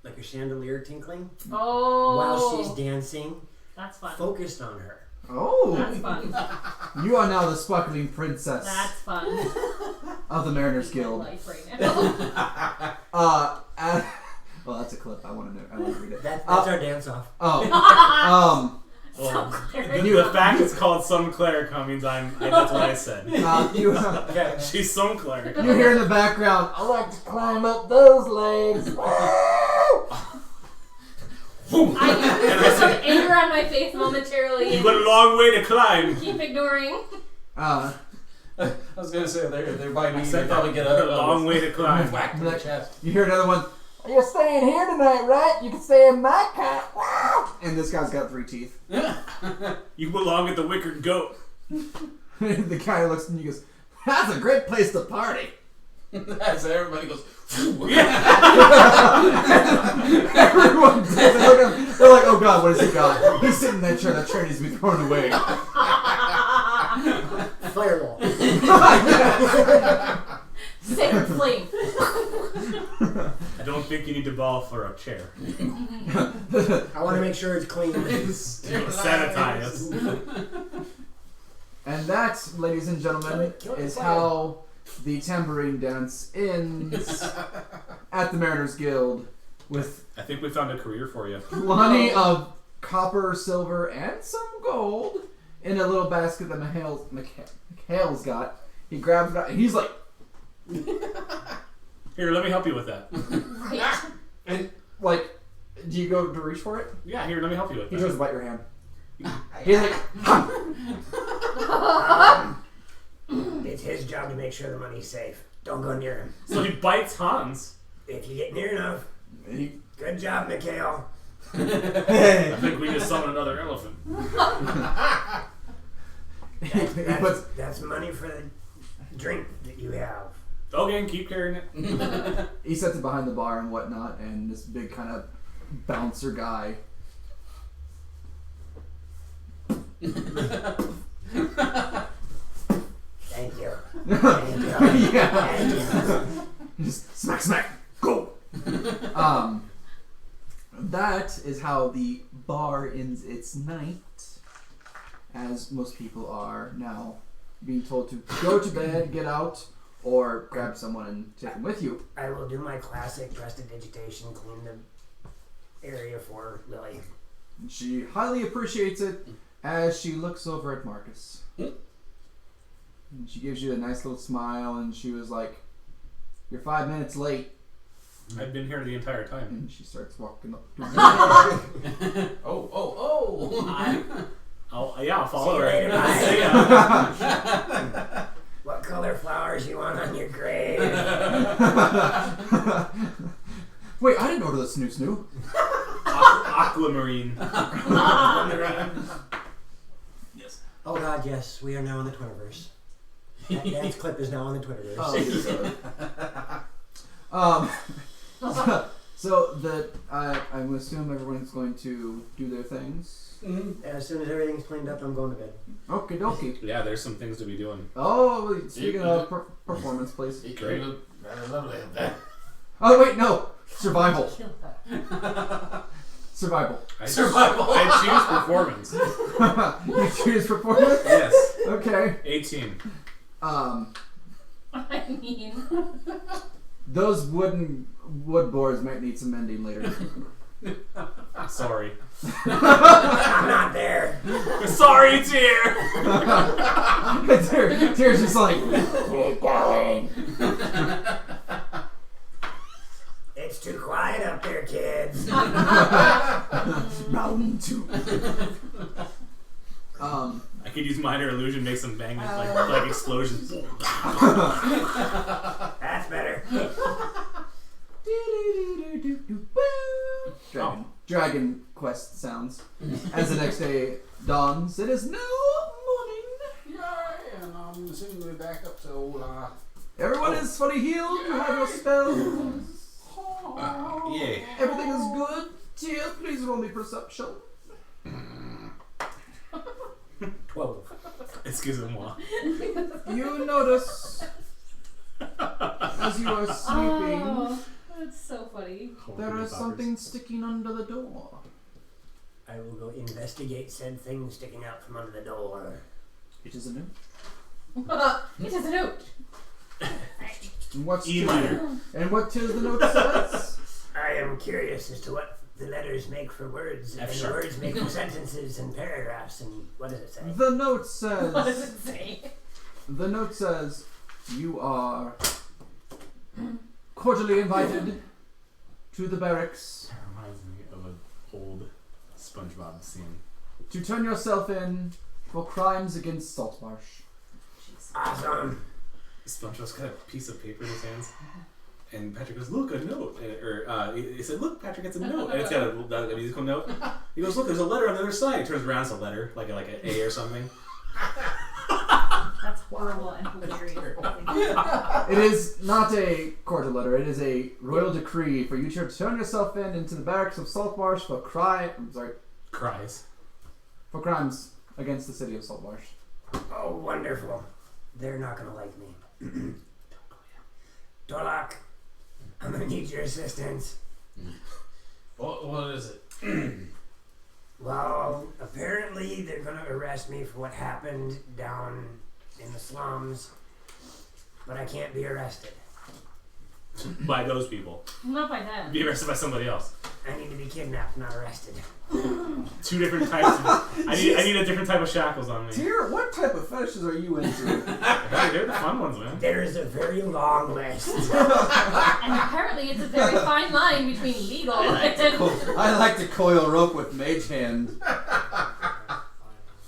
Like a chandelier tinkling. Oh. While she's dancing. That's fun. Focused on her. Oh! That's fun. You are now the sparkling princess That's fun. of the Mariners Guild. Life right now. Well, that's a clip. I want to read it. That's our dance off. Oh. So clear. The fact it's called some cleric means that's what I said. She's some cleric. You hear in the background, I like to climb up those legs. I put some anger on my face momentarily. You got a long way to climb. Keep ignoring. I was gonna say they're by me. They Said probably that. get A long way to climb. whacked in the chest. You hear another one. You're staying here tonight, right? You can stay in my car. And this guy's got 3 teeth. You belong at the Wicker Goat. The guy looks and he goes, "That's a great place to party." So everybody goes. Everyone, they're like, "Oh God, what has he got? He's sitting in that chair. That chair needs to be thrown away." Fireball. Sacred flame. I don't think you need to ball for a chair. I want to make sure it's clean. Sanitize. And that, ladies and gentlemen, is how the tambourine dance ends at the Mariners Guild with I think we found a career for you. plenty of copper, silver, and some gold in a little basket that Michael's got. He grabs it and he's like, Here, let me help you with that. Right. and like, do you go to reach for it? Yeah, here, let me help you with He that. goes to bite your hand. He's like, It's his job to make sure the money's safe. Don't go near him. So he bites Hans. If you get near enough, he, good job, Mikhail. I think we just summoned another elephant. That's money for the drink that you have. Okay, and keep carrying it. he sets it behind the bar and whatnot, and this big kind of bouncer guy. Thank you. Yeah. Just smack, smack, go. That is how the bar ends its night, as most people are now being told to go to bed, get out, or grab someone and take them with you. I will do my classic prestidigitation, clean the area for Lily. She highly appreciates it as she looks over at Marcus. And she gives you a nice little smile, and she was like, "You're 5 minutes late." I've been here the entire time. And she starts walking up. I'll follow See you her. later, bye. See ya. What color flowers you want on your grave? Wait, I didn't order the snoo snoo. Aquamarine. Yes. Oh God, yes, we are now in the Twitterverse. That clip is now on the Twitterverse. So that I would assume everyone's going to do their things. As soon as everything's cleaned up, I'm going to bed. Okie dokie. Yeah, there's some things to be doing. Oh, speaking of performance, please. Great. Very lovely up there. Oh wait, no, survival. Kill her. Survival. I choose performance. You choose performance. Yes. Okay. 18. I mean, Those wood boards might need some mending later. Sorry. I'm not there. Sorry, dear. Tears just like. Keep going. It's too quiet up there, kids. Round 2. I could use minor illusion, make some bang like explosions. That's better. Dragon Quest sounds. As the next day dawns, it is now morning. Yeah, and I'm seemingly back up to Everyone is fully healed. You have your spells. Yay. Everything is good. Tia, please roll me perception. 12. Excusez-moi. You notice as you are sleeping, oh, that's so funny. there is something sticking under the door. I will go investigate said thing sticking out from under the door. It is a note. It is a note. And what's E minor. And what tis the note says? I am curious as to what the letters make for words, F and the sharp. words make for sentences and paragraphs, and what does it say? The note What does says. it say? The note says you are cordially invited to the barracks That reminds me of an old SpongeBob scene. to turn yourself in for crimes against Saltmarsh. Awesome. SpongeBob's got a piece of paper in his hands, and Patrick goes, "Look, a note." He said, "Look, Patrick, it's a note, and it's got a musical note." He goes, "Look, there's a letter on the other side." He turns around, it's a letter, like an A or something. That's horrible and hilarious. It is not a cordial letter. It is a royal decree for you to turn yourself into the barracks of Saltmarsh for Cries. for crimes against the city of Saltmarsh. Oh, wonderful. They're not going to like me. Dorlock, I'm going to need your assistance. What is it? Well, apparently they're going to arrest me for what happened down in the slums, but I can't be arrested. By those people. Not by them. Be arrested by somebody else. I need to be kidnapped, not arrested. 2 different types. I need a different type of shackles on me. Tyr, what type of fetishes are you into? Hey, they're the fun ones, man. There is a very long list. And apparently it's a very fine line between legal and... I like to coil rope with mage hand.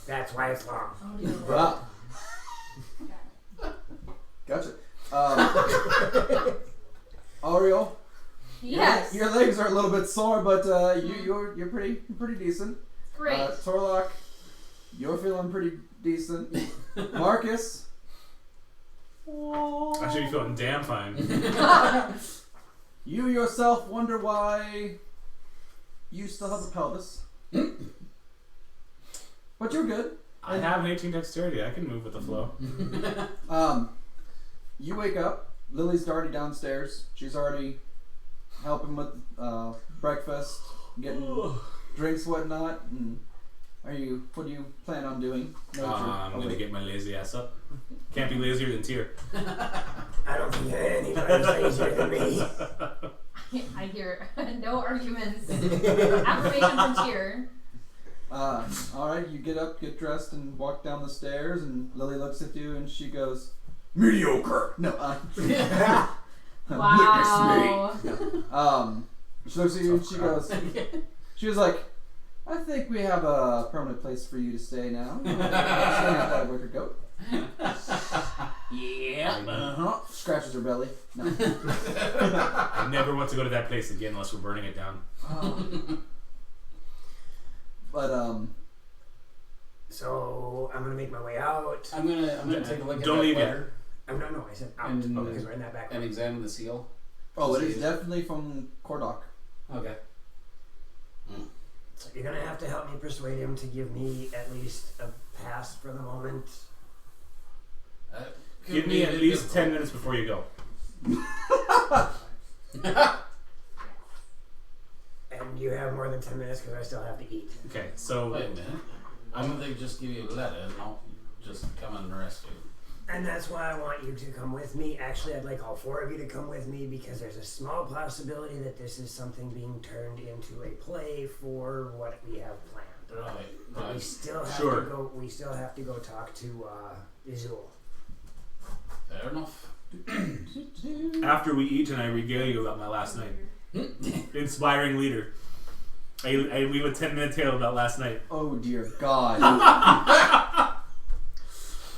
That's why it's long. Wow. Gotcha. Ariel, Yes. your legs are a little bit sore, but you're pretty decent. Great. Torlock, you're feeling pretty decent. Marcus, I should be feeling damn fine. you yourself wonder why you still have a pelvis, but you're good. I have an 18 dexterity. I can move with the flow. You wake up. Lily's already downstairs. She's already helping with breakfast, getting drinks, whatnot. And what do you plan on doing? I'm gonna get my lazy ass up. Can't be lazier than Tyr. I don't think anybody's lazier than me. I hear no arguments. Affirmation from Tyr. Alright, you get up, get dressed, and walk down the stairs, and Lily looks at you and she goes, mediocre! No, Wow. witness me. She looks at you and she goes, she was like, I think we have a permanent place for you to stay now. Staying at that wicker goat. Yeah. Scratches her belly. No. I never want to go to that place again unless we're burning it down. But So I'm gonna make my way out. I'm gonna take a look at Don't that leave yet. letter No, I said out. And- Because we're in that back and room. examine the seal. oh, it is definitely from Kordok. Okay. So you're gonna have to help me persuade him to give me at least a pass for the moment. Give me at least 10 minutes before you go. And you have more than 10 minutes because I still have to eat. Okay, so Wait a minute. I don't think just give you a letter and I'll just come and arrest you. And that's why I want you to come with me. Actually, I'd like all 4 of you to come with me because there's a small possibility that this is something being turned into a play for what we have planned. Right, But we right. still have Sure. to go. We still have to go talk to Izul. Fair enough. after we eat and I regale you about my last night. Inspiring leader. I leave a 10-minute tale about last night. Oh dear God.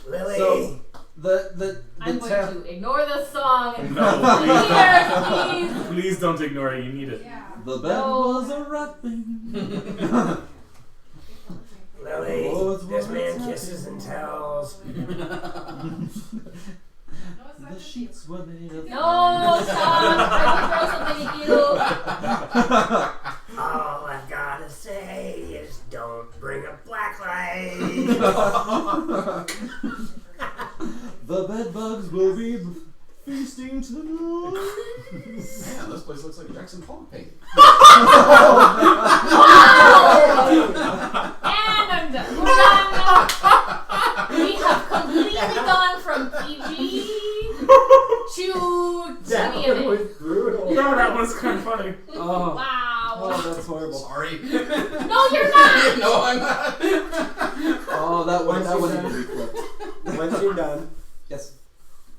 Lily. So the I'm going to ignore the song and No, here, please. please don't ignore it. You need it. the bed No. was a wrapping. Lily, Oh, it's this what man it's kisses and tells. The sheets were made of. No, stop. I will throw something at you. All I've gotta say is don't bring a black light. The bed bugs will be feasting tonight. Man, this place looks like a Jackson Pollock painting. And I'm done. We're done now. We have completely gone from PG to DMing. brutal. No, that was kind of funny. Oh, Wow. that's horrible. Sorry. No, you're not. No, I'm not. Oh, that Once one you're needed to be clipped. Once you're done Yes.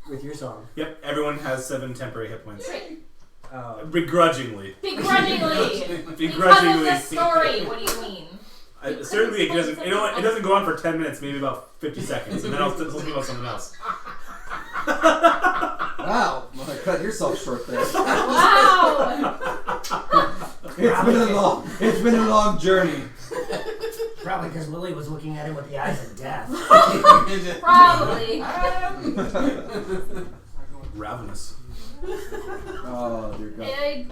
with your song, Yep, everyone has 7 temporary hit points. Great. Begrudgingly. Begrudgingly. Because of Begrudgingly. the story. What do you mean? Certainly, it doesn't. You know what? It doesn't go on for 10 minutes. Maybe about 50 seconds, and then I'll think about something else. Wow. Well, cut yourself short there. Wow. It's been a long journey. probably because Lily was looking at him with the eyes of death. Probably. Ravenous. Oh dear God. I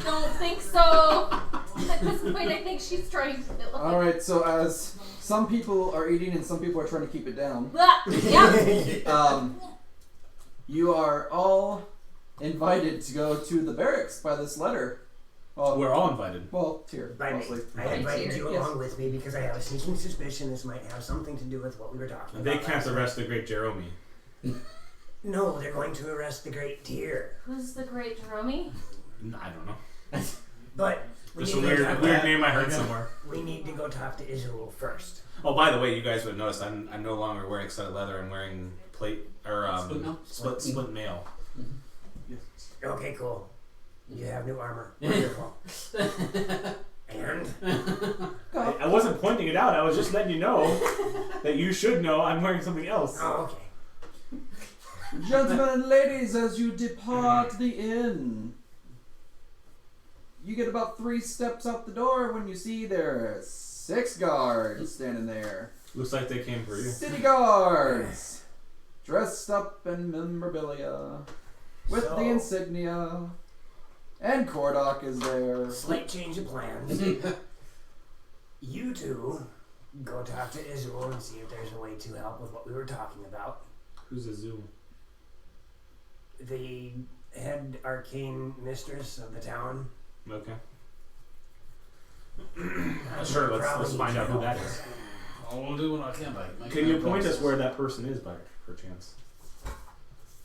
don't think so. At this point, I think she's trying to kill him. All right. So as some people are eating and some people are trying to keep it down, Yep. you are all invited to go to the barracks by this letter. We're all invited. Well, here By me. mostly. I invited you Yes. along with me because I have a sneaking suspicion this might have something to do with what we were talking They about. can't last night. arrest the great Jerome. No, they're going to arrest the great deer. Who's the great Jerome? I don't know. But Just a weird name I heard somewhere. We need to go talk to Israel first. Oh, by the way, you guys would notice I'm no longer wearing studded leather. I'm wearing plate or split mail. Okay, cool. You have new armor. Wonderful. And? I wasn't pointing it out. I was just letting you know that you should know I'm wearing something else. Oh, okay. Gentlemen and ladies, as you depart the inn, you get about 3 steps out the door when you see there are 6 guards standing there. Looks like they came for you. City guards, dressed up in memorabilia, with the insignia, and Kordak is there. Slight change of plans. You two go talk to Israel and see if there's a way to help with what we were talking about. Who's Azul? The head arcane mistress of the town. Okay. Sure, let's find out who that is. I'll do what I can. Can you point us where that person is, by perchance?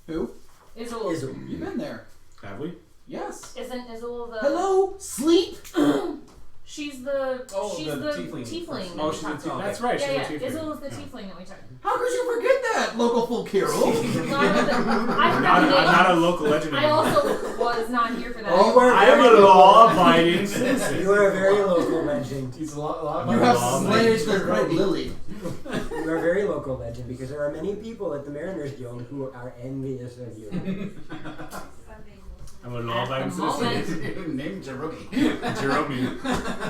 Who? Izzle. You've been there. Have we? Yes. Isn't Izzle the... Hello, sleep. She's the... she's the the tiefling. tiefling. Oh, that she's we the talked about. That's right. Yeah, She's the tiefling. Izzle is the tiefling that we talked about. How could you forget that, local folk hero? Well, I forgot the name. I'm not a local legend I anymore. also was not here for that. You are I am very a law-abiding citizen. You are a very local legend. He's a lot. You have slayed the Red Lily. You are a very local legend because there are many people at the Mariners Guild who are envious of you. I'm a law-abiding At the moment. citizen. Name Jerome.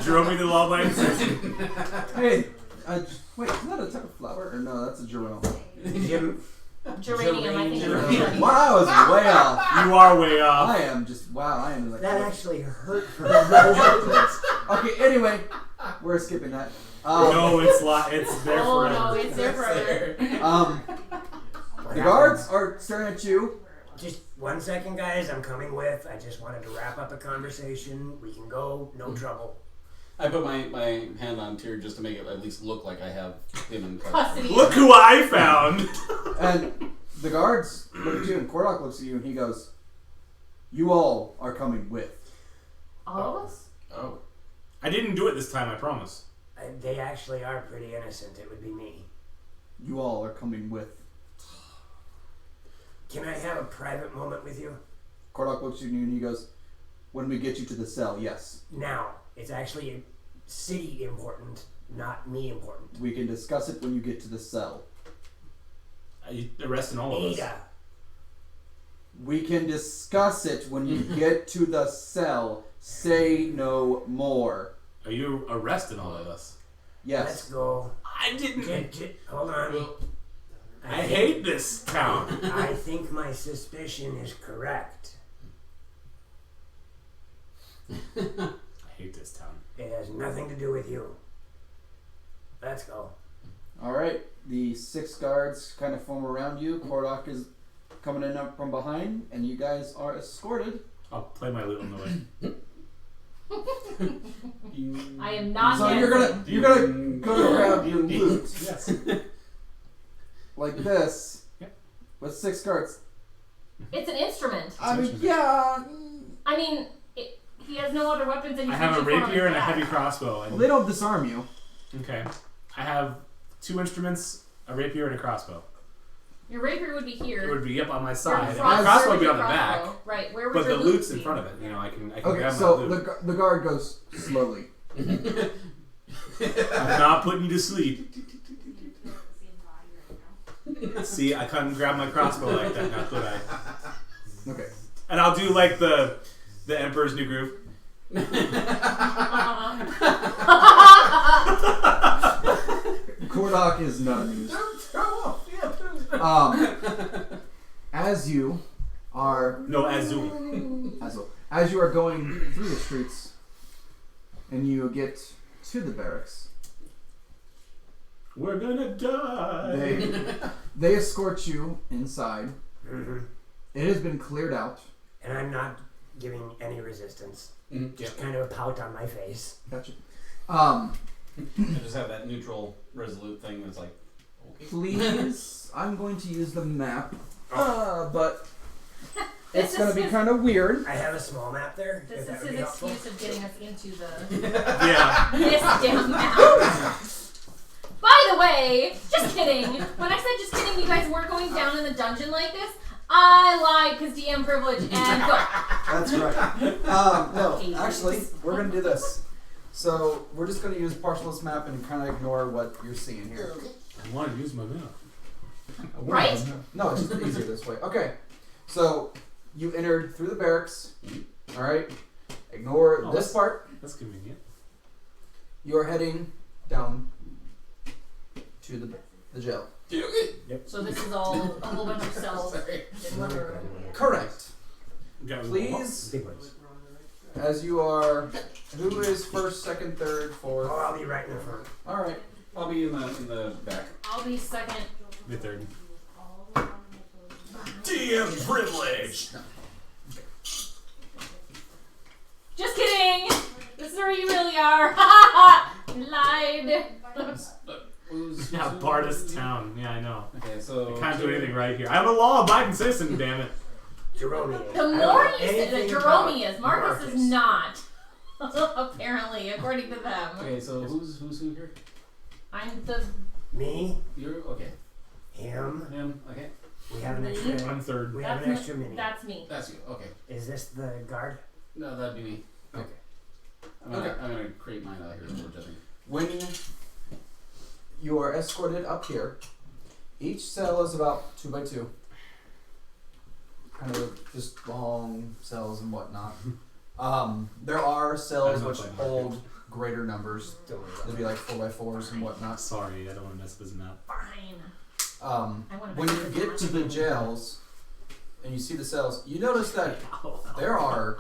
Jerome the law-abiding citizen. Hey, wait, is that a type of flower? Or no, that's a Jerome. Geranium, I think. Geranium. Wow, I was way off. You are way off. I am just, I am like... That actually hurt for a moment. Okay, anyway, we're skipping that. No, it's there Oh forever. no, it's there forever. The guards are staring at you. Just 1 second, guys. I'm coming with. I just wanted to wrap up a conversation. We can go. No trouble. I put my hand on Tyr just to make it at least look like I have him in Custody. Look who I found! And the guards look at you, and Kordak looks at you, and he goes, "You all are coming with." All of us? Oh. I didn't do it this time, I promise. They actually are pretty innocent. It would be me. You all are coming with. Can I have a private moment with you? Kordak looks at you, and he goes, "When we get you to the cell, yes. Now. It's actually city important, not me important. We can discuss it when you get to the cell. Are you arresting all of us? Ada. We can discuss it when you get to the cell. Say no more." Are you arresting all of us? Yes. Let's go. I didn't. Hold on. I hate this town. I think my suspicion is correct. I hate this town. It has nothing to do with you. Let's go. All right. The 6 guards kind of form around you. Kordak is coming in up from behind, and you guys are escorted. I'll play my lute on the way. I am not So dancing. you're gonna go around your loot Yes. like this, Yep. with 6 guards. It's an instrument. I mean, yeah. I mean, he has no other weapons and I he's have a reaching for rapier and a his heavy back. crossbow. Well, they don't disarm you. Okay. I have 2 instruments, a rapier, and a crossbow. Your rapier would be here. It would be up on my Your side. And crossbow my crossbow would would be on the crossbow. back. Right. Where would But your the loot lute's in be? front of it. You know, I can Okay, grab so my loot. the guard goes slowly. I'm not putting you to sleep. See, I couldn't grab my crossbow like that now, could I? Okay. And I'll do like the Emperor's New Groove. Kordak is not amused. As you are No, Azul. as you are going through the streets, and you get to the barracks, We're gonna die. they escort you inside. Mm-hmm. It has been cleared out. And I'm not giving any resistance. Mm, Just kind of a pout on my face. Gotcha. I just have that neutral, resolute thing that's like, okay. Please, I'm going to use the map, but This it's gonna is be his- kind of weird. I have a small map there. This if that is would be his helpful. excuse of getting us into the Yeah. this damn map. By the way, just kidding. When I said just kidding, you guys weren't going down in the dungeon like this. I lied because DM privilege and go. That's right. No, actually, we're gonna do this. So we're just gonna use partialist map and kind of ignore what you're seeing here. I want to use my map. Right? No, it's just easier this way. Okay. So you entered through the barracks. All right. Ignore Oh, this part. That's convenient. You are heading down to the jail. So this is all a whole bunch of cells in one room. Correct. Got Please, Big ones. as you are, who is first, second, third, Oh, fourth? I'll be right in the front. All right. I'll be in the back. I'll be second. the third. DM privilege. Just kidding. This is where you really are. Ha ha ha. You lied. Yeah, Bardus Town. Yeah, I know. Okay, so I can't do anything right here. I'm a law-abiding citizen, damn it. Jerome is. The more you say that Jerome is, Marcus is not. Apparently, according to them. Okay, so who's who here? I'm the Me, You're okay. him. Him. Okay. We have an extra. I'm third. We have that's an me. extra mini. That's me. That's you. Okay. Is this the guard? No, that'd be me. Okay. I'm gonna create mine out here for judging. When you are escorted up here, each cell is about 2 by 2. Kind of just long cells and whatnot. There are cells which hold greater numbers. Don't worry about They'd be like 4 by 4s and whatnot. Sorry, I don't want to mess with this map. Fine. I want to When you get to the jails and you see the cells, you notice that there are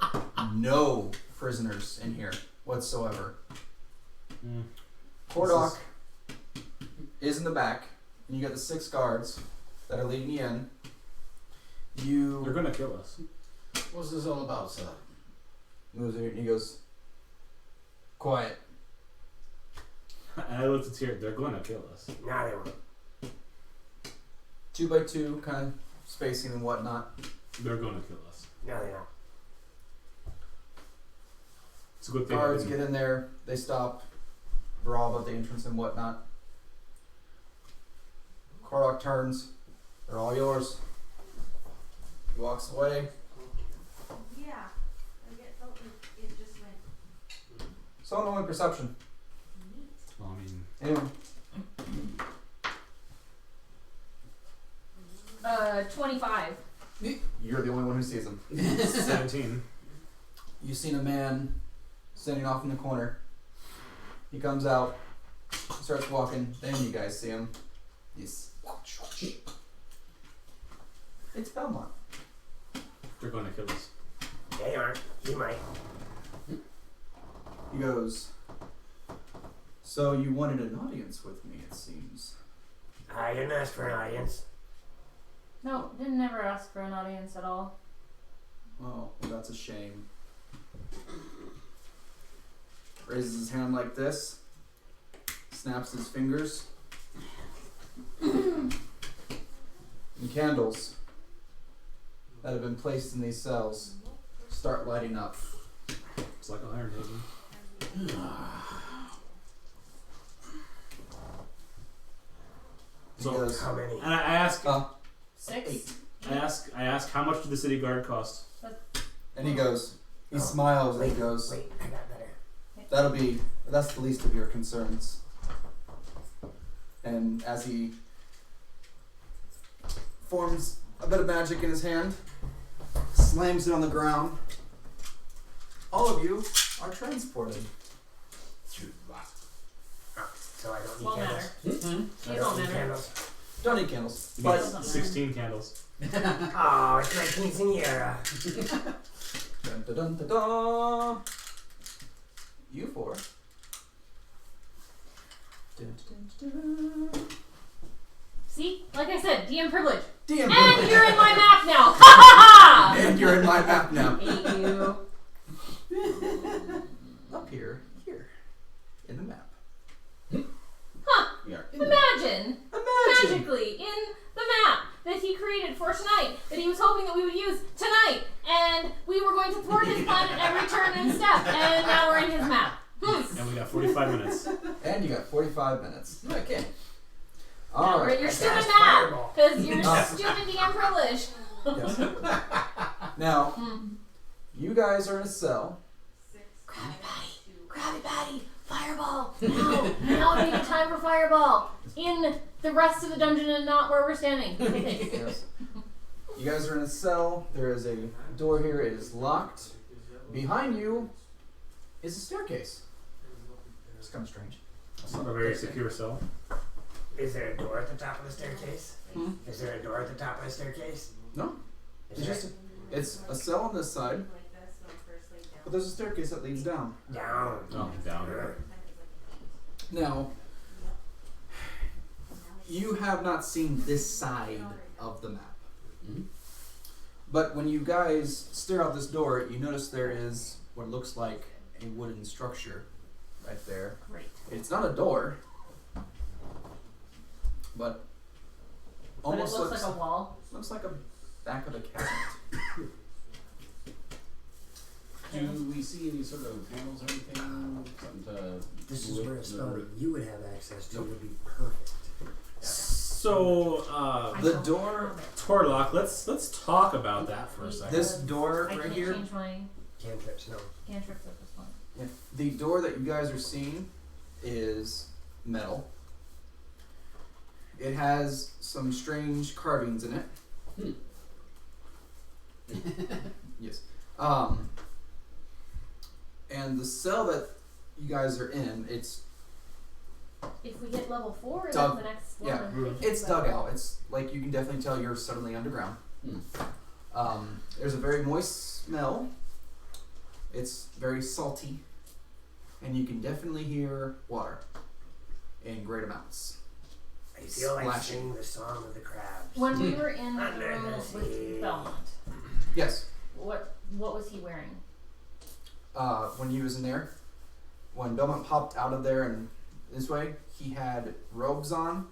no prisoners in here whatsoever. Mm. Kordak is in the back, and you got the 6 guards that are leading you in. They're You gonna kill us. What's this all about, sir? moves here, and he goes, quiet. And I looked at here. They're gonna kill us. it. Nah, they won't. 2 by 2 kind of spacing and whatnot. They're gonna kill us. No, they don't. It's a good thing. Guards get in there, they stop, brawl about the entrance and whatnot. Kordak turns, they're all yours. He walks away. Yeah, I felt like it just went So only perception. neat. Well, I mean, Anyone? 25. You're the only one who sees him. 17. You've seen a man standing off in the corner. He comes out, starts walking, then you guys see him. He's it's Belmont. They're gonna kill us. They aren't. He might. He goes, so you wanted an audience with me, it seems. I didn't ask for an audience. No, didn't ever ask for an audience at all. Oh, well, that's a shame. Raises his hand like this, snaps his fingers, and candles that have been placed in these cells start lighting up. It's like Iron Haven. He So- goes, How many? And I ask, 6? I ask, how much did the city guard cost? and he goes, he Oh, smiles and he Wait, goes, wait, I got better. that's the least of your concerns. And as he forms a bit of magic in his hand, slams it on the ground, all of you are transported. So I don't need Won't candles. matter. I These don't won't need matter. candles. Don't need candles. You But need 16 candles. Oh, it's my quinceanera. dun, dun, dun, dun, dun. You 4. Dun, dun, dun, dun. See? Like I said, DM privilege. DM And privilege. you're in my map now. Ha ha ha! And you're in my map now. Hate you. Up here, in the map. Huh. Yeah. In the map. Imagine. Imagine. Magically in the map that he created for tonight that he was hoping that we would use tonight. And we were going to thwart his plan at every turn and step. And now we're in his map. And we got 45 minutes. And you got 45 minutes. Okay. Now All we're at right. your stupid Cast map. fireball. Because you're stupid DM privilege. Yes. Now, you guys are in a cell. Krabby Patty, fireball. Now would be the time for fireball. In the rest of the dungeon and not where we're standing. Okay. Yes. You guys are in a cell. There is a door here. It is locked. Behind you is a staircase. It's kind of strange. That's not a very secure cell. Is there a door at the top of the staircase? Hmm? Is there a door at the top of the staircase? No. Is It's there just it's a cell on this side, but there's a staircase that leads down. down? Oh, down. Now, you have not seen this side of the map. Mhm. But when you guys stare out this door, you notice there is what looks like a wooden structure right there. Great. It's not a door, but But it almost looks like a wall. looks like a back of a cabinet. Do we see any sort of panels or anything? Something to This is lift where a the- spell that you would have access to would be perfect. So, The door, Torlock, let's talk about that for a second. this door I right can't here, change my Cantrips, no. cantrips at this point. yeah, the door that you guys are seeing is metal. It has some strange carvings in it. Yes. And the cell that you guys are in, it's If we hit level 4, Dug- then the next yeah. one. it's dug out. It's like you can definitely tell you're suddenly underground. There's a very moist smell. It's very salty, and you can definitely hear water in great amounts. I feel like Splashing. singing the song of the crabs. When we were in the Under room the sea. with Belmont, Yes. what was he wearing? When he was in there, when Belmont popped out of there and this way, he had robes on,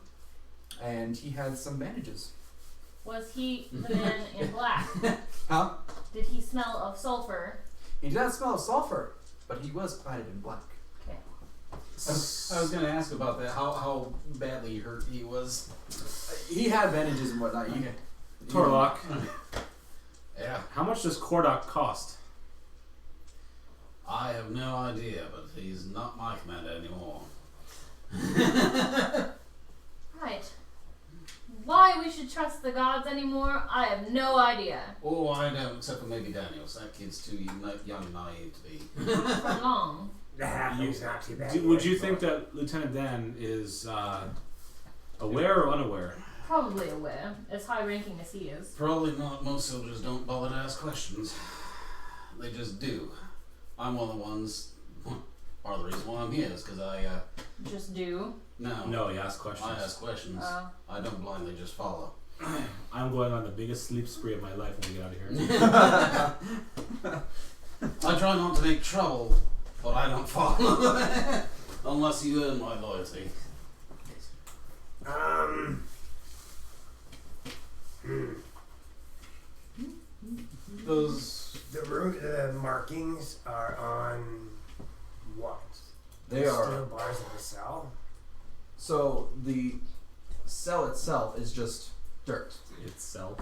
and he had some bandages. Was he the man in black? Huh? Did he smell of sulfur? He did not smell of sulfur, but he was clad in black. Okay. I was going to ask about that. How badly hurt he was. He had bandages and whatnot. You, Okay. Torlock, Yeah. how much does Kordok cost? I have no idea, but he's not my commander anymore. Right. Why we should trust the gods anymore, I have no idea. Oh, I don't, except for maybe Daniels. That kid's too young and naive to be. For long. The halfling's not too bad. Would you think that Lieutenant Dan is aware or unaware? Probably aware, as high ranking as he is. Probably not. Most soldiers don't bother to ask questions. They just do. I'm one of the ones. Part of the reason why I'm here is because I, Just do. No, he asks questions. I ask questions. I don't blindly just follow. I'm going on the biggest sleep spree of my life when we get out of here. I try not to make trouble, but I don't follow. Unless you earn my loyalty. Those the markings are on what? they The are. steel bars of the cell. So the cell itself is just dirt. Itself.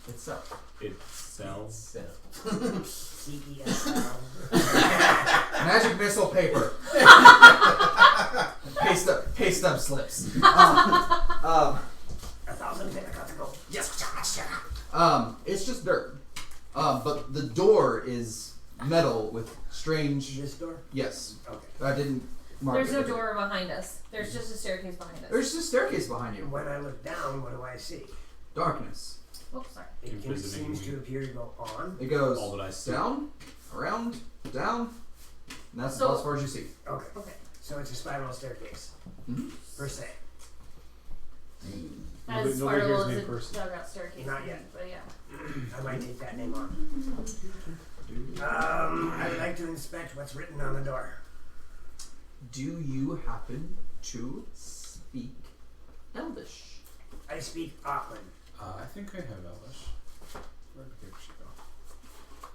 Itself. CESL. Magic missile paper. paste up slips. 1,000 Pentecostal. It's just dirt. But the door is metal with strange. This door? Yes. Okay. I didn't mark There's it. no door behind us. There's just a staircase behind us. There's just a staircase behind you. When I look down, what do I see? Darkness. Oops, sorry. It seems to appear to go on. It goes All that I see. down, around, down, and that's So- about as far as you see. Okay. Okay. So it's a spiral staircase, Mhm. per se. As Nobody hears spiral me as in a person. dugout staircase. Not yet. But yeah. I might take that name on. I would like to inspect what's written on the door. Do you happen to speak Elvish? I speak Auckland. I think I have Elvish. Where'd the paper sheet go?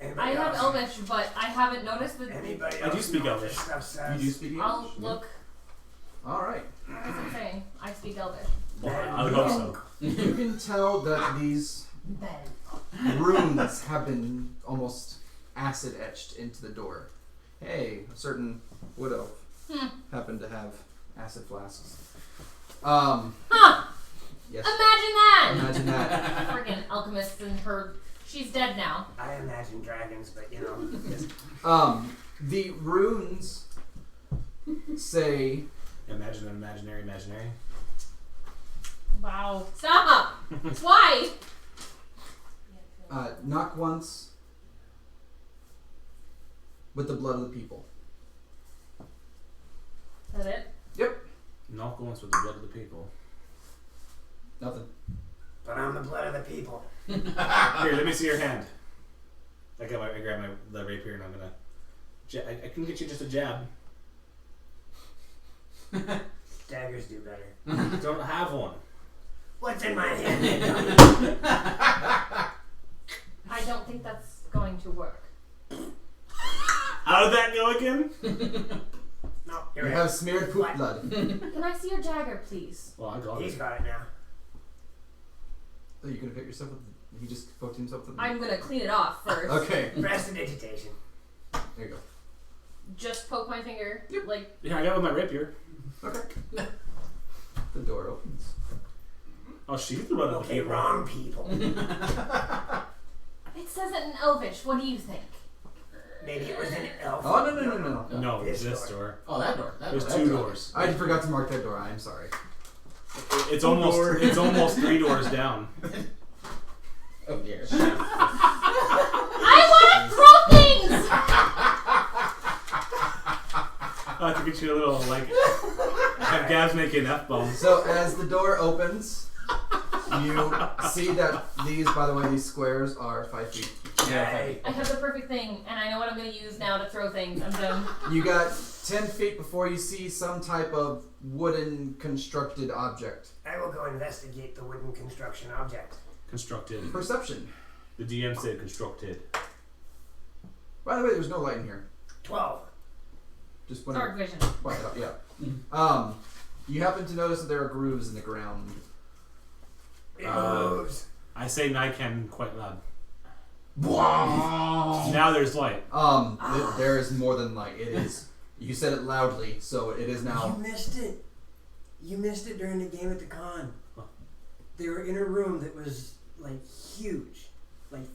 Anybody I have else? Elvish, but I haven't noticed that. Anybody I do else speak know what Elvish. this stuff says? You do speak English? I'll look. All right. What does it say? I speak Elvish. Well, I would hope so. You can tell that these runes have been almost acid etched into the door. Hey, a certain wood elf happened to have acid flasks. Huh! Yes. Imagine that! Imagine that. Friggin' alchemist and her. She's dead now. I imagine dragons, but you know. The runes say Imagine an imaginary. Wow. Stop! Why? knock once with the blood of the people. Is that it? Yep. Knock once with the blood of the people. Nothing. But I'm the blood of the people. Here, let me see your hand. I grab the rapier and I'm gonna. I can get you just a jab. Daggers do better. Don't have one. What's in my hand? I don't think that's going to work. How did that go again? No, You have smeared poop blood. Can I see your dagger, please? Well, I got He's it. got it now. Oh, you gonna hit yourself with? He just poked himself with. I'm gonna clean it off first. Okay. Prestidigitation. There you go. Just poke my finger, like. Yeah, I got it with my rapier. Okay. The door opens. Oh, she's the blood of the Okay, people. wrong people. It says it in Elvish. What do you think? Maybe it was an elf. Oh no. No, This this door. door. Oh, that door. There's that two door. doors. I forgot to mark that door. I'm sorry. It's almost 3 doors down. Oh dear. I want to throw things! I'll have to get you a little, have Gabs make an F-bomb. So as the door opens, you see that these, by the way, these squares are 5 feet. Yay. I have the perfect thing, and I know what I'm going to use now to throw things. I'm done. You got 10 feet before you see some type of wooden constructed object. I will go investigate the wooden construction object. Constructed. Perception. The DM said constructed. By the way, there's no light in here. 12. Just when Dark vision. yeah. You happen to notice that there are grooves in the ground. It moves. I say Nican quite loud. Wow. Now there's light. There is more than light. It is. You said it loudly, so it is now. You missed it. You missed it during the game at the con. They were in a room that was huge,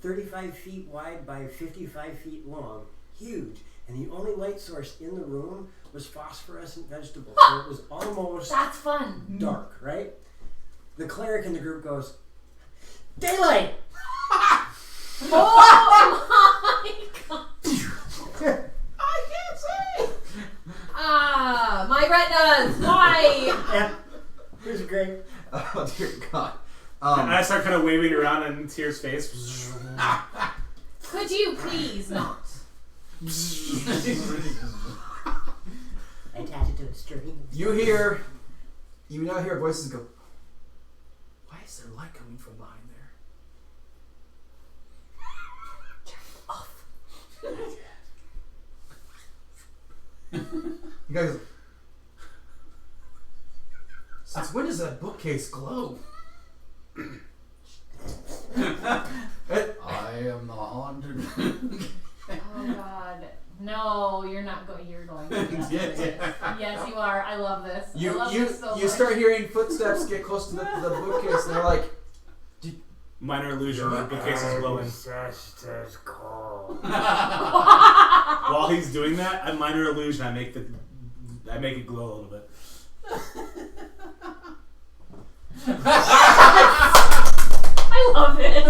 35 feet wide by 55 feet long, huge. And the only light source in the room was phosphorescent vegetables. So it was almost That's fun. dark, right? The cleric in the group goes, "Daylight!" Oh my god. I can't say. Ah, my retinas. Why? Yeah, it was great. Oh dear God. And I start kind of waving around in Tyr's face. Could you please not? I attach it to a string. You now hear voices go. Why is there light coming from behind there? You guys. Since when does that bookcase glow? I am the haunted. Oh god. No, you're not going. You're going. To do that. Yes, you are. I love this. I love this so You much. start hearing footsteps get close to the bookcase, and they're like, Minor illusion. The bookcase is glowing. Ancestors call. While he's doing that, a minor illusion. I make it glow a little bit. I love it.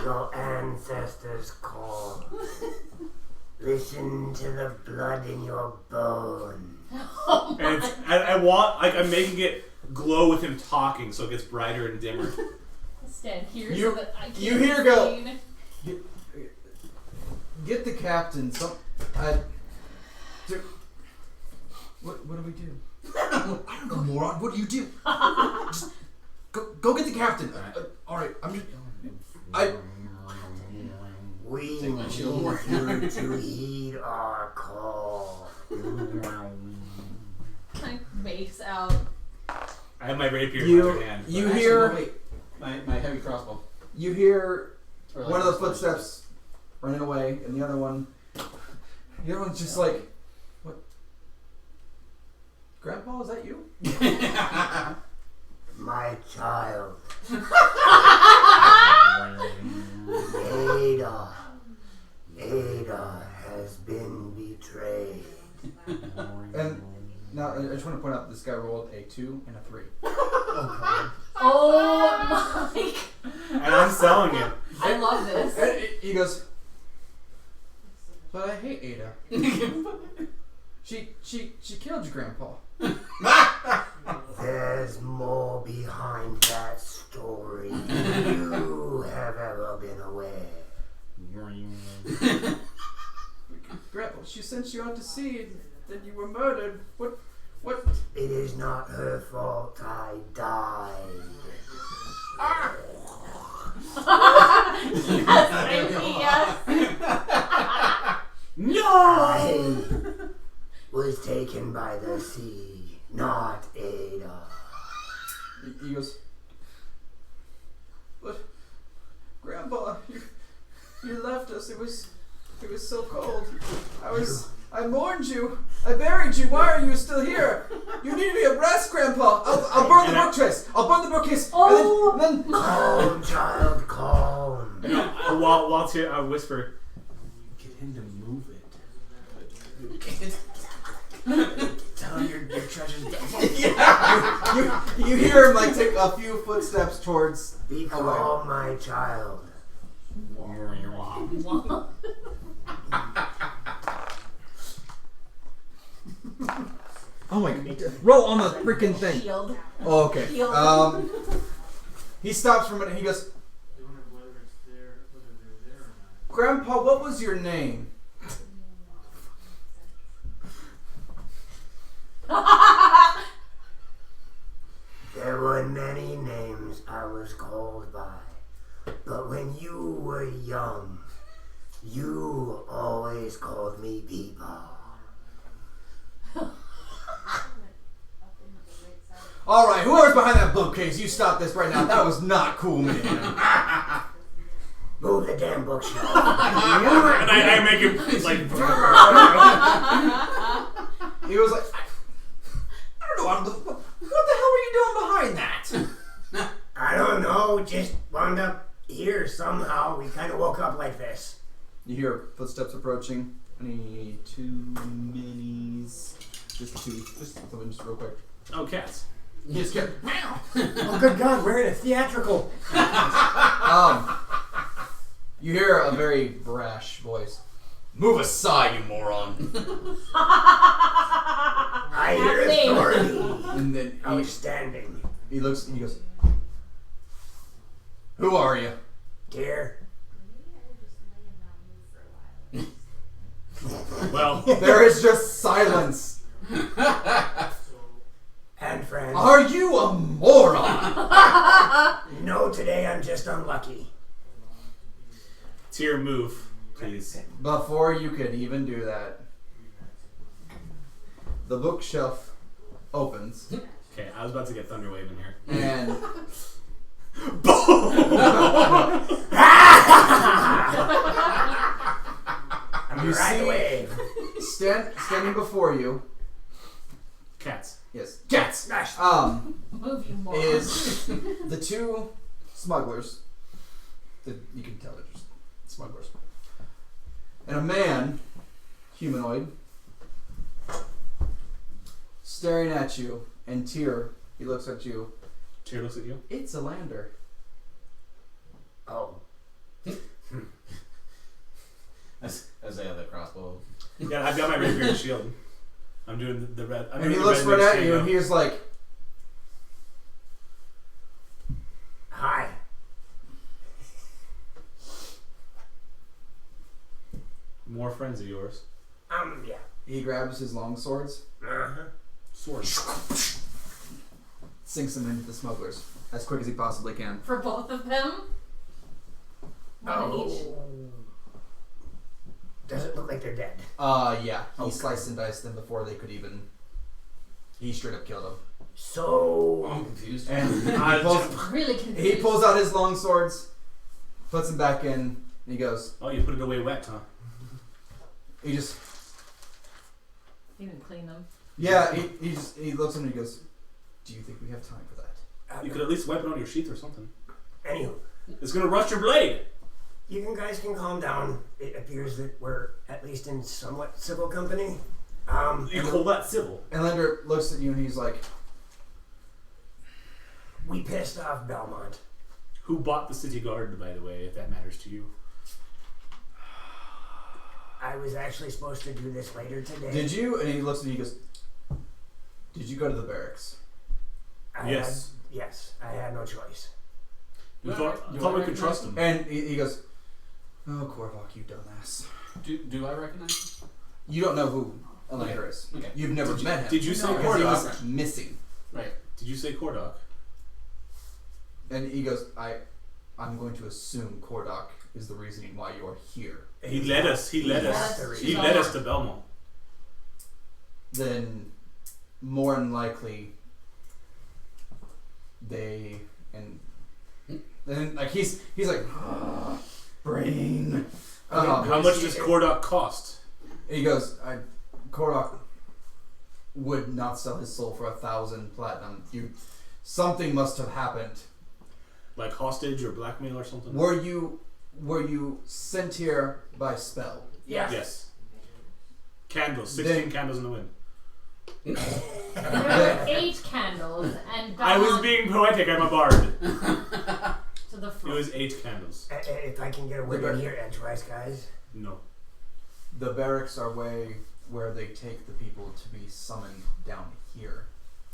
Your ancestors call. Listen to the blood in your bones. And I'm making it glow with him talking, so it gets brighter and dimmer. Stand here You- so that I can you hear go. see. get the captain. What do we do? I don't know, moron. What do you do? Just go get the captain. All right, I'm just. We Take my need shield more. you to heed our call. I mace out. I have my rapier in my other hand. You Actually, hear. no, wait. My heavy crossbow. You hear Or one of the like- footsteps running away, and the other one's just like, what? Grandpa, is that you? My child. Ada has been betrayed. And now I just want to point out this guy rolled a 2 and a 3. Oh my! And I'm selling it. I love this. And he goes, but I hate Ada. She killed your grandpa. There's more behind that story than you have ever been aware. Grandpa, she sent you out to sea, and then you were murdered. What? It is not her fault I died. Yes. I was taken by the sea, not Ada. He goes, but Grandpa, you left us. It was so cold. I mourned you. I buried you. Why are you still here? You need to be abreast, Grandpa. I'll burn the bookcase. I'll burn the bookcase. Oh. And then Calm, child, calm. While I whisper, get him to move it. Tell him your treasure's dead. you hear him like take a few footsteps towards. Be calm, my child. Oh my god. Roll on the freaking thing. Shield. Oh, okay. Shield. He stops for a minute. He goes, Grandpa, what was your name? There were many names I was called by, but when you were young, you always called me Peepaw. Alright, whoever's behind that bookcase, you stop this right now. That was not cool, man. Move the damn bookshelf. And I make him like. He was like, I don't know, what the hell were you doing behind that? I don't know, just wound up here somehow. We kind of woke up like this. You hear footsteps approaching. I need 2 minis. Just 2. Just real quick. Oh, cats. Just get. Oh, good God, we're in a theatrical. You hear a very brash voice. Move aside, you moron. I hear authority. And then Outstanding. he looks and he goes, who are you? Dear. Well, There is just silence. And friends. Are you a moron? No, today I'm just unlucky. Tyr, move, please. Before you could even do that, the bookshelf opens Okay, I was about to get Thunderwave in here. and you Right see away. standing before you. Cats. Yes, cats. Move you more. Is the 2 smugglers. You can tell they're just smugglers. And a man, humanoid, staring at you. And Tyr, he looks at you. Tyr looks at you. It's a lander. Oh. As I have that crossbow. Yeah, I've got my rapier and shield. I'm doing the red. I'm And doing he the looks red right at mix you, thing, and though. he's like, Hi. More friends of yours. Yeah. he grabs his long swords. Uh-huh. Sword. sinks them into the smugglers as quick as he possibly can. For both of them? One in each. Does it look like they're dead? Yeah. He Okay. sliced and diced them before they could even. He straight up killed them. So I'm confused. And Really confused. he pulls out his long swords, puts them back in, and he goes. Oh, you put it away wet, huh? He just. You didn't clean them. Yeah. He looks at him and he goes. Do you think we have time for that? You could at least wipe it on your sheath or something. Anywho, It's gonna rust your blade. you guys can calm down. It appears that we're at least in somewhat civil company. You call that civil? And Lender looks at you and he's like, We pissed off Belmont. Who bought the city guard, by the way, if that matters to you? I was actually supposed to do this later today. "Did you?" And he looks at you and he goes, "Did you go to the barracks?" Yes. Yes, I had no choice. We thought we could trust him. And he goes, "Oh, Korvok, you dumbass. Do I recognize him? You don't know who Elander is. Okay. You've never met him. Did you say Because he Korvok? was missing." Right. Did you say Kordok? And he goes, I'm going to assume Kordok is the reasoning why you're here. He led us. He led us to Belmont. Then, more than likely, they and then like he's like brain. How much does Kordok cost? He goes, Kordok would not sell his soul for 1,000 platinum. Something must have happened. Like hostage or blackmail or something? Were you sent here by spell? Yes. Candles. 16 candles in the wind. There were 8 candles, and I was Belmont being poetic. I'm a bard. to the It front. was 8 candles. If I can get a word in here edgewise, guys. No. The barracks are where they take the people to be summoned down here.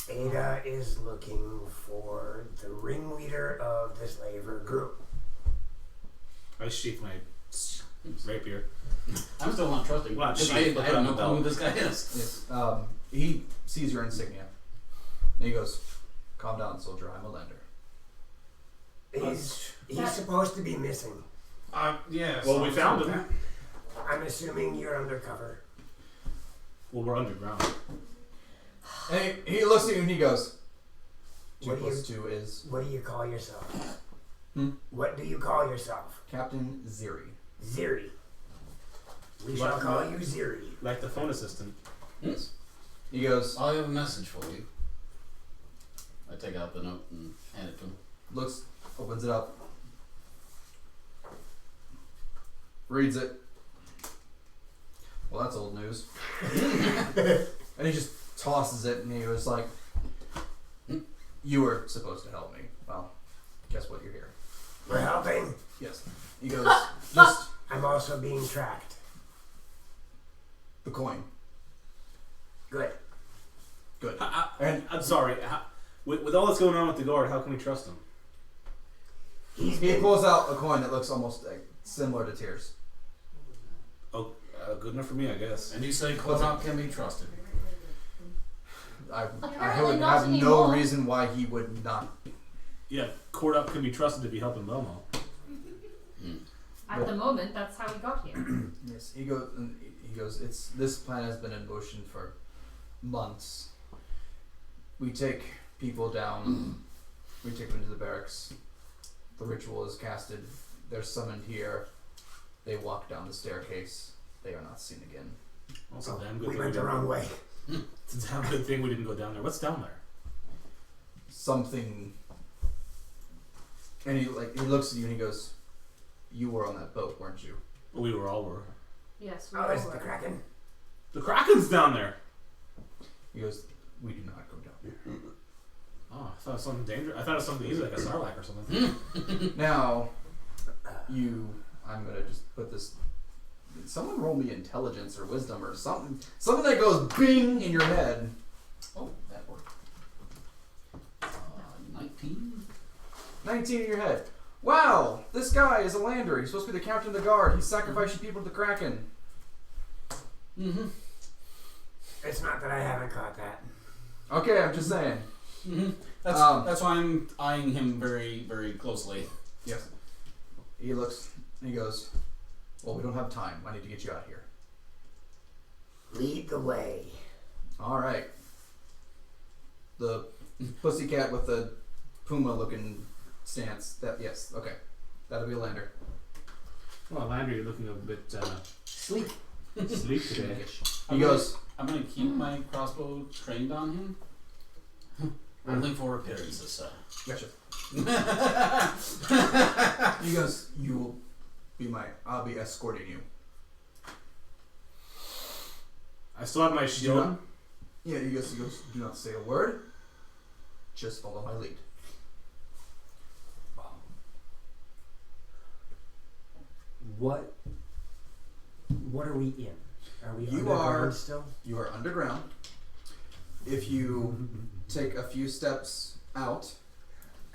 Ada is looking for the ringleader of the slaver group. I sheath my rapier. I'm still not trusting. Well, Because sheath, I put it have on no the clue who belt. this guy is. Yes. He sees your insignia. And he goes, "Calm down, soldier. I'm a lender." He's That- supposed to be missing. Yeah. Well, we found him. I'm assuming you're undercover. Well, we're underground. And he looks at you and he goes, "2 What do plus 2 is What do you call yourself? Hmm? What do you call yourself? Captain Ziri." Ziri. We What- shall call what- you Ziri. Like the phone assistant. Yes. He goes, I have a message for you. I take out the note and hand it to him. looks, opens it up, reads it. Well, that's old news. And he just tosses it, and he was like, "You were supposed to help me. Well, guess what? You're here." We're helping. Yes. He goes, "Just I'm also being tracked. the coin. Good. Good." And I'm sorry. With all that's going on with the guard, how can we trust him? He pulls out a coin that looks almost like similar to Tears. Oh, good enough for me, I guess. And you say Kordok can be trusted. I Apparently would not have no anymore. reason why he would not. Yeah, Kordok can be trusted to be helping Belmont. At the moment, that's how we got here. Yes, he goes. This plan has been in motion for months. We take people down. We take them to the barracks. The ritual is casted. They're summoned here. They walk down the staircase. They are not seen again. Also, damn good We thing went the wrong way. It's a damn good thing we didn't go down there. What's down there? Something. And he looks at you and he goes, "You were on that boat, weren't you?" We were. Yes, we Oh, is it were. the Kraken? The Kraken's down there. He goes, "We do not go down there." Oh, I thought it was something dangerous. I thought it was something easy, like a sarlacc or something. Now, I'm gonna just put this. Someone roll me intelligence or wisdom or something. Something that goes bing in your head. Oh, that worked. 19? 19 in your head. Wow, this guy is a lander. He's supposed to be the captain of the guard. He's sacrificing people to the Kraken. It's not that I haven't caught that. Okay, I'm just saying. That's why I'm eyeing him very, very closely. Yes. He looks and he goes, well, we don't have time. I need to get you out of here. Lead the way. All right. The pussycat with the puma-looking stance. Yes. Okay. That'll be a lander. Well, Landry, you're looking a bit Sleep. sleek today. He goes, I'm gonna keep my crossbow trained on him. Only for appearances, sir. gotcha. He goes, you will be I'll be escorting you. I still have my shield. Yeah, he goes, do not say a word. Just follow my lead. What are we in? Are we You underground are- still? You are underground. If you take a few steps out,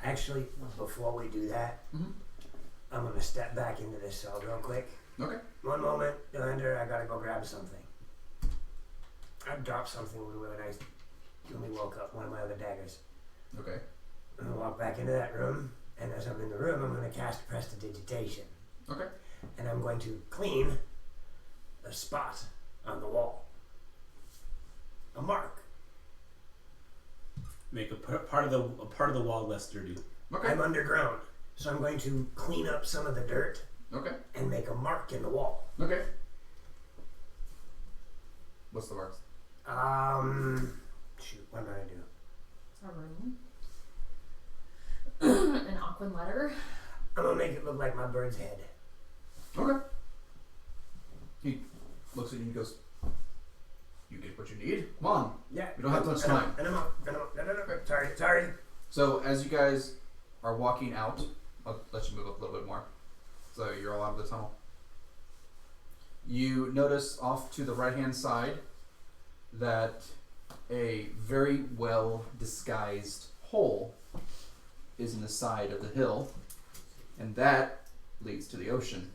Actually, before we do that, Mhm. I'm gonna step back into this cell real quick. okay. One moment, Lander, I gotta go grab something. I dropped something when we woke up, one of my other daggers. Okay. I'm gonna walk back into that room, and as I'm in the room, I'm gonna cast Prestidigitation. Okay. And I'm going to clean a spot on the wall. A mark. Make a part of the wall less dirty. Okay. I'm underground, so I'm going to clean up some of the dirt Okay. and make a mark in the wall. Okay. What's the marks? Shoot, what am I gonna do? A room. An awkward letter. I'm gonna make it look like my bird's head. Okay. He looks at you and goes, you get what you need. Come on. Yeah. We don't have much And I'm- time. And I'm out. No. Sorry. So as you guys are walking out, I'll let you move up a little bit more. So you're all out of the tunnel. You notice off to the right-hand side that a very well disguised hole is in the side of the hill, and that leads to the ocean.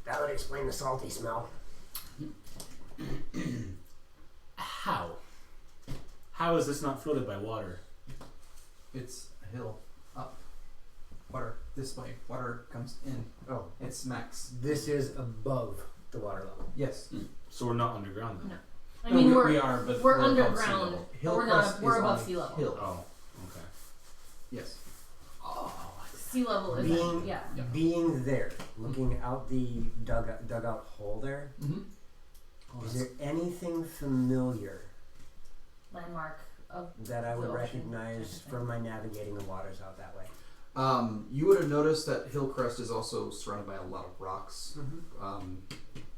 That would explain the salty smell. How? How is this not floated by water? It's a hill up. Water this way. Water comes in. Oh, It smacks. this is above the water level. Yes. So we're not underground then. No. I mean, we are, but we're above sea underground. level. But Hill we're crest not. We're is above on sea level. Hill. Oh, okay. Yes. Sea level is Being- yeah. Yeah. Being there, looking out the dugout hole there, Mm-hmm. is there anything familiar Landmark of that I would The ocean recognize type of from my navigating the waters out that way? You would have noticed that Hillcrest is also surrounded by a lot of rocks. Mm-hmm.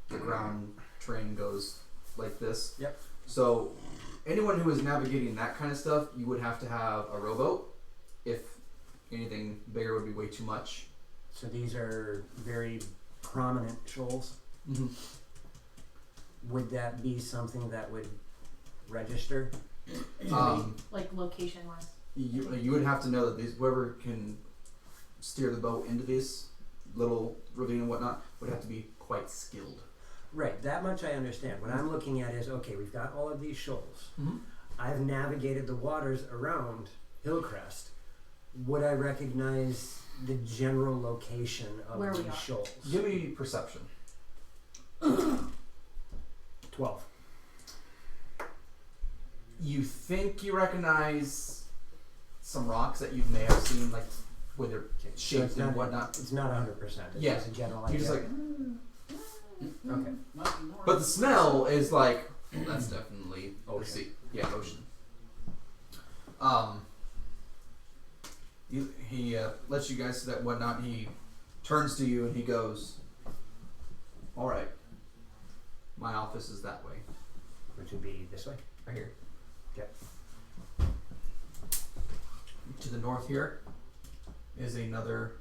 The ground train goes like this. Yep. So anyone who is navigating that kind of stuff, you would have to have a rowboat. If anything bigger would be way too much. So these are very prominent shoals. Mm-hmm. Would that be something that would register? like location wise. You would have to know that these whoever can steer the boat into this little ravine and whatnot would have to be quite skilled. Right, that much I understand. What I'm looking at is, okay, we've got all of these shoals. Mm-hmm. I've navigated the waters around Hillcrest. Would I recognize the general location of Where we these are. shoals? Give me perception. 12. You think you recognize some rocks that you may have seen, like with their So shapes it's and not, whatnot. it's not 100%. It's Yeah. just a general You're idea. just like, okay. but the smell is like, that's definitely the Ocean. sea. Yeah, ocean. He lets you guys see that whatnot. He turns to you and he goes, "All right, my office is that way, Which would be this way. right here. Okay. To the north here is another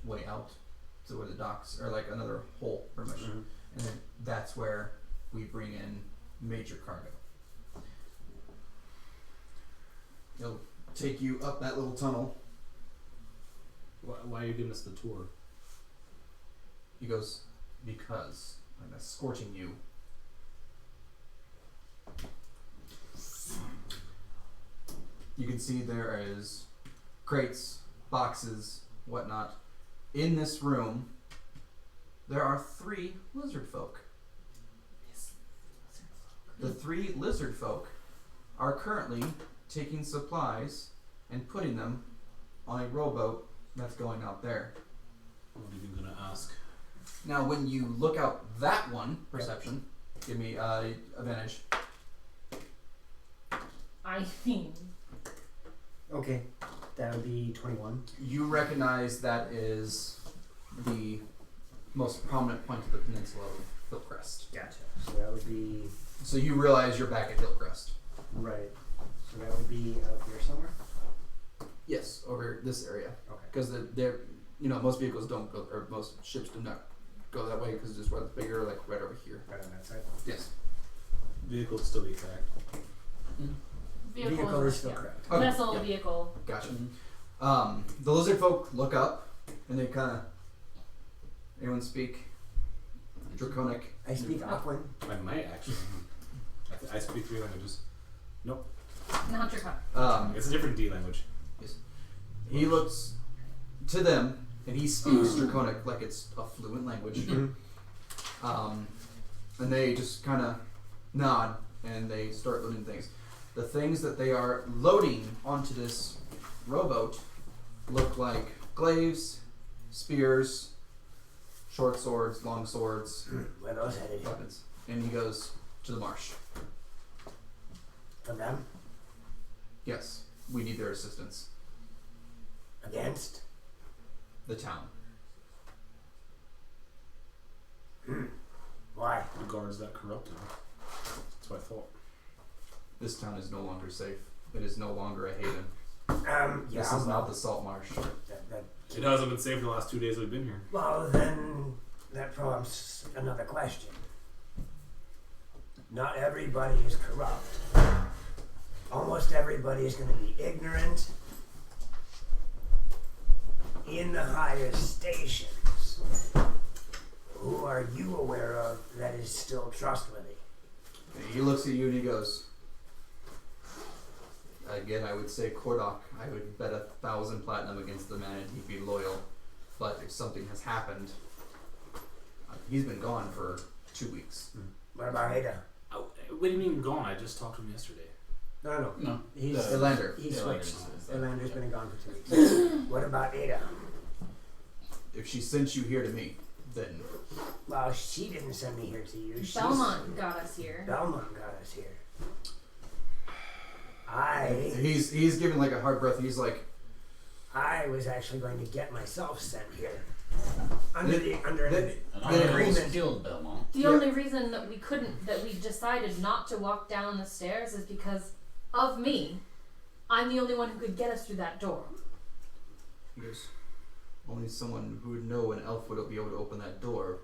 way out to where the docks, or like another hole, pretty much. Mhm. And then that's where we bring in major cargo. It'll take you up that little tunnel. Why are you giving us the tour? He goes, because I'm escorting you You can see there is crates, boxes, whatnot. In this room, there are 3 lizard folk. The 3 lizard folk are currently taking supplies and putting them on a rowboat that's going out there. What are you gonna ask? Now, when you look out that one, perception, give me advantage. I mean, Okay, that would be 21. You recognize that is the most prominent point of the peninsula of Hillcrest. Gotcha. So that would be So you realize you're back at Hillcrest. right. So that would be out here somewhere. Yes, over this area. Okay. Because they're, most vehicles don't go, or most ships do not go that way because it's just where it's bigger, like right over here. Right on that side. Yes. Vehicle would still be correct. Vehicle is still correct. Okay. Vessel, Yeah. vehicle. Gotcha. The lizard folk look up and they kind of. Anyone speak Draconic? I speak Aquan. I might actually. I speak 3 languages. Not your cup. It's a different D language. He looks to them and he speaks Draconic like it's a fluent language. And they just kind of nod and they start loading things. The things that they are loading onto this rowboat look like glaives, spears, short swords, long swords, Where are those headed? weapons. And he goes to the marsh. For them? Yes, we need their assistance. Against? The town. Why? The guards that corrupted him. That's what I thought. This town is no longer safe. It is no longer a haven. Yeah. This is not the Saltmarsh. It hasn't been safe in the last 2 days we've been here. Well, then that prompts another question. Not everybody is corrupt. Almost everybody is going to be ignorant. In the higher stations, who are you aware of that is still trustworthy? And he looks at you and he goes, again, I would say Kordok. I would bet 1,000 platinum against the man and he'd be loyal. But if something has happened, he's been gone for 2 weeks. What about Ada? Oh, what do you mean gone? I just talked to him yesterday. No. He's Elander. He's switched. Elander's been gone for 2 weeks. What about Ada? If she sent you here to me, then Well, she didn't send me here to you. Belmont got us here. Belmont got us here. he's giving like a hard breath. He's like, I was actually going to get myself sent here. And I agreement. killed Belmont. The only reason that we decided not to walk down the stairs is because of me. I'm the only one who could get us through that door. he goes, only someone who would know an elf would be able to open that door.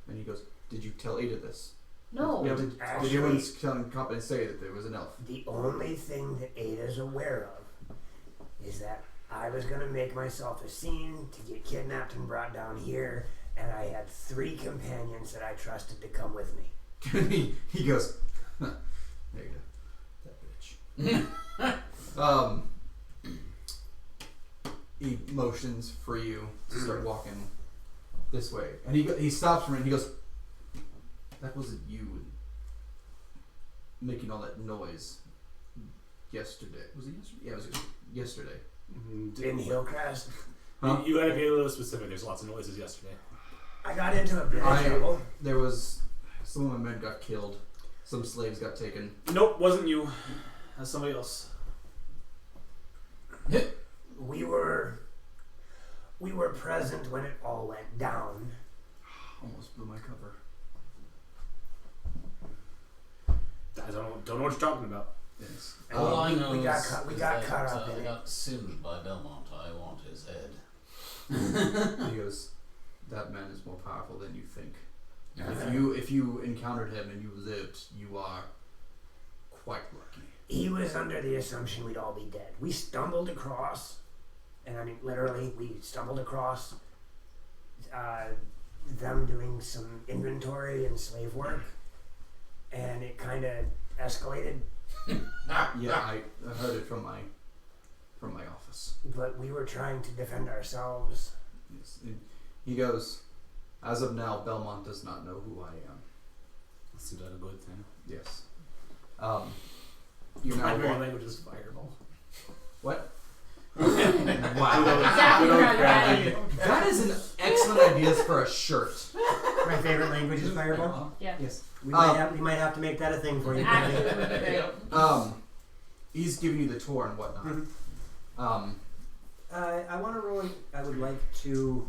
And he goes, did you tell Ada this? No. Yeah, did anyone come and say that there was an elf? The only thing that Ada's aware of is that I was going to make myself a scene to get kidnapped and brought down here, and I had 3 companions that I trusted to come with me. he goes, huh, there you go, that bitch. He motions for you to start walking this way, and he stops for a minute. He goes, that wasn't you making all that noise yesterday. Was it yesterday? Yeah, it was yesterday. In Hillcrest, Huh? You gotta be a little specific. There's lots of noises yesterday. I got into a bit of trouble. There was some of my men got killed. Some slaves got taken. Nope, wasn't you. That's somebody else. We were present when it all went down. Almost blew my cover. I don't know what you're talking about. Yes. And All I know we got is caught up I in it. got sinned by Belmont. I want his head. He goes, that man is more powerful than you think. Uh-huh. If you encountered him and you lived, you are quite lucky. He was under the assumption we'd all be dead. We stumbled across, and I mean literally, we stumbled across them doing some inventory and slave work, and it kind of escalated. Yeah, I heard it from my office. But we were trying to defend ourselves. Yes. He goes, as of now, Belmont does not know who I am. Seems like a good thing. Yes. You're now Primary language is fireball. What? Exactly Good old right, Gravity. right. That is an excellent idea for a shirt. My favorite language is fireball. Yeah. Yes. We might have to make that a thing for you. Actually, would be great. He's giving you the tour and whatnot. Mhm. I want to roll. I would like to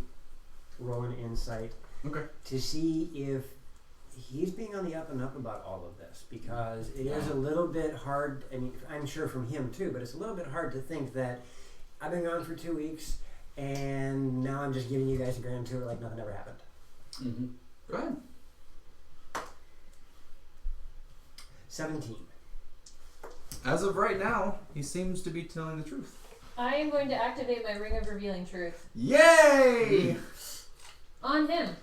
roll an insight. Okay. To see if he's being on the up and up about all of this, because it is a little bit hard. I mean, I'm sure from him too, but it's a little bit hard to think that I've been gone for 2 weeks and now I'm just giving you guys a grand tour like nothing ever happened. Mm-hmm. Go ahead. 17. As of right now, he seems to be telling the truth. I am going to activate my Ring of Revealing Truth Yay! on him.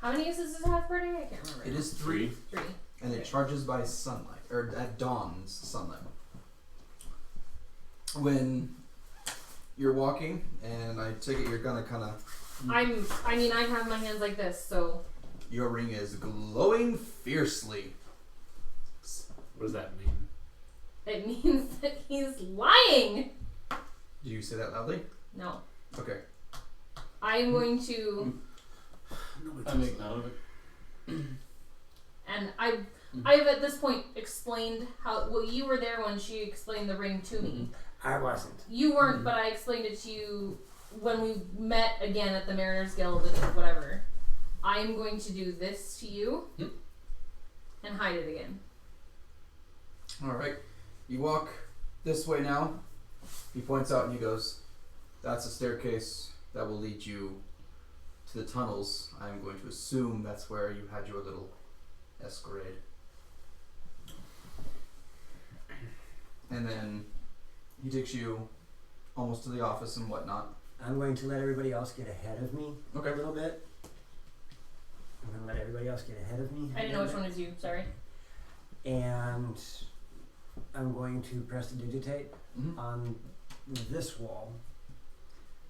How many uses does it have per day? I can't remember. It is 3, 3. and it charges by sunlight, or at dawn's sunlight. When you're walking, and I take it you're gonna kind of. I have my hands like this, so. Your ring is glowing fiercely. What does that mean? It means that he's lying! Did you say that loudly? No. Okay. I am going to. I make note of it. And I've at this point explained how. Well, you were there when she explained the ring to me. I wasn't. You weren't, but I explained it to you when we met again at the Mariners Guild and whatever. I am going to do this to you and hide it again. Alright. You walk this way now. He points out and he goes, that's a staircase that will lead you to the tunnels. I'm going to assume that's where you had your little escapade. And then he takes you almost to the office and whatnot. I'm going to let everybody else get ahead of me a little bit. I'm going to let everybody else get ahead of me. I didn't know which one was you, sorry. And I'm going to prestidigitate on this wall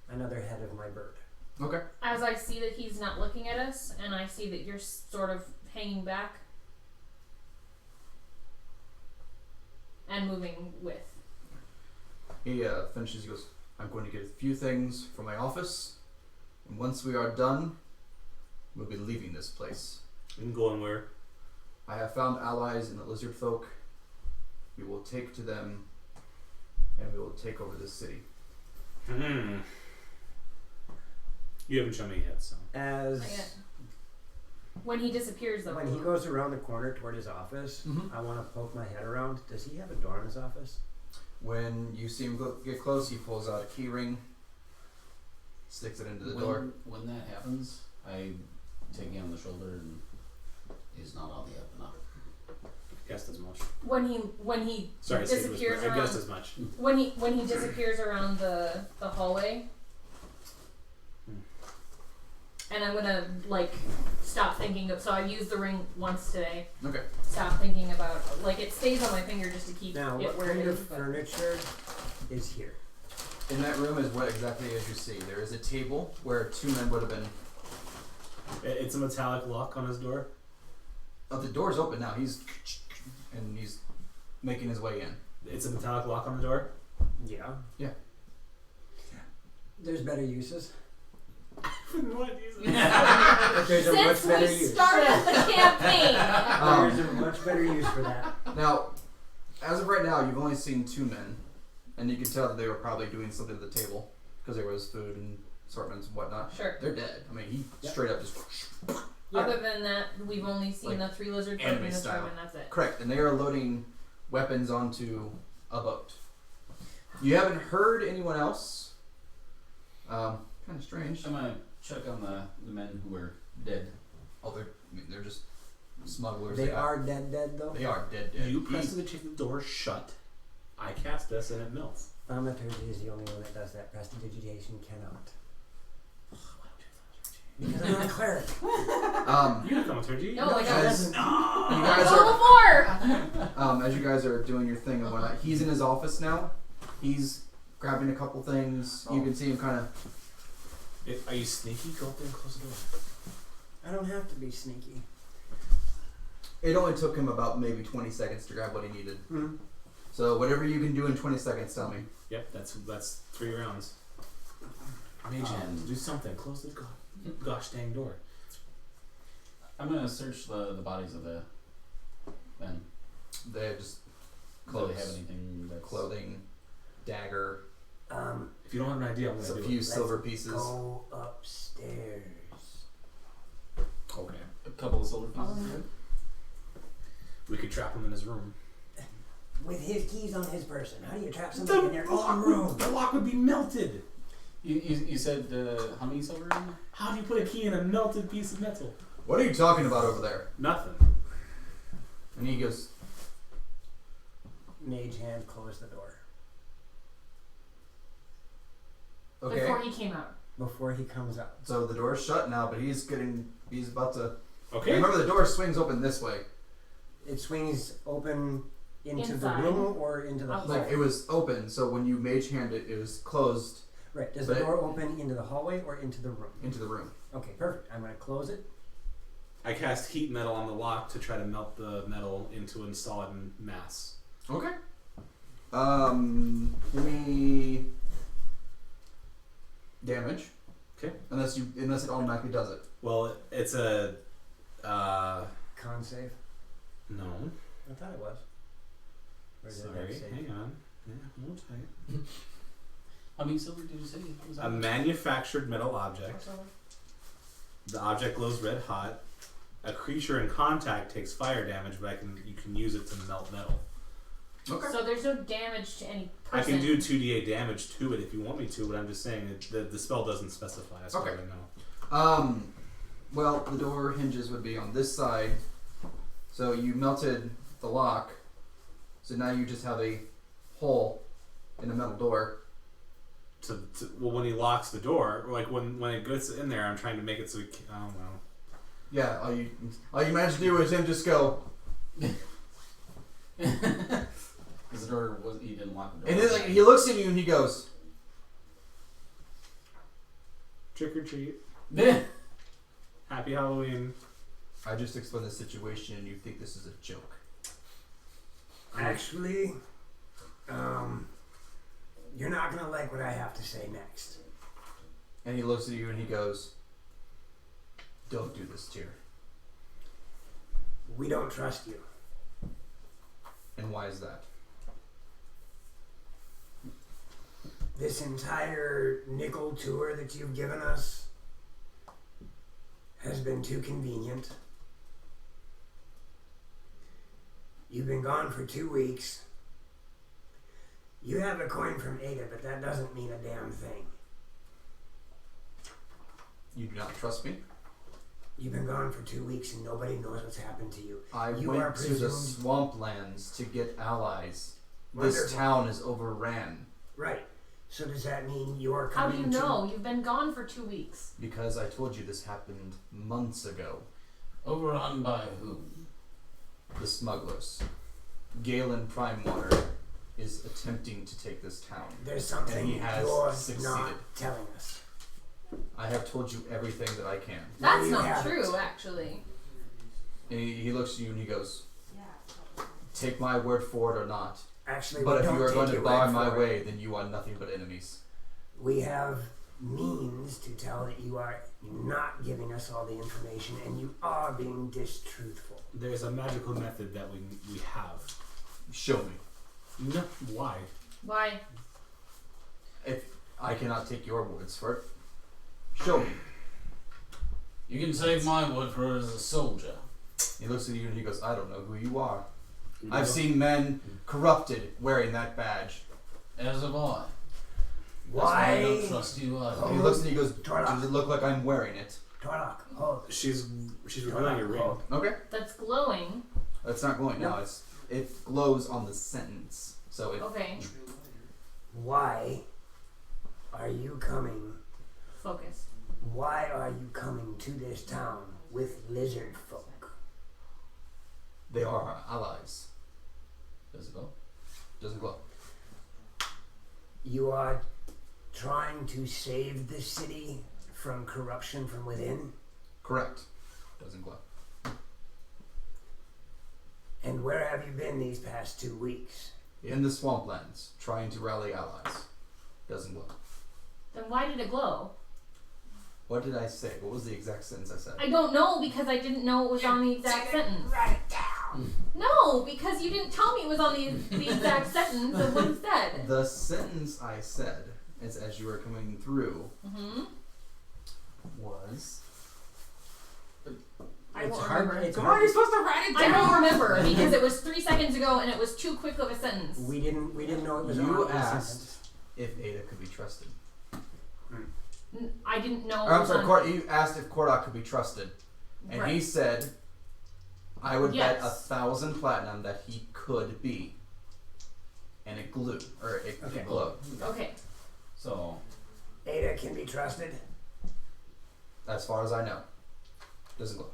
another head of my bird. Okay. As I see that he's not looking at us, and I see that you're sort of hanging back and moving with. He finishes, he goes, I'm going to get a few things from my office, and once we are done, we'll be leaving this place. And going where? I have found allies in the lizardfolk. We will take to them, and we will take over this city. You haven't shown me yet, so. When he disappears, though. When he goes around the corner toward his office, I want to poke my head around. Does he have a door in his office? When you see him get close, he pulls out a key ring, sticks it into the door. When that happens, I take him on the shoulder and he's not on the up and up. Guessed as much. When he Sorry, disappears I around. guessed as much. When he disappears around the hallway. And I'm gonna stop thinking of. So I used the ring once today. Okay. Stop thinking about it stays on my finger just to keep Now, it what where kind it of is. But furniture is here? In that room is what exactly as you see. There is a table where 2 men would have been. It's a metallic lock on his door. Oh, the door's open now. He's making his way in. It's a metallic lock on the door. Yeah. Yeah. There's better uses. What is it? There's a much Since better we use. started the campaign. There's a much better use for that. Now, as of right now, you've only seen 2 men, and you can tell that they were probably doing something at the table because there was food and assortments and whatnot. Sure. They're dead. I mean, he straight up just. Other than that, we've only seen the 3 lizard folk anime in this style. room, and that's it. Correct, and they are loading weapons onto a boat. You haven't heard anyone else. Kind of strange. I'm gonna check on the men who were dead. Oh, they're just smugglers. They are dead though? They are dead. You prestidigitate the door shut. I cast this and it melts. Thaumaturgy is the only one that does that. Prestidigitation cannot. Because I'm not a cleric. You didn't come with her, No, I got as this. you guys Level 4! as you guys are doing your thing and whatnot, he's in his office now. He's grabbing a couple things. You can see him kind of. Are you sneaky? Go up there and close the door. I don't have to be sneaky. It only took him about maybe 20 seconds to grab what he needed. Hmm. So whatever you can do in 20 seconds, tell me. Yep, that's 3 rounds. Mage hand, do something. Close the gosh dang door. I'm gonna search the bodies of the men. They have just Do clothes, they have anything that's clothing, dagger, If you don't have an idea, I'm a gonna do few it. silver pieces. Go upstairs. Okay. a couple of silver pieces? We could trap him in his room. With his keys on his person. How do you trap somebody in their own room? The lock would be melted. You said how many silver in there? How do you put a key in a melted piece of metal? What are you talking about over there? Nothing. And he goes, Mage hand, close the door. okay. Before he came out. Before he comes out. So the door's shut now, but he's about to. Okay. Remember, the door swings open this way. It swings open into Inside. the room or into the Outside. hallway? Like it was open, so when you mage hand it, it was closed Right. Does the But- door open into the hallway or into the room? into the room. Okay, perfect. I'm going to close it. I cast heat metal on the lock to try to melt the metal into a solid mass. Okay. Give me damage. Okay. Unless it automatically does it. Well, it's a Con save. no. I thought it was. Or is it Sorry, dex save? hang on. Yeah, hold tight. How many silver did you say? What was A that? manufactured metal object. The object glows red hot. A creature in contact takes fire damage, but you can use it to melt metal. Okay. So there's no damage to any I person. can do 2d8 damage to it if you want me to, but I'm just saying the spell doesn't specify. As far as I know. Well, the door hinges would be on this side. So you melted the lock. So now you just have a hole in a metal door. Well, when he locks the door, or like when it gets in there, I'm trying to make it so he. I don't know. Yeah, all you managed to do is him just go. Because the door was he didn't lock the door. And then, like, he looks at you and he goes, Trick or treat. Yeah. Happy Halloween. I just explained the situation and you think this is a joke. Actually, you're not gonna like what I have to say next. And he looks at you and he goes, don't do this, Tyr. We don't trust you. And why is that? This entire nickel tour that you've given us has been too convenient. You've been gone for 2 weeks. You have a coin from Ada, but that doesn't mean a damn thing. You do not trust me? You've been gone for 2 weeks and nobody knows what's happened to you. I You are went to the presumed- swamplands to get allies. Wonderful. This town is overran Right. So does that mean you're How coming do you to... know? You've been gone for 2 weeks. because I told you this happened months ago. Overrun by whom? The smugglers. Galen Primewater is attempting to take this town. There's something And he has you're succeeded. not telling us. I have told you everything that I can. That's you not haven't. true, actually. And he looks at you and he goes, Yeah. take my word for it or not. Actually, But we if don't you are take going to your bar word my for it. way, then you are nothing but enemies. We have means to tell that you are not giving us all the information and you are being distruthful. There's a magical method that we have. Show me. No, why? Why? If I cannot take your words for it, show me. You can take my word for it as a soldier. He looks at you and he goes, I don't know who you are. You I've know? seen men corrupted wearing that badge. As have I. That's why Why? I don't trust you either. Oh. He looks and he goes, Torlock. does it look like I'm wearing it? Torlock, hold. She's revealing your ring. Hold. Okay. That's glowing. It's not glowing No. now. It glows on the sentence. So it Okay. Why are you coming? Focus. Why are you coming to this town with lizard folk? They are our allies. Does it go? Doesn't glow. You are trying to save the city from corruption from within? Correct. Doesn't glow. And where have you been these past 2 weeks? In the swamplands, trying to rally allies. Doesn't glow. Then why did it glow? What did I say? What was the exact sentence I said? I don't know because I didn't know it was on the exact sentence. Write it down. No, because you didn't tell me it was on the exact sentence of what it said. The sentence I said, is as you were coming through, was... I It's won't hard. remember. It's Come hard. on, you're supposed to write it I down! don't remember because it was 3 seconds ago and it was too quick of a sentence. We didn't know it was You on the asked sentence. if Ada could be trusted. I didn't know. Or, I'm it was sorry, on- you asked if Kordok could be trusted. And he Right. said, I would bet Yes. 1,000 platinum that he could be. And it glowed. Or it Okay. glowed. Okay. So, Ada can be trusted? As far as I know. Doesn't glow.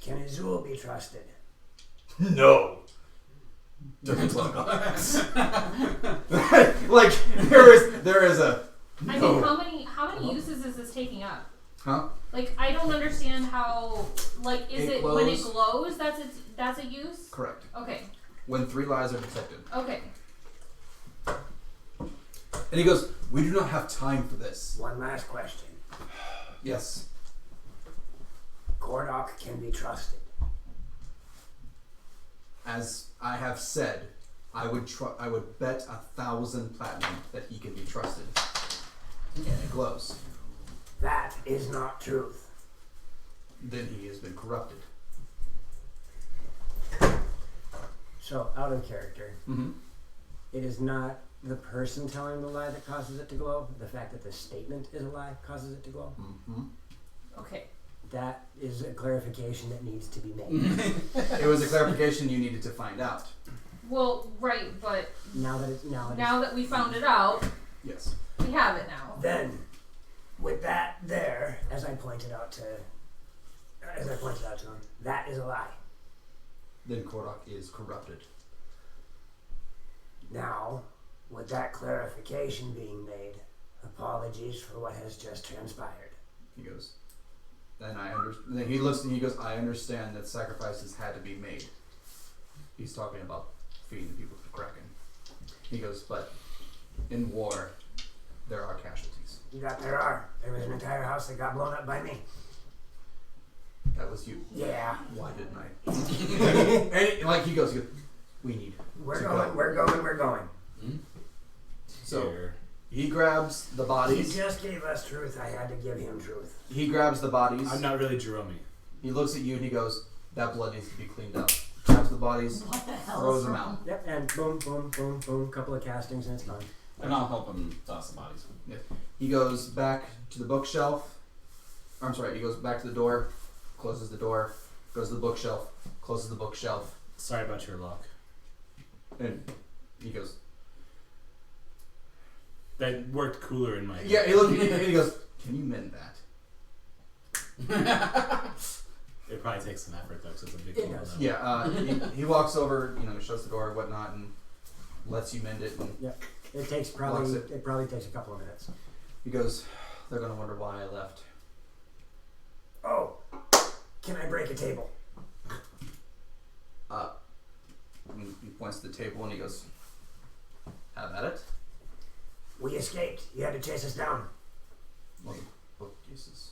Can Azul be trusted? No. Doesn't glow. Like, there is a... I No. mean, how many uses is this taking up? Huh? Like, I don't understand how. Like, is It it when it glows. glows? That's a use. Correct. Okay. When 3 lies are detected. Okay. And he goes, we do not have time for this. One last question. Yes. Kordok can be trusted. As I have said, I would bet 1,000 platinum that he can be trusted. And it glows. That is not truth. Then he has been corrupted. So, out of character, Mm-hmm. it is not the person telling the lie that causes it to glow. The fact that the statement is a lie causes it to glow. Mm-hmm. Okay. That is a clarification that needs to be made. It was a clarification you needed to find out. Well, right, but now that it's now now that we found it out, Yes. we have it now. Then, with that there, as I pointed out to him, that is a lie. Then Kordok is corrupted. Now, with that clarification being made, apologies for what has just transpired. He goes, then he looks and he goes, I understand that sacrifices had to be made. He's talking about feeding the people to the kraken. He goes, but in war, there are casualties. There are. There was an entire house that got blown up by me. That was you. Yeah. Why didn't I? And like he goes, we need. We're to going. go." So Here. he grabs the He bodies. just gave us truth. I had to give him truth. He grabs the bodies. I'm not really Jerome. He looks at you and he goes, that blood needs to be cleaned up. Grabs the bodies, What the hell? throws them out. Yep, and boom, boom, boom, boom, couple of castings and it's gone. and I'll help him toss the bodies. He goes back to the bookshelf. I'm sorry, he goes back to the door, closes the door, goes to the bookshelf, closes the bookshelf, Sorry about your luck. and he goes, That worked cooler in my head. yeah, he looks at you and he goes, can you mend that? It probably takes some effort though, because it's a big It tool, does. though. Yeah, he walks over, shuts the door and whatnot and lets you mend it, and It takes Blocks it probably takes a couple of minutes. he goes, they're gonna wonder why I left. Oh, can I break a table? And he points to the table and he goes, have at it. We escaped. You had to chase us down. Well, the bookcases.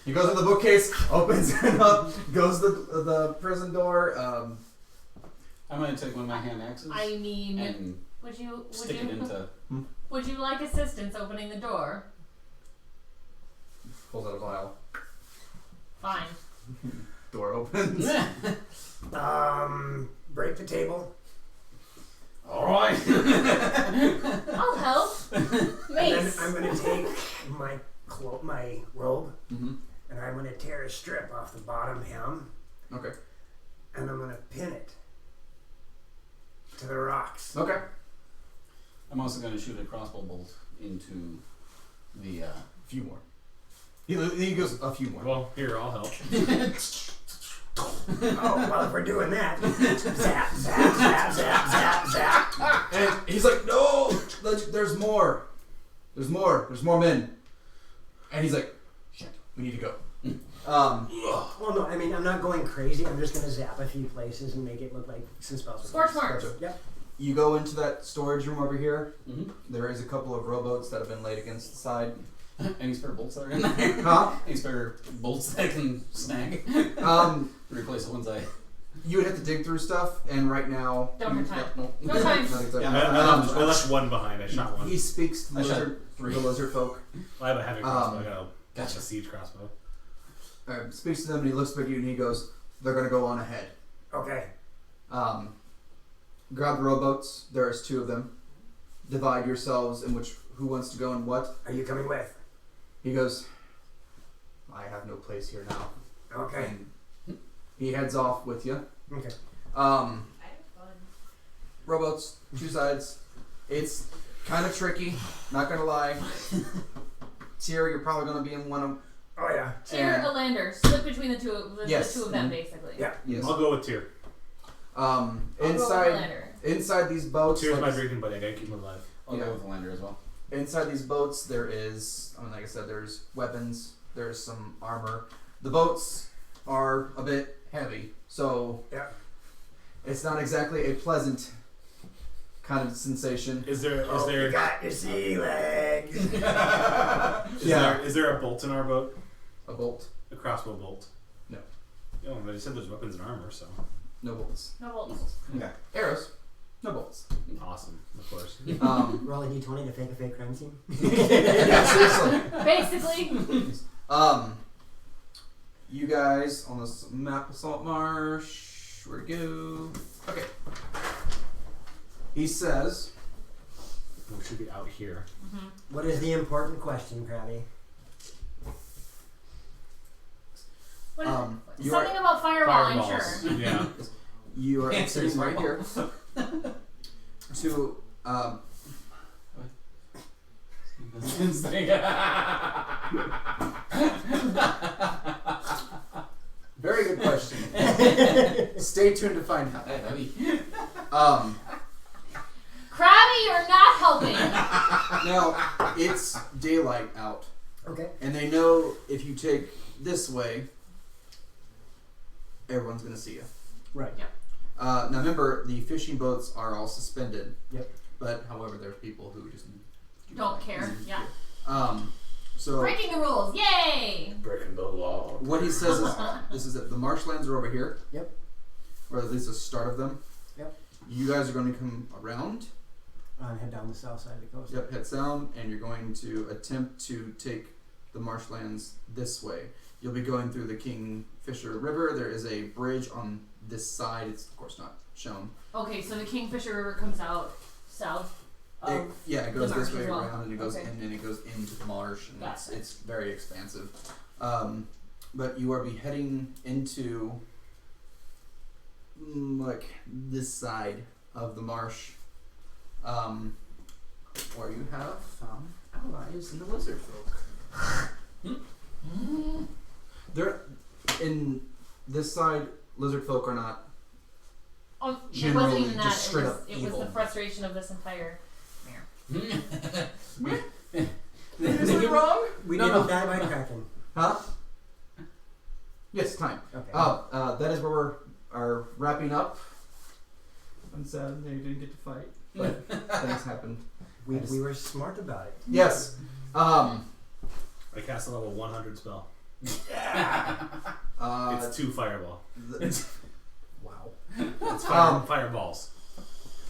He goes to the bookcase, opens it up, goes to the prison door. I'm gonna take one of my hand axes I mean, and stick it into. would you like assistance opening the door? Pulls out a vial. Fine. Door opens. Break the table. All right. I'll help. And then Mace. I'm gonna take my robe, Mm-hmm. and I'm gonna tear a strip off the bottom hem, Okay. and I'm gonna pin it to the rocks. Okay. I'm also going to shoot a crossbow bolt into the. few more. He goes a few more. Well, here, I'll help. Oh, well, if we're doing that, zap, zap, zap, zap, zap, zap. And he's like, no, there's more. There's more men. And he's like, shit, we need to go. Well, no, I mean, I'm not going crazy. I'm just going to zap a few places and make it look like some spells. Scorch marks. Yep. You go into that storage room over here. Mm-hmm. There is a couple of rowboats that have been laid against the side. Any spare bolts that are in there? Huh? Any spare bolts that I can snag? Replace the ones I. You would have to dig through stuff, and right now... Don't have time. No. No time. Nothing's up. I left one behind. I shot one. He speaks to I shot the lizard folk. I have a heavy crossbow. I got Gotcha. a siege crossbow. Speaks to them, and he looks at you, and he goes, they're going to go on ahead. Okay. Grab the rowboats. There's 2 of them. Divide yourselves in who wants to go and what. Are you coming with? He goes, I have no place here now. Okay. And he heads off with you. Okay. I have fun. Rowboats, 2 sides. It's kind of tricky, not going to lie. Tier, you're probably going to be in one of... Oh, yeah. Tier And- a lander. Split between the two of Yes. the 2 of them, basically. Yeah. Yes. I'll go with Tyr. I'll go with the Inside lander. inside these boats... Tyr's my like- drinking buddy. I gotta keep him alive. I'll Yeah. go with the lander as well. Inside these boats, there is, like I said, there's weapons, there's some armor. The boats are a bit heavy, so Yeah. it's not exactly a pleasant kind of sensation. Is there You got your sea legs. is there a bolt in our boat? A bolt, A crossbow bolt? No. Oh, but you said there's weapons and armor, so no bolts. No bolts. Okay. Arrows, no bolts. awesome, of course. Roll a d20 to fake a fake crime scene. Yeah, seriously. Basically. You guys on this map of Saltmarsh, where to go? Okay. He says, We should be out here. Mm-hmm. What is the important question, Krabby? What is it? you Something about fireball, I'm sure. Fireballs. Yeah. you are Answer sitting is right here to very good question. Stay tuned to find out. Krabby, you're not helping. Now it's daylight out, Okay. and they know if you take this way, everyone's gonna see you. Right. Now remember, the fishing boats are all suspended. Yep. But however, there's people who just Don't care. Yeah. So Breaking the rules. Yay! Breaking the law. what he says is, this is it. The marshlands are over here. Yep. Or at least the start of them. Yep. You guys are going to come around. Head down the south side of the coast. Yep. Head down, and you're going to attempt to take the marshlands this way. You'll be going through the Kingfisher River. There is a bridge on this side. It's of course not shown. Okay, so the Kingfisher River comes out south of It goes the this marsh way as well. around, and it goes Okay. in, and it goes into the marsh, and Gotcha. it's very expansive. But you are be heading into like this side of the marsh, where you have found allies in the lizard folk. They're in this side. Lizard folk are not. Oh, it Generally, wasn't even that. just straight it was, up it was evil. the frustration of this entire. Is it wrong? We No, didn't no. die by kraken. Huh? Yes, time. Okay. That is where we are wrapping up. I'm sad they didn't get to fight, but things happened. we were smart about it. Yes. I cast a level 100 spell. It's It's 2 fireball. wow. It's fireballs.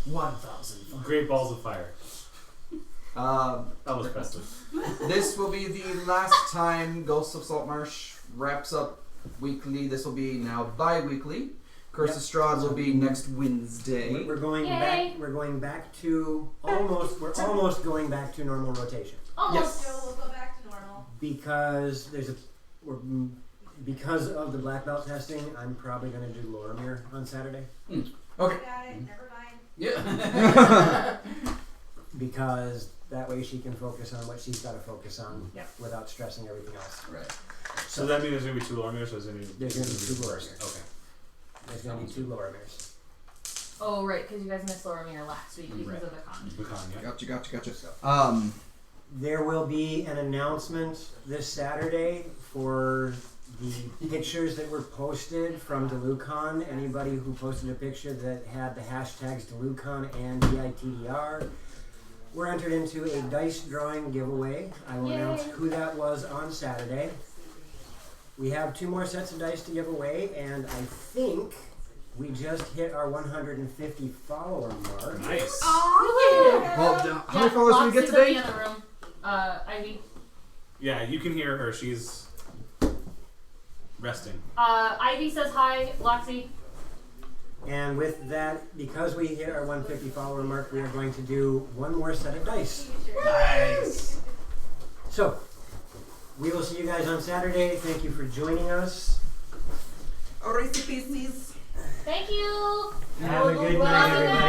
1,000. Great balls of fire. That was festive. This will be the last time Ghosts of Saltmarsh wraps up weekly. This will be now bi-weekly. Curse of Strahd will be next Wednesday. We're going Yay. back. We're going back to almost. We're almost going back to normal rotation Almost. So we'll go back to normal. because there's a. Because of the black belt testing, I'm probably going to do Loromir on Saturday. Okay. Got it. Never mind. Yeah. because that way she can focus on what she's got to focus on Yep. without stressing everything else. Right. So does that mean there's gonna be 2 Lormiers, or is there gonna be? There's gonna be 2 Lormiers. Okay. There's going to be 2 Lormiers. Oh, right, because you guys missed Lorimier last week because Right. of the con. The con, yeah. Gotcha. There will be an announcement this Saturday for the pictures that were posted from DeluCon. Anybody who posted a picture that had the hashtags DeluCon and DITDR were entered into a dice drawing giveaway. I will announce Yay. who that was on Saturday. We have 2 more sets of dice to give away, and I think we just hit our 150 follower mark. Nice. Well, how many followers did we get today? In the room. Ivy. Yeah, you can hear her. She's resting. Ivy says hi, Loxy. And with that, because we hit our 150 follower mark, we are going to do 1 more set of dice. Nice. So, we will see you guys on Saturday. Thank you for joining us. Alrighty, pieces. Thank you. Have a good night, everybody.